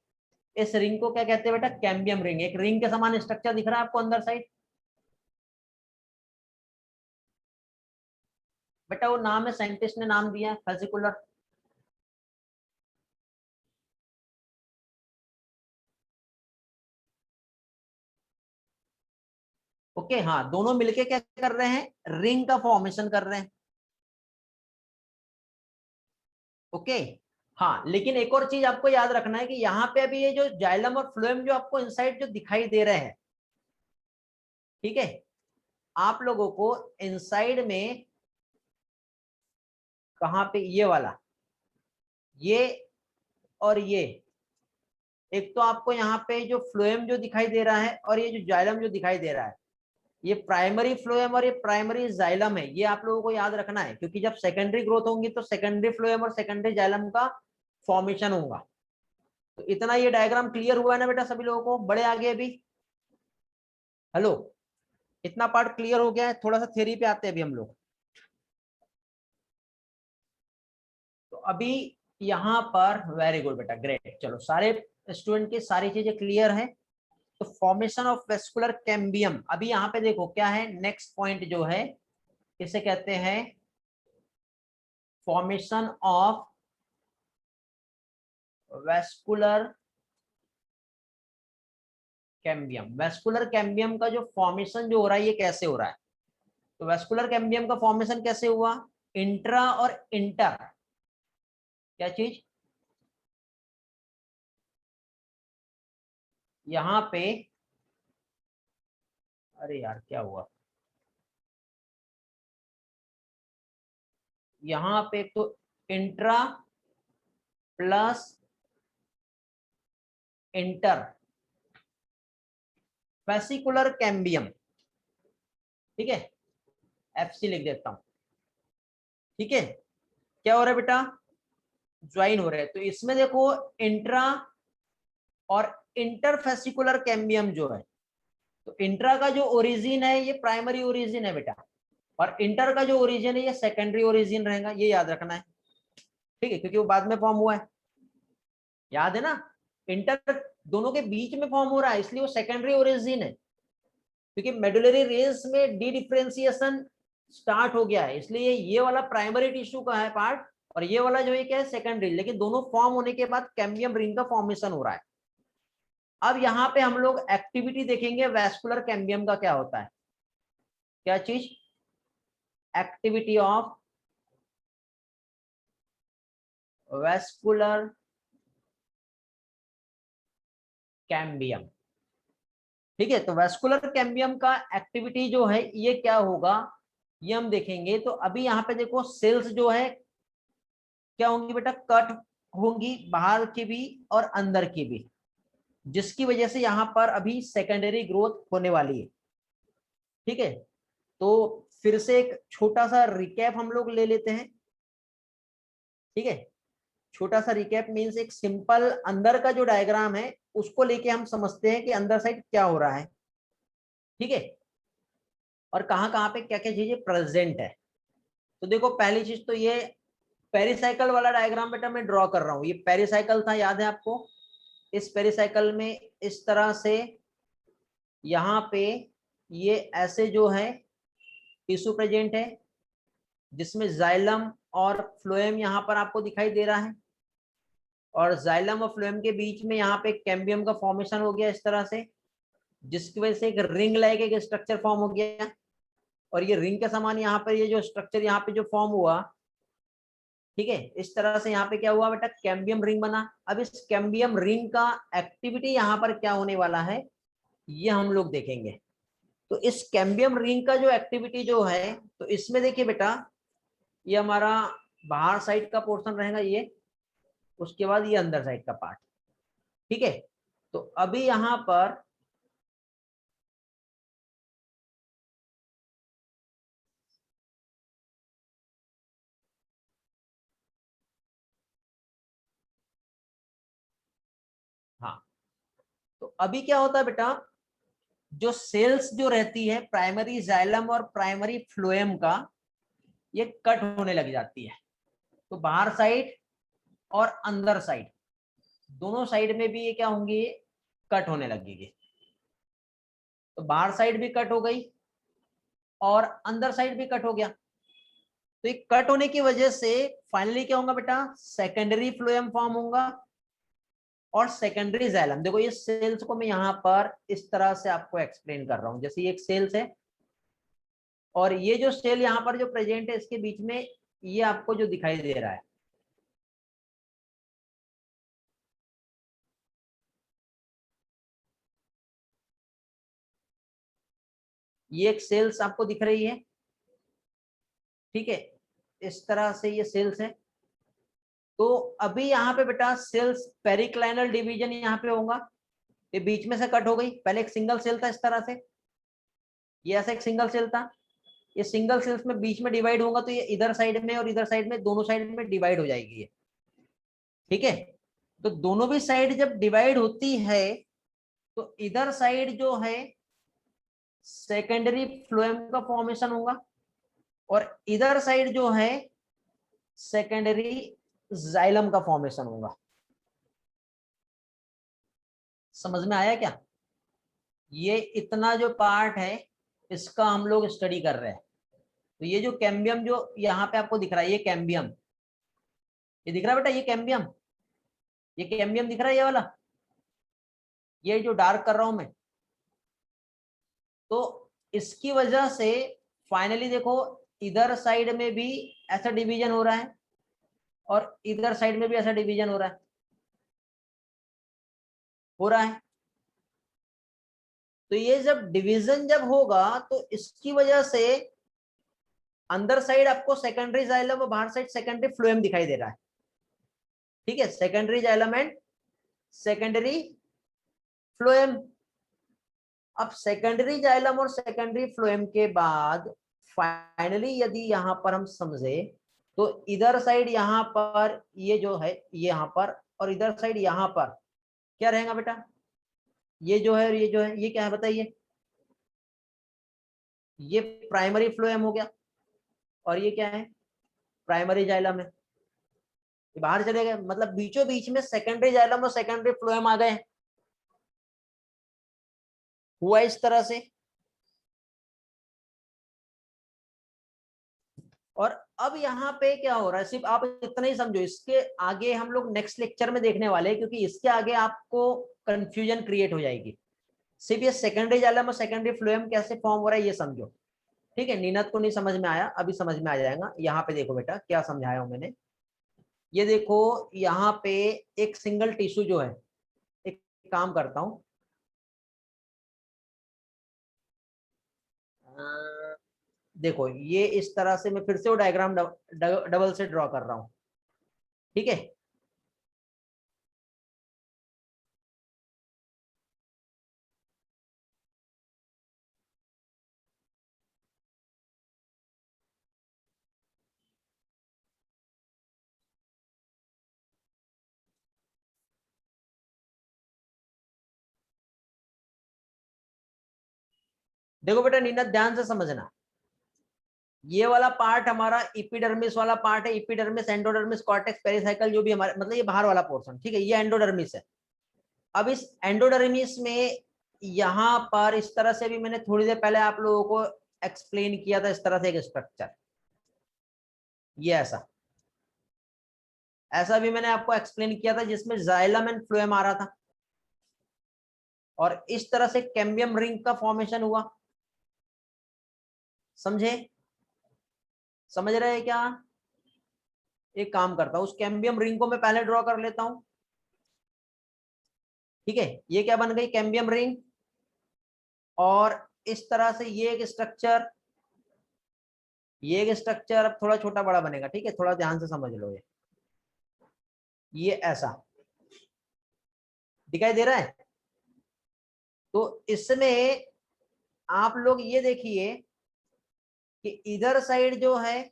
इस रिंग को क्या कहते हैं बेटा, कैम्बियम रिंग। एक रिंग के समान स्ट्रक्चर दिख रहा है आपको अंदर साइड, बेटा वो नाम है, साइंटिस्ट ने नाम दिया है फेसिकुलर। ओके हाँ, दोनों मिलके क्या कर रहे हैं, रिंग का फॉर्मेशन कर रहे हैं। ओके हाँ, लेकिन एक और चीज आपको याद रखना है कि यहाँ पे अभी ये जो जाइलम और फ्लोएम जो आपको इनसाइड जो दिखाई दे रहे हैं, ठीक है, आप लोगों को इनसाइड में कहाँ पे, ये वाला, ये और ये, एक तो आपको यहाँ पे जो फ्लोएम जो दिखाई दे रहा है और ये जो जाइलम जो दिखाई दे रहा है, ये प्राइमरी फ्लोएम और ये प्राइमरी जाइलम है। ये आप लोगों को याद रखना है, क्योंकि जब सेकेंडरी ग्रोथ होंगी तो सेकेंडरी फ्लोएम और सेकेंडरी जाइलम का फॉर्मेशन होगा। तो इतना ये डायग्राम क्लियर हुआ है ना बेटा सभी लोगों को, बड़े आगे अभी, हेलो, इतना पार्ट क्लियर हो गया है? थोड़ा सा थ्योरी पे आते हैं अभी हम लोग। तो अभी यहाँ पर वेरी गुड बेटा, ग्रेट, चलो सारे स्टूडेंट की सारी चीजें क्लियर है। तो फॉर्मेशन ऑफ वेस्कुलर कैम्बियम, अभी यहाँ पे देखो क्या है, नेक्स्ट पॉइंट जो है इसे कहते हैं formation of vascular cambium. Vascular cambium का जो फॉर्मेशन जो हो रहा है ये कैसे हो रहा है, तो वेस्कुलर कैम्बियम का फॉर्मेशन कैसे हुआ, इंट्रा और इंटर, क्या चीज, यहाँ पे, अरे यार क्या हुआ, यहाँ पे तो intra plus inter vesicular cambium, ठीक है, एफसी लिख देता हूं, ठीक है, क्या हो रहा है बेटा, ज्वाइन हो रहे हैं। तो इसमें देखो इंट्रा और इंटरफेसिकुलर कैम्बियम जो है, तो इंट्रा का जो ओरिजिन है ये प्राइमरी ओरिजिन है बेटा, और इंटर का जो ओरिजिन है ये सेकेंडरी ओरिजिन रहेगा, ये याद रखना है, ठीक है, क्योंकि वो बाद में फॉर्म हुआ है, याद है ना, इंटर दोनों के बीच में फॉर्म हो रहा है इसलिए वो सेकेंडरी ओरिजिन है, क्योंकि मेडुलरी रेंज में डी डिफरेंशिएशन स्टार्ट हो गया है, इसलिए ये वाला प्राइमरी टिश्यू का है पार्ट और ये वाला जो है क्या है, सेकेंडरी, लेकिन दोनों फॉर्म होने के बाद कैम्बियम रिंग का फॉर्मेशन हो रहा है। अब यहाँ पे हम लोग एक्टिविटी देखेंगे वेस्कुलर कैम्बियम का क्या होता है, क्या चीज, एक्टिविटी ऑफ वेस्कुलर कैम्बियम, ठीक है। तो वेस्कुलर कैम्बियम का एक्टिविटी जो है ये क्या होगा, ये हम देखेंगे। तो अभी यहाँ पे देखो सेल्स जो है क्या होंगी बेटा, कट होंगी, बाहर की भी और अंदर की भी, जिसकी वजह से यहाँ पर अभी सेकेंडरी ग्रोथ होने वाली है, ठीक है। तो फिर से एक छोटा सा रिकैप हम लोग ले लेते हैं, ठीक है, छोटा सा रिकैप मीन्स एक सिंपल अंदर का जो डायग्राम है उसको लेके हम समझते हैं कि अंदर साइड क्या हो रहा है। ठीक है, और कहाँ कहाँ पे क्या क्या चीजें प्रेजेंट है। तो देखो पहली चीज तो ये पेरिसाइकिल वाला डायग्राम बेटा मैं ड्रॉ कर रहा हूँ। ये पेरिसाइकिल था, याद है आपको। इस पेरिसाइकिल में इस तरह से यहाँ पे ये ऐसे जो है टिश्यू प्रेजेंट है, जिसमें जाइलम और फ्लोएम यहाँ पर आपको दिखाई दे रहा है, और जाइलम और फ्लोएम के बीच में यहाँ पे कैम्बियम का फॉर्मेशन हो गया इस तरह से, जिसकी वजह से एक रिंग लाइक एक स्ट्रक्चर फॉर्म हो गया। और ये रिंग के समान यहाँ पर ये जो स्ट्रक्चर यहाँ पे जो फॉर्म हुआ, ठीक है, इस तरह से यहाँ पे क्या हुआ बेटा, कैम्बियम रिंग बना। अब इस कैम्बियम रिंग का एक्टिविटी यहाँ पर क्या होने वाला है, ये हम लोग देखेंगे। तो इस कैम्बियम रिंग का जो एक्टिविटी जो है, तो इसमें देखिए बेटा, ये हमारा बाहर साइड का पोर्शन रहेगा ये, उसके बाद ये अंदर साइड का पार्ट। ठीक है, तो अभी यहाँ पर हाँ, तो अभी क्या होता है बेटा, जो सेल्स जो रहती है प्राइमरी जाइलम और प्राइमरी फ्लोएम का, ये कट होने लग जाती है। तो बाहर साइड और अंदर साइड दोनों साइड में भी ये क्या होंगी, ये कट होने लगेगी। तो बाहर साइड भी कट हो गई और अंदर साइड भी कट हो गया। तो ये कट होने की वजह से फाइनली क्या होगा बेटा, सेकेंडरी फ्लोएम फॉर्म होगा और सेकेंडरी जाइलम। देखो ये सेल्स को मैं यहाँ पर इस तरह से आपको एक्सप्लेन कर रहा हूँ, जैसे ये एक सेल्स है और ये जो सेल यहाँ पर जो प्रेजेंट है इसके बीच में ये आपको जो दिखाई दे रहा है, ये एक सेल्स आपको दिख रही है। ठीक है, इस तरह से ये सेल्स है। तो अभी यहाँ पे बेटा सेल्स पेरिक्लाइनल डिवीजन यहाँ पे होगा, ये बीच में से कट हो गई। पहले एक सिंगल सेल था इस तरह से, ये ऐसा एक सिंगल सेल था, ये सिंगल सेल्स में बीच में डिवाइड होगा, तो ये इधर साइड में और इधर साइड में दोनों साइड में डिवाइड हो जाएगी ये। ठीक है, तो दोनों भी साइड जब डिवाइड होती है तो इधर साइड जो है सेकेंडरी फ्लोएम का फॉर्मेशन होगा और इधर साइड जो है सेकेंडरी जाइलम का फॉर्मेशन होगा। समझ में आया क्या? ये इतना जो पार्ट है इसका हम लोग स्टडी कर रहे हैं। तो ये जो कैम्बियम जो यहाँ पे आपको दिख रहा है, ये कैम्बियम, ये दिख रहा है बेटा, ये कैम्बियम, ये कैम्बियम दिख रहा है ये वाला, ये जो डार्क कर रहा हूं मैं। तो इसकी वजह से फाइनली देखो इधर साइड में भी ऐसा डिवीजन हो रहा है और इधर साइड में भी ऐसा डिवीजन हो रहा है। तो ये जब डिवीजन जब होगा तो इसकी वजह से अंदर साइड आपको सेकेंडरी जाइलम और बाहर साइड सेकेंडरी फ्लोएम दिखाई दे रहा है। ठीक है, secondary xylem and secondary phloem. अब सेकेंडरी जाइलम और सेकेंडरी फ्लोएम के बाद फाइनली यदि यहां पर हम समझे तो इधर साइड यहां पर ये जो है ये यहां पर, और इधर साइड यहां पर क्या रहेगा बेटा, ये जो है और ये जो है, ये क्या है बताइए, ये प्राइमरी फ्लोएम हो गया और ये क्या है, प्राइमरी जाइलम है। ये बाहर चले गए, मतलब बीचों बीच में सेकेंडरी जाइलम और सेकेंडरी फ्लोएम आ गए। हुआ इस तरह से। और अब यहाँ पे क्या हो रहा है, सिर्फ आप इतना ही समझो, इसके आगे हम लोग नेक्स्ट लेक्चर में देखने वाले हैं, क्योंकि इसके आगे आपको कंफ्यूजन क्रिएट हो जाएगी। सिर्फ ये सेकेंडरी जाइलम और सेकेंडरी फ्लोएम कैसे फॉर्म हो रहा है ये समझो। ठीक है, नीनत को नहीं समझ में आया, अभी समझ में आ जाएगा। यहाँ पे देखो बेटा क्या समझाया हूं मैंने, ये देखो यहाँ पे एक सिंगल टिश्यू जो है, एक काम करता हूँ, देखो ये इस तरह से मैं फिर से वो डायग्राम डबल से ड्रॉ कर रहा हूँ। ठीक है, देखो बेटा नीनत ध्यान से समझना, ये वाला पार्ट हमारा इपिडर्मिस वाला पार्ट है, इपिडर्मिस, एंडोडर्मिस, कॉर्टेक्स, पेरिसाइकल, जो भी हमारे मतलब ये बाहर वाला पोर्शन, ठीक है, ये एंडोडर्मिस है। अब इस एंडोडर्मिस में यहां पर इस तरह से भी मैंने थोड़ी देर पहले आप लोगों को एक्सप्लेन किया था, इस तरह से एक स्ट्रक्चर, ये ऐसा ऐसा भी मैंने आपको एक्सप्लेन किया था, जिसमें जाइलम एंड फ्लोएम आ रहा था, और इस तरह से कैम्बियम रिंग का फॉर्मेशन हुआ। समझे? समझ रहे हैं क्या? एक काम करता हूं, उस कैम्बियम रिंग को मैं पहले ड्रॉ कर लेता हूं, ठीक है। ये क्या बन गई? Cambium ring. और इस तरह से ये एक स्ट्रक्चर, ये एक स्ट्रक्चर, अब थोड़ा छोटा बड़ा बनेगा, ठीक है, थोड़ा ध्यान से समझ लो। ये ऐसा दिखाई दे रहा है। तो इसमें आप लोग ये देखिए कि इधर साइड जो है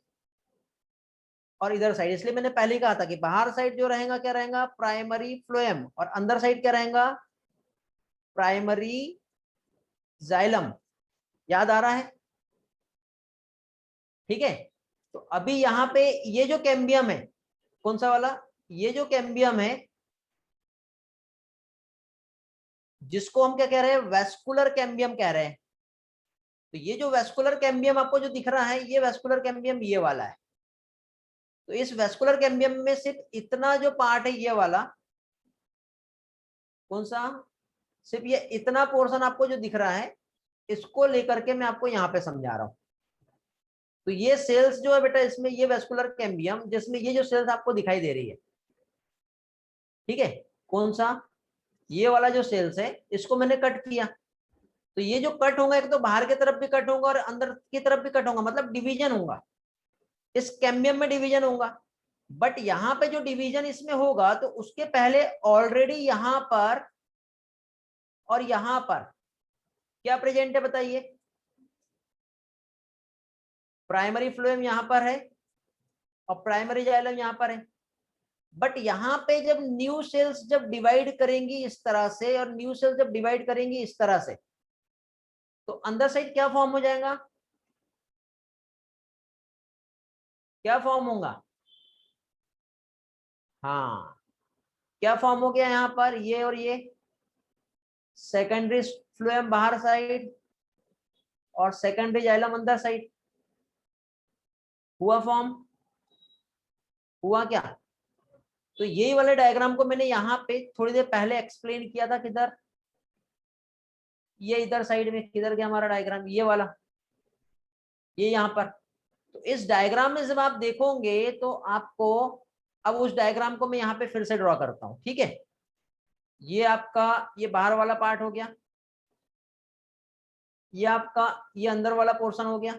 और इधर साइड, इसलिए मैंने पहले ही कहा था कि बाहर साइड जो रहेगा क्या रहेगा? प्राइमरी फ्लोएम, और अंदर साइड क्या रहेगा? Primary xylem. याद आ रहा है? ठीक है। तो अभी यहाँ पे ये जो कैम्बियम है, कौन सा वाला? ये जो कैम्बियम है, जिसको हम क्या कह रहे हैं? वेस्कुलर कैम्बियम कह रहे हैं। तो ये जो वेस्कुलर कैम्बियम आपको जो दिख रहा है, ये वेस्कुलर कैम्बियम ये वाला है। तो इस वेस्कुलर कैम्बियम में सिर्फ इतना जो पार्ट है, ये वाला, कौन सा? सिर्फ ये इतना पोर्शन आपको जो दिख रहा है, इसको लेकर के मैं आपको यहाँ पे समझा रहा हूँ। तो ये सेल्स जो है बेटा, इसमें ये वेस्कुलर कैम्बियम, जिसमें ये जो सेल्स आपको दिखाई दे रही है, ठीक है, कौन सा? ये वाला जो सेल्स है, इसको मैंने कट किया। तो ये जो कट होगा, एक तो बाहर की तरफ भी कट होगा और अंदर की तरफ भी कट होगा, मतलब डिवीजन होगा, इस कैम्बियम में डिवीजन होगा। बट यहाँ पे जो डिवीजन इसमें होगा, तो उसके पहले ऑलरेडी यहाँ पर और यहाँ पर क्या प्रेजेंट है बताइए? प्राइमरी फ्लोएम यहाँ पर है और प्राइमरी जाइलम यहाँ पर है। बट यहाँ पे जब न्यू सेल्स जब डिवाइड करेंगी इस तरह से, और न्यू सेल्स जब डिवाइड करेंगी इस तरह से, तो अंदर साइड क्या फॉर्म हो जाएगा? क्या फॉर्म होगा? हाँ, क्या फॉर्म हो गया यहाँ पर? ये और ये सेकेंडरी फ्लोएम बाहर साइड और सेकेंडरी जाइलम अंदर साइड, हुआ फॉर्म? हुआ क्या? तो यही वाले डायग्राम को मैंने यहाँ पे थोड़ी देर पहले एक्सप्लेन किया था। किधर? ये इधर साइड में किधर गया हमारा डायग्राम? ये वाला, ये यहाँ पर। तो इस डायग्राम में जब आप देखोगे तो आपको, अब उस डायग्राम को मैं यहाँ पे फिर से ड्रॉ करता हूँ, ठीक है। ये आपका ये बाहर वाला पार्ट हो गया, ये आपका ये अंदर वाला पोर्शन हो गया,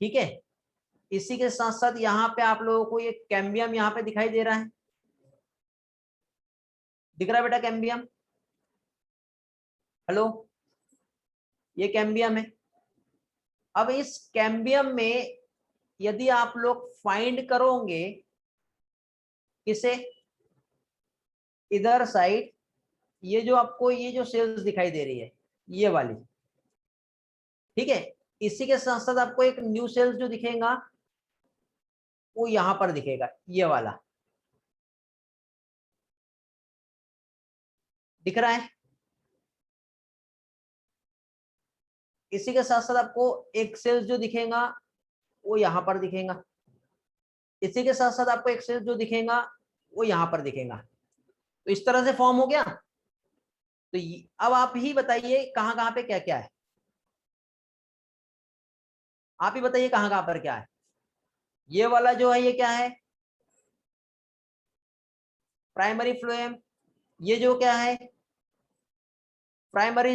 ठीक है। इसी के साथ साथ यहाँ पे आप लोगों को ये कैम्बियम यहाँ पे दिखाई दे रहा है, दिख रहा है बेटा कैम्बियम? हेलो, ये कैम्बियम है। अब इस कैम्बियम में यदि आप लोग फाइंड करोगे किसे? इधर साइड, ये जो आपको ये जो सेल्स दिखाई दे रही है, ये वाली, ठीक है। इसी के साथ साथ आपको एक न्यू सेल्स जो दिखेगा, वो यहां पर दिखेगा, ये वाला दिख रहा है। इसी के साथ साथ आपको एक सेल्स जो दिखेगा, वो यहां पर दिखेगा। इसी के साथ साथ आपको एक सेल्स जो दिखेगा, वो यहां पर दिखेगा। तो इस तरह से फॉर्म हो गया। तो अब आप ही बताइए कहां कहां पे क्या क्या है? आप ही बताइए कहां कहां पर क्या है? ये वाला जो है, ये क्या है? Primary phloem. ये जो क्या है? Primary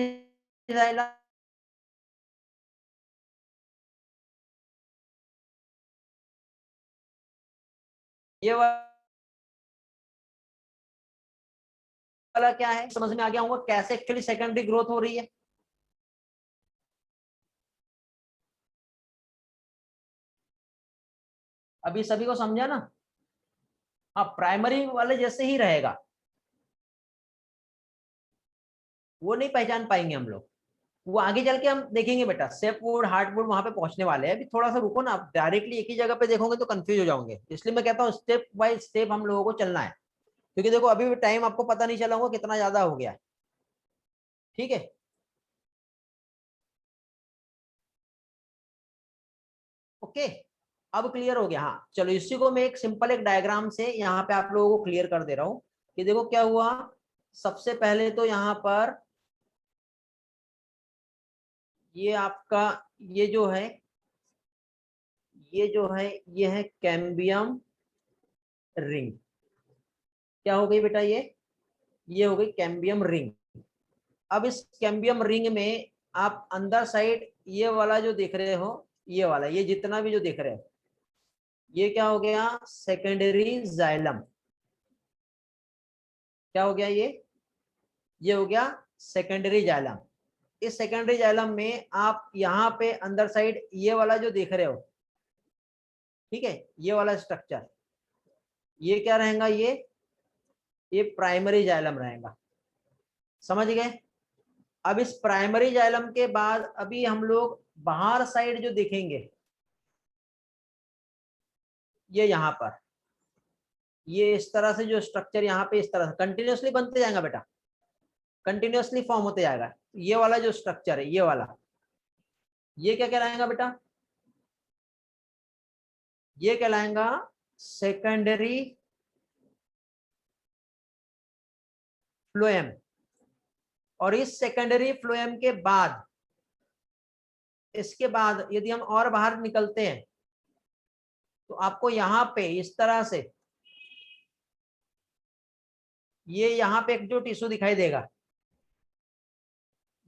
xylem. ये वाला क्या है? समझ में आ गया होगा कैसे एक्चुअली सेकेंडरी ग्रोथ हो रही है। अभी सभी को समझा ना? हाँ, प्राइमरी वाले जैसे ही रहेगा। वो नहीं पहचान पाएंगे हम लोग। वो आगे चल के हम देखेंगे बेटा, सेफ वुड हार्ड वुड वहां पे पहुंचने वाले हैं। अभी थोड़ा सा रुको ना, आप डायरेक्टली एक ही जगह पे देखोगे तो कंफ्यूज हो जाओगे। इसलिए मैं कहता हूँ स्टेप बाय स्टेप हम लोगों को चलना है, क्योंकि देखो अभी भी टाइम आपको पता नहीं चला होगा कितना ज्यादा हो गया है। ठीक है, ओके, अब क्लियर हो गया। हाँ चलो, इसी को मैं एक सिंपल एक डायग्राम से यहाँ पे आप लोगों को क्लियर कर दे रहा हूँ कि देखो क्या हुआ। सबसे पहले तो यहाँ पर ये आपका ये जो है, ये जो है, ये है कैम्बियम रिंग। क्या हो गई बेटा ये हो गई कैम्बियम रिंग। अब इस कैम्बियम रिंग में आप अंदर साइड ये वाला जो देख रहे हो, ये वाला, ये जितना भी जो देख रहे हो, ये क्या हो गया, सेकेंडरी जाइलम। क्या हो गया ये हो गया सेकेंडरी जाइलम। इस सेकेंडरी जाइलम में आप यहाँ पे अंदर साइड ये वाला जो देख रहे हो, ठीक है, ये वाला स्ट्रक्चर, ये क्या रहेगा, ये प्राइमरी जाइलम रहेगा। समझ गए। अब इस प्राइमरी जाइलम के बाद अभी हम लोग बाहर साइड जो देखेंगे, ये यहाँ पर, ये इस तरह से जो स्ट्रक्चर यहाँ पे इस तरह से कंटिन्यूअसली बनते जाएगा बेटा, कंटिन्यूअसली फॉर्म होते जाएगा। ये वाला जो स्ट्रक्चर है, ये वाला, ये क्या कहलाएगा बेटा, ये कहलाएगा सेकेंडरी फ्लोएम। और इस सेकेंडरी फ्लोएम के बाद, इसके बाद यदि हम और बाहर निकलते हैं तो आपको यहाँ पे इस तरह से ये यहाँ पे एक जो टिश्यू दिखाई देगा,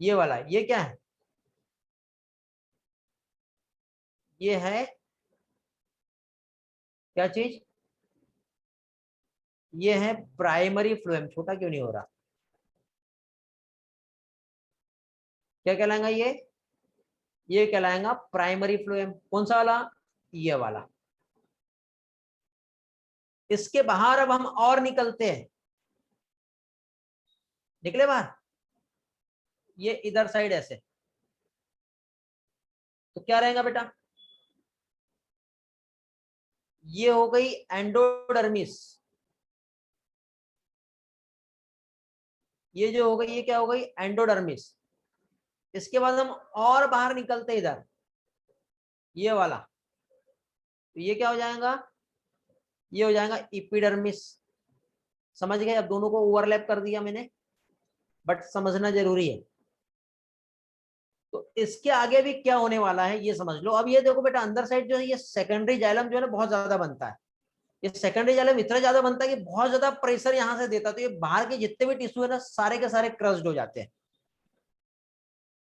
ये वाला, ये क्या है, ये है क्या चीज, ये है प्राइमरी फ्लोएम। छोटा क्यों नहीं हो रहा, क्या कहलाएगा ये कहलाएगा प्राइमरी फ्लोएम। कौन सा वाला, ये वाला। इसके बाहर अब हम और निकलते हैं, निकले बाहर, ये इधर साइड ऐसे, तो क्या रहेगा बेटा, ये हो गई एंडोडर्मिस। ये जो हो गई, ये क्या हो गई, एंडोडर्मिस। इसके बाद हम और बाहर निकलते इधर, ये वाला, तो ये क्या हो जाएगा, ये हो जाएगा इपिडर्मिस। समझ गए। अब दोनों को ओवरलैप कर दिया मैंने, बट समझना जरूरी है। तो इसके आगे भी क्या होने वाला है ये समझ लो। अब ये देखो बेटा, अंदर साइड जो है ये सेकेंडरी जाइलम जो है ना बहुत ज्यादा बनता है। ये सेकेंडरी जाइलम इतना ज्यादा बनता है कि बहुत ज्यादा प्रेशर यहाँ से देता है, तो ये बाहर के जितने भी टिश्यू है ना सारे के सारे क्रस्ड हो जाते हैं।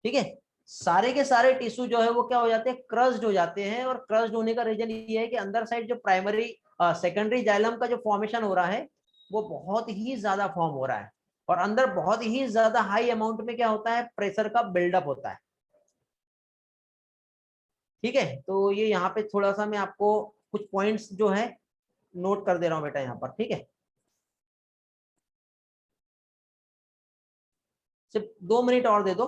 ठीक है, सारे के सारे टिश्यू जो है वो क्या हो जाते हैं, क्रस्ड हो जाते हैं। और क्रस्ड होने का रीजन ये है कि अंदर साइड जो प्राइमरी सेकेंडरी जाइलम का जो फॉर्मेशन हो रहा है वो बहुत ही ज्यादा फॉर्म हो रहा है, और अंदर बहुत ही ज्यादा हाई अमाउंट में क्या होता है, प्रेशर का बिल्डअप होता है। ठीक है, तो ये यहाँ पे थोड़ा सा मैं आपको कुछ पॉइंट्स जो है नोट कर दे रहा हूँ बेटा यहाँ पर। ठीक है, सिर्फ 2 मिनट और दे दो,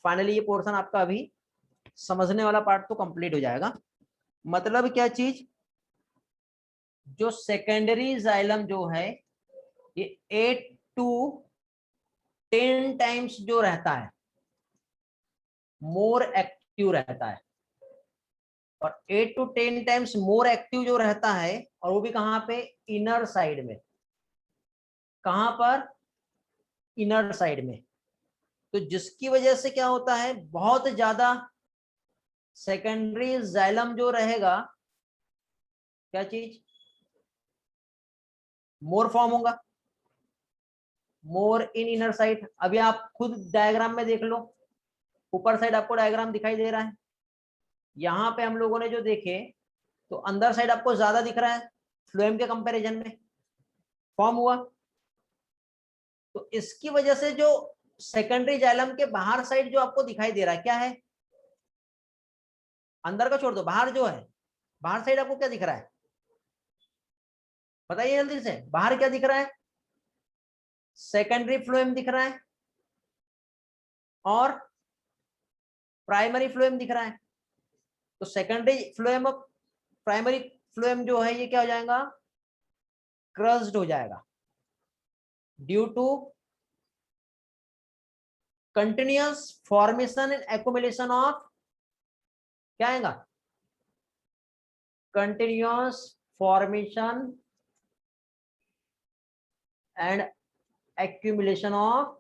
फाइनली ये पोर्शन आपका अभी समझने वाला पार्ट तो कंप्लीट हो जाएगा। मतलब क्या चीज, जो सेकेंडरी जाइलम जो है ये 8 to 10 टाइम्स जो रहता है मोर एक्टिव रहता है। और 8 to 10 टाइम्स मोर एक्टिव जो रहता है, और वो भी कहाँ पे, इनर साइड में। कहाँ पर, इनर साइड में। तो जिसकी वजह से क्या होता है, बहुत ज्यादा सेकेंडरी जाइलम जो रहेगा, क्या चीज, मोर फॉर्म होगा, मोर इन इनर साइड। अभी आप खुद डायग्राम में देख लो, ऊपर साइड आपको डायग्राम दिखाई दे रहा है। यहाँ पे हम लोगों ने जो देखे, तो अंदर साइड आपको ज्यादा दिख रहा है फ्लोएम के कंपैरिजन में, फॉर्म हुआ। तो इसकी वजह से जो सेकेंडरी जाइलम के बाहर साइड जो आपको दिखाई दे रहा है क्या है, अंदर का छोड़ दो, बाहर जो है, बाहर साइड आपको क्या दिख रहा है, बताइए जल्दी से, बाहर क्या दिख रहा है, सेकेंडरी फ्लोएम दिख रहा है। और प्राइमरी फ्लोएम दिख रहा है। तो सेकेंडरी फ्लोएम और प्राइमरी फ्लोएम जो है ये क्या हो जाएगा, क्रस्ड हो जाएगा due to continuous formation and accumulation of, क्या आएगा, continuous formation and accumulation of,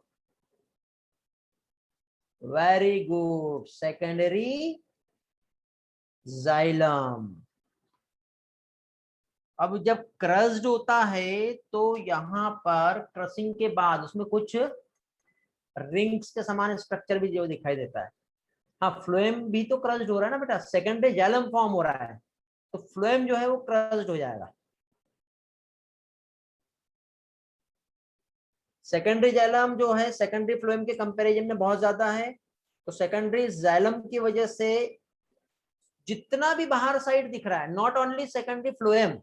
very good, secondary xylem. अब जब क्रस्ड होता है तो यहां पर क्रसिंग के बाद उसमें कुछ रिंग्स के समान स्ट्रक्चर भी जो दिखाई देता है। हाँ, फ्लोएम भी तो क्रस्ड हो रहा है ना बेटा, सेकेंडरी जाइलम फॉर्म हो रहा है, तो फ्लोएम जो है वो क्रस्ड हो जाएगा। सेकेंडरी जाइलम जो है सेकेंडरी फ्लोएम के कंपैरिजन में बहुत ज्यादा है, तो सेकेंडरी जाइलम की वजह से जितना भी बाहर साइड दिख रहा है, नॉट ओनली सेकेंडरी फ्लोएम,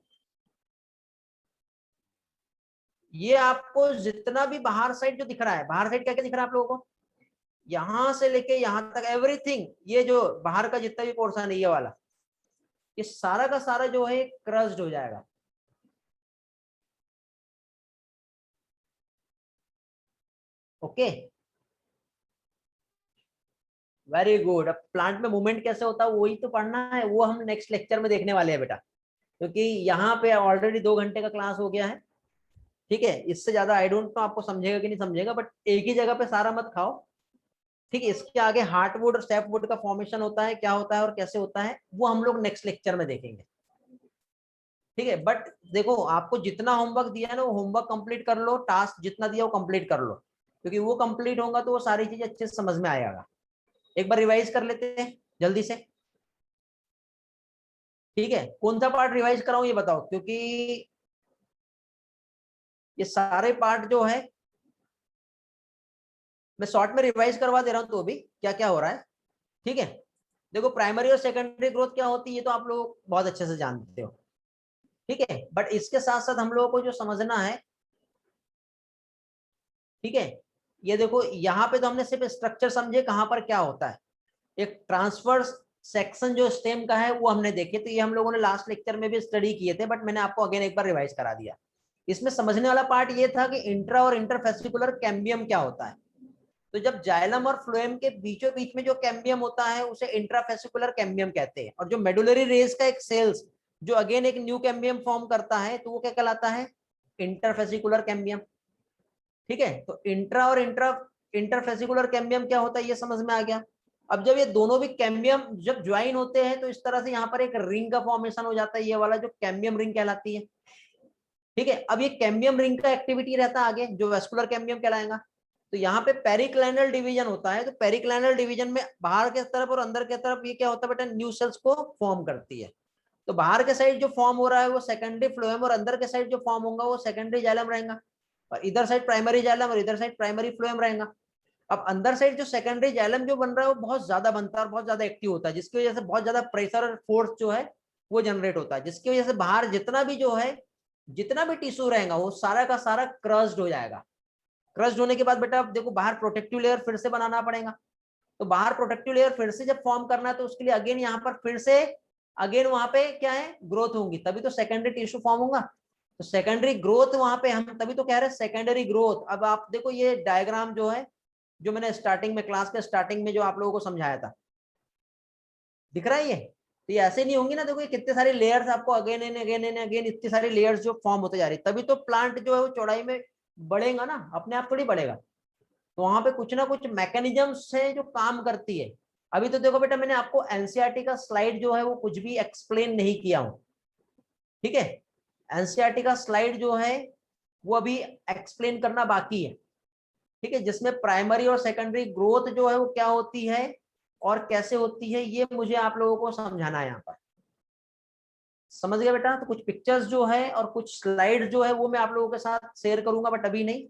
ये आपको जितना भी बाहर साइड जो दिख रहा है, बाहर साइड क्या क्या दिख रहा है आप लोगों को, यहां से लेके यहां तक एवरीथिंग, ये जो बाहर का जितना भी पोर्शन है ये वाला, ये सारा का सारा जो है क्रस्ड हो जाएगा। Okay, very good. अब प्लांट में मूवमेंट कैसे होता है वही तो पढ़ना है, वो हम नेक्स्ट लेक्चर में देखने वाले हैं बेटा, क्योंकि यहाँ पे ऑलरेडी 2 घंटे का क्लास हो गया है। ठीक है, इससे ज्यादा आई डोंट नो आपको समझेगा कि नहीं समझेगा, बट एक ही जगह पे सारा मत खाओ। ठीक है, इसके आगे हार्टवुड और सैपवुड का फॉर्मेशन होता है, क्या होता है और कैसे होता है, वो हम लोग नेक्स्ट लेक्चर में देखेंगे। ठीक है, बट देखो आपको जितना होमवर्क दिया है ना वो होमवर्क कंप्लीट कर लो, टास्क जितना दिया वो कंप्लीट कर लो, क्योंकि वो कंप्लीट होगा तो वो सारी चीजें अच्छे से समझ में आएगा। एक बार रिवाइज कर लेते हैं जल्दी से। ठीक है, कौन सा पार्ट रिवाइज कराऊं ये बताओ, क्योंकि ये सारे पार्ट जो है मैं शॉर्ट में रिवाइज करवा दे रहा हूं, तो अभी क्या क्या हो रहा है। ठीक है, देखो प्राइमरी और सेकेंडरी ग्रोथ क्या होती है ये तो आप लोग बहुत अच्छे से जानते हो। ठीक है, बट इसके साथ साथ हम लोगों को जो समझना है, ठीक है, ये देखो यहाँ पे तो हमने सिर्फ स्ट्रक्चर समझे कहां पर क्या होता है। एक ट्रांसफर्स सेक्शन जो स्टेम का है वो हमने देखे, तो ये हम लोगों ने लास्ट लेक्चर में भी स्टडी किए थे, बट मैंने आपको अगेन एक बार रिवाइज करा दिया। इसमें समझने वाला पार्ट ये था कि इंट्रा और इंटरफेसिकुलर कैम्बियम क्या होता है। तो जब जाइलम और फ्लोएम के बीचों बीच में जो कैम्बियम होता है उसे इंट्राफेसिकुलर कैम्बियम कहते हैं, और जो मेडुलरी रेस का एक सेल्स जो अगेन एक न्यू कैम्बियम फॉर्म करता है तो वो क्या कहलाता है, इंटरफेसिकुलर कैम्बियम। ठीक है, तो इंट्रा और इंटरफेसिकुलर कैम्बियम क्या होता है ये समझ में आ गया। अब जब ये दोनों भी कैम्बियम जब ज्वाइन होते हैं तो इस तरह से यहाँ पर एक रिंग का फॉर्मेशन हो जाता है, ये वाला जो कैम्बियम रिंग कहलाती है। ठीक है, अब ये कैम्बियम रिंग का एक्टिविटी रहता है आगे जो वेस्कुलर कैम्बियम कहलाएगा। तो यहाँ पे पेरिक्लाइनल डिवीजन होता है, तो पेरिक्लाइनल डिवीजन में बाहर के तरफ और अंदर के तरफ ये क्या होता है बेटा, न्यू सेल्स को फॉर्म करती है। तो बाहर के साइड जो फॉर्म हो रहा है वो सेकेंडरी फ्लोएम, और अंदर के साइड जो फॉर्म होगा वो सेकेंडरी जाइलम रहेगा, और इधर साइड प्राइमरी जाइलम और इधर साइड प्राइमरी फ्लोएम रहेगा। अब अंदर साइड जो सेकेंडरी जाइलम जो बन रहा है वो बहुत ज्यादा बनता है और बहुत ज्यादा एक्टिव होता है, जिसकी वजह से बहुत ज्यादा प्रेशर और फोर्स जो है वो जनरेट होता है, जिसकी वजह से बाहर जितना भी जो है जितना भी टिश्यू रहेगा वो सारा का सारा क्रस्ड हो जाएगा। क्रस्ड होने के बाद बेटा देखो बाहर प्रोटेक्टिव लेयर फिर से बनाना पड़ेगा। तो बाहर प्रोटेक्टिव लेयर फिर से जब फॉर्म करना है तो उसके लिए अगेन यहाँ पर फिर से अगेन वहां पे क्या है, ग्रोथ होंगी, तभी तो सेकेंडरी टिश्यू फॉर्म होगा। तो सेकेंडरी ग्रोथ वहां पे हम तभी तो कह रहे हैं सेकेंडरी ग्रोथ। अब आप देखो ये डायग्राम जो है जो मैंने स्टार्टिंग में क्लास के स्टार्टिंग में जो आप लोगों को समझाया था, दिख रहा है ये, तो ये ऐसे नहीं होंगी ना, देखो ये कितने सारे लेयर्स आपको again and again and again इतनी सारी लेयर्स जो फॉर्म होते जा रही है, तभी तो प्लांट जो है वो चौड़ाई में बढ़ेगा ना, अपने आप थोड़ी बढ़ेगा। तो वहां पे कुछ ना कुछ मैकेनिज्म्स है जो काम करती है। अभी तो देखो बेटा मैंने आपको एनसीईआरटी का स्लाइड जो है वो कुछ भी एक्सप्लेन नहीं किया हूं। ठीक है, एनसीईआरटी का स्लाइड जो है वो अभी एक्सप्लेन करना बाकी है। ठीक है, जिसमें प्राइमरी और सेकेंडरी ग्रोथ जो है वो क्या होती है और कैसे होती है ये मुझे आप लोगों को समझाना है यहाँ पर। समझ गया बेटा, तो कुछ पिक्चर्स जो है और कुछ स्लाइड जो है वो मैं आप लोगों के साथ शेयर करूंगा, बट अभी नहीं।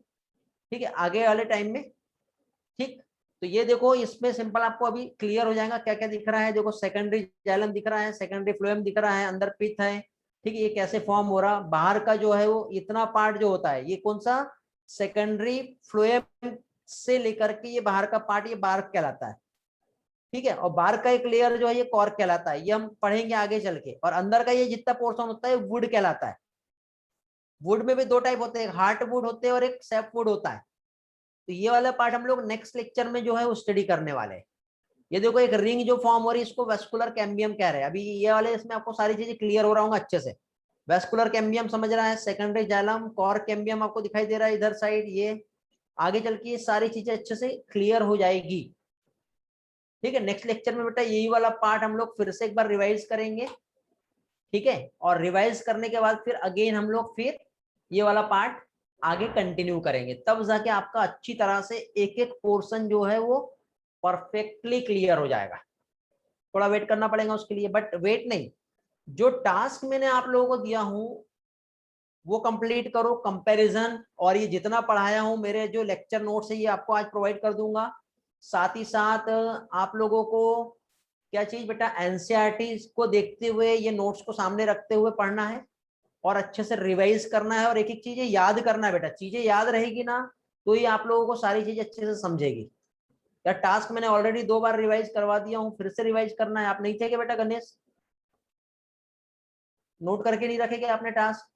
ठीक है, आगे वाले टाइम में। ठीक, तो ये देखो इसमें सिंपल आपको अभी क्लियर हो जाएगा क्या क्या दिख रहा है। देखो सेकेंडरी जाइलम दिख रहा है, सेकेंडरी फ्लोएम दिख रहा है, अंदर पिथ है। ठीक है, ये कैसे फॉर्म हो रहा, बाहर का जो है वो इतना पार्ट जो होता है ये कौन सा, सेकेंडरी फ्लोएम से लेकर के ये बाहर का पार्ट ये बार्क कहलाता है, ठीक है। और बार्क का एक लेयर जो है ये कॉर्क कहलाता है, ये हम पढ़ेंगे आगे चल के। और अंदर का ये जितना पोर्शन होता है वुड कहलाता है। वुड में भी दो टाइप होते हैं, एक हार्ट वुड होते हैं और एक सैप वुड होता है। तो ये वाला पार्ट हम लोग नेक्स्ट लेक्चर में जो है वो स्टडी करने वाले हैं। ये देखो एक रिंग जो फॉर्म हो रही है इसको वेस्कुलर कैम्बियम कह रहे हैं। अभी ये वाले इसमें आपको सारी चीजें क्लियर हो रहा होगा अच्छे से। वेस्कुलर कैम्बियम समझ रहा है, सेकेंडरी जाइलम, कॉर्क कैम्बियम आपको दिखाई दे रहा है इधर साइड। ये आगे चल के ये सारी चीजें अच्छे से क्लियर हो जाएगी, ठीक है। नेक्स्ट लेक्चर में बेटा यही वाला पार्ट हम लोग फिर से एक बार रिवाइज करेंगे, ठीक है। और रिवाइज करने के बाद फिर अगेन हम लोग फिर ये वाला पार्ट आगे कंटिन्यू करेंगे, तब जाके आपका अच्छी तरह से एक एक पोर्शन जो है वो परफेक्टली क्लियर हो जाएगा। थोड़ा वेट करना पड़ेगा उसके लिए, बट वेट नहीं, जो टास्क मैंने आप लोगों को दिया हूं वो कंप्लीट करो, कंपैरिजन। और ये जितना पढ़ाया हूं मेरे जो लेक्चर नोट्स है ये आपको आज प्रोवाइड कर दूंगा। साथ ही साथ आप लोगों को क्या चीज बेटा, एनसीईआरटी को देखते हुए ये नोट्स को सामने रखते हुए पढ़ना है और अच्छे से रिवाइज करना है और एक एक चीजें याद करना है बेटा। चीजें याद रहेगी ना तो ही आप लोगों को सारी चीजें अच्छे से समझेगी। या टास्क मैंने ऑलरेडी 2 बार रिवाइज करवा दिया हूँ, फिर से रिवाइज करना है। आप नहीं थे क्या बेटा गणेश, नोट करके नहीं रखे क्या आपने टास्क?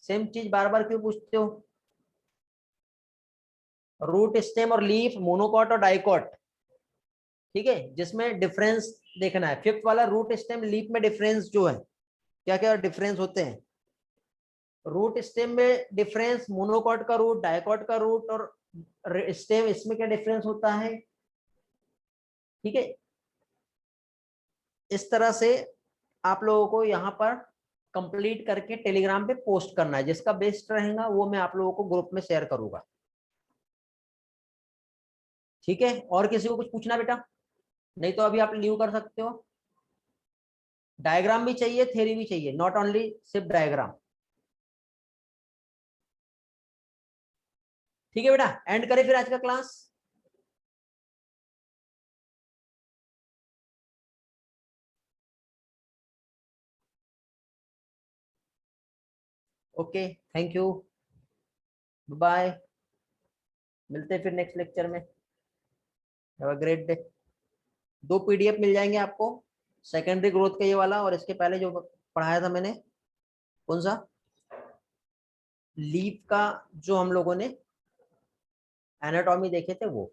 सेम चीज बार बार क्यों पूछते हो? रूट स्टेम और लीफ, मोनोकॉट और डाइकॉट, ठीक है, जिसमें डिफरेंस देखना है। फिफ्थ वाला रूट स्टेम लीफ में डिफरेंस जो है, क्या क्या डिफरेंस होते हैं। रूट स्टेम में डिफरेंस, मोनोकॉट का रूट, डाइकॉट का रूट और स्टेम, इसमें क्या डिफरेंस होता है, ठीक है। इस तरह से आप लोगों को यहाँ पर कंप्लीट करके टेलीग्राम पे पोस्ट करना है। जिसका बेस्ट रहेगा वो मैं आप लोगों को ग्रुप में शेयर करूंगा, ठीक है। और किसी को कुछ पूछना बेटा? नहीं तो अभी आप लीव कर सकते हो। डायग्राम भी चाहिए, थ्योरी भी चाहिए, नॉट ओनली सिर्फ डायग्राम, ठीक है बेटा। एंड करें फिर आज का class. Okay, thank you, bye. मिलते हैं फिर नेक्स्ट लेक्चर में। Have a great day. 2 PDF मिल जाएंगे आपको, सेकेंडरी ग्रोथ का ये वाला और इसके पहले जो पढ़ाया था मैंने, कौन सा, लीफ का, जो हम लोगों ने एनाटॉमी देखे थे वो।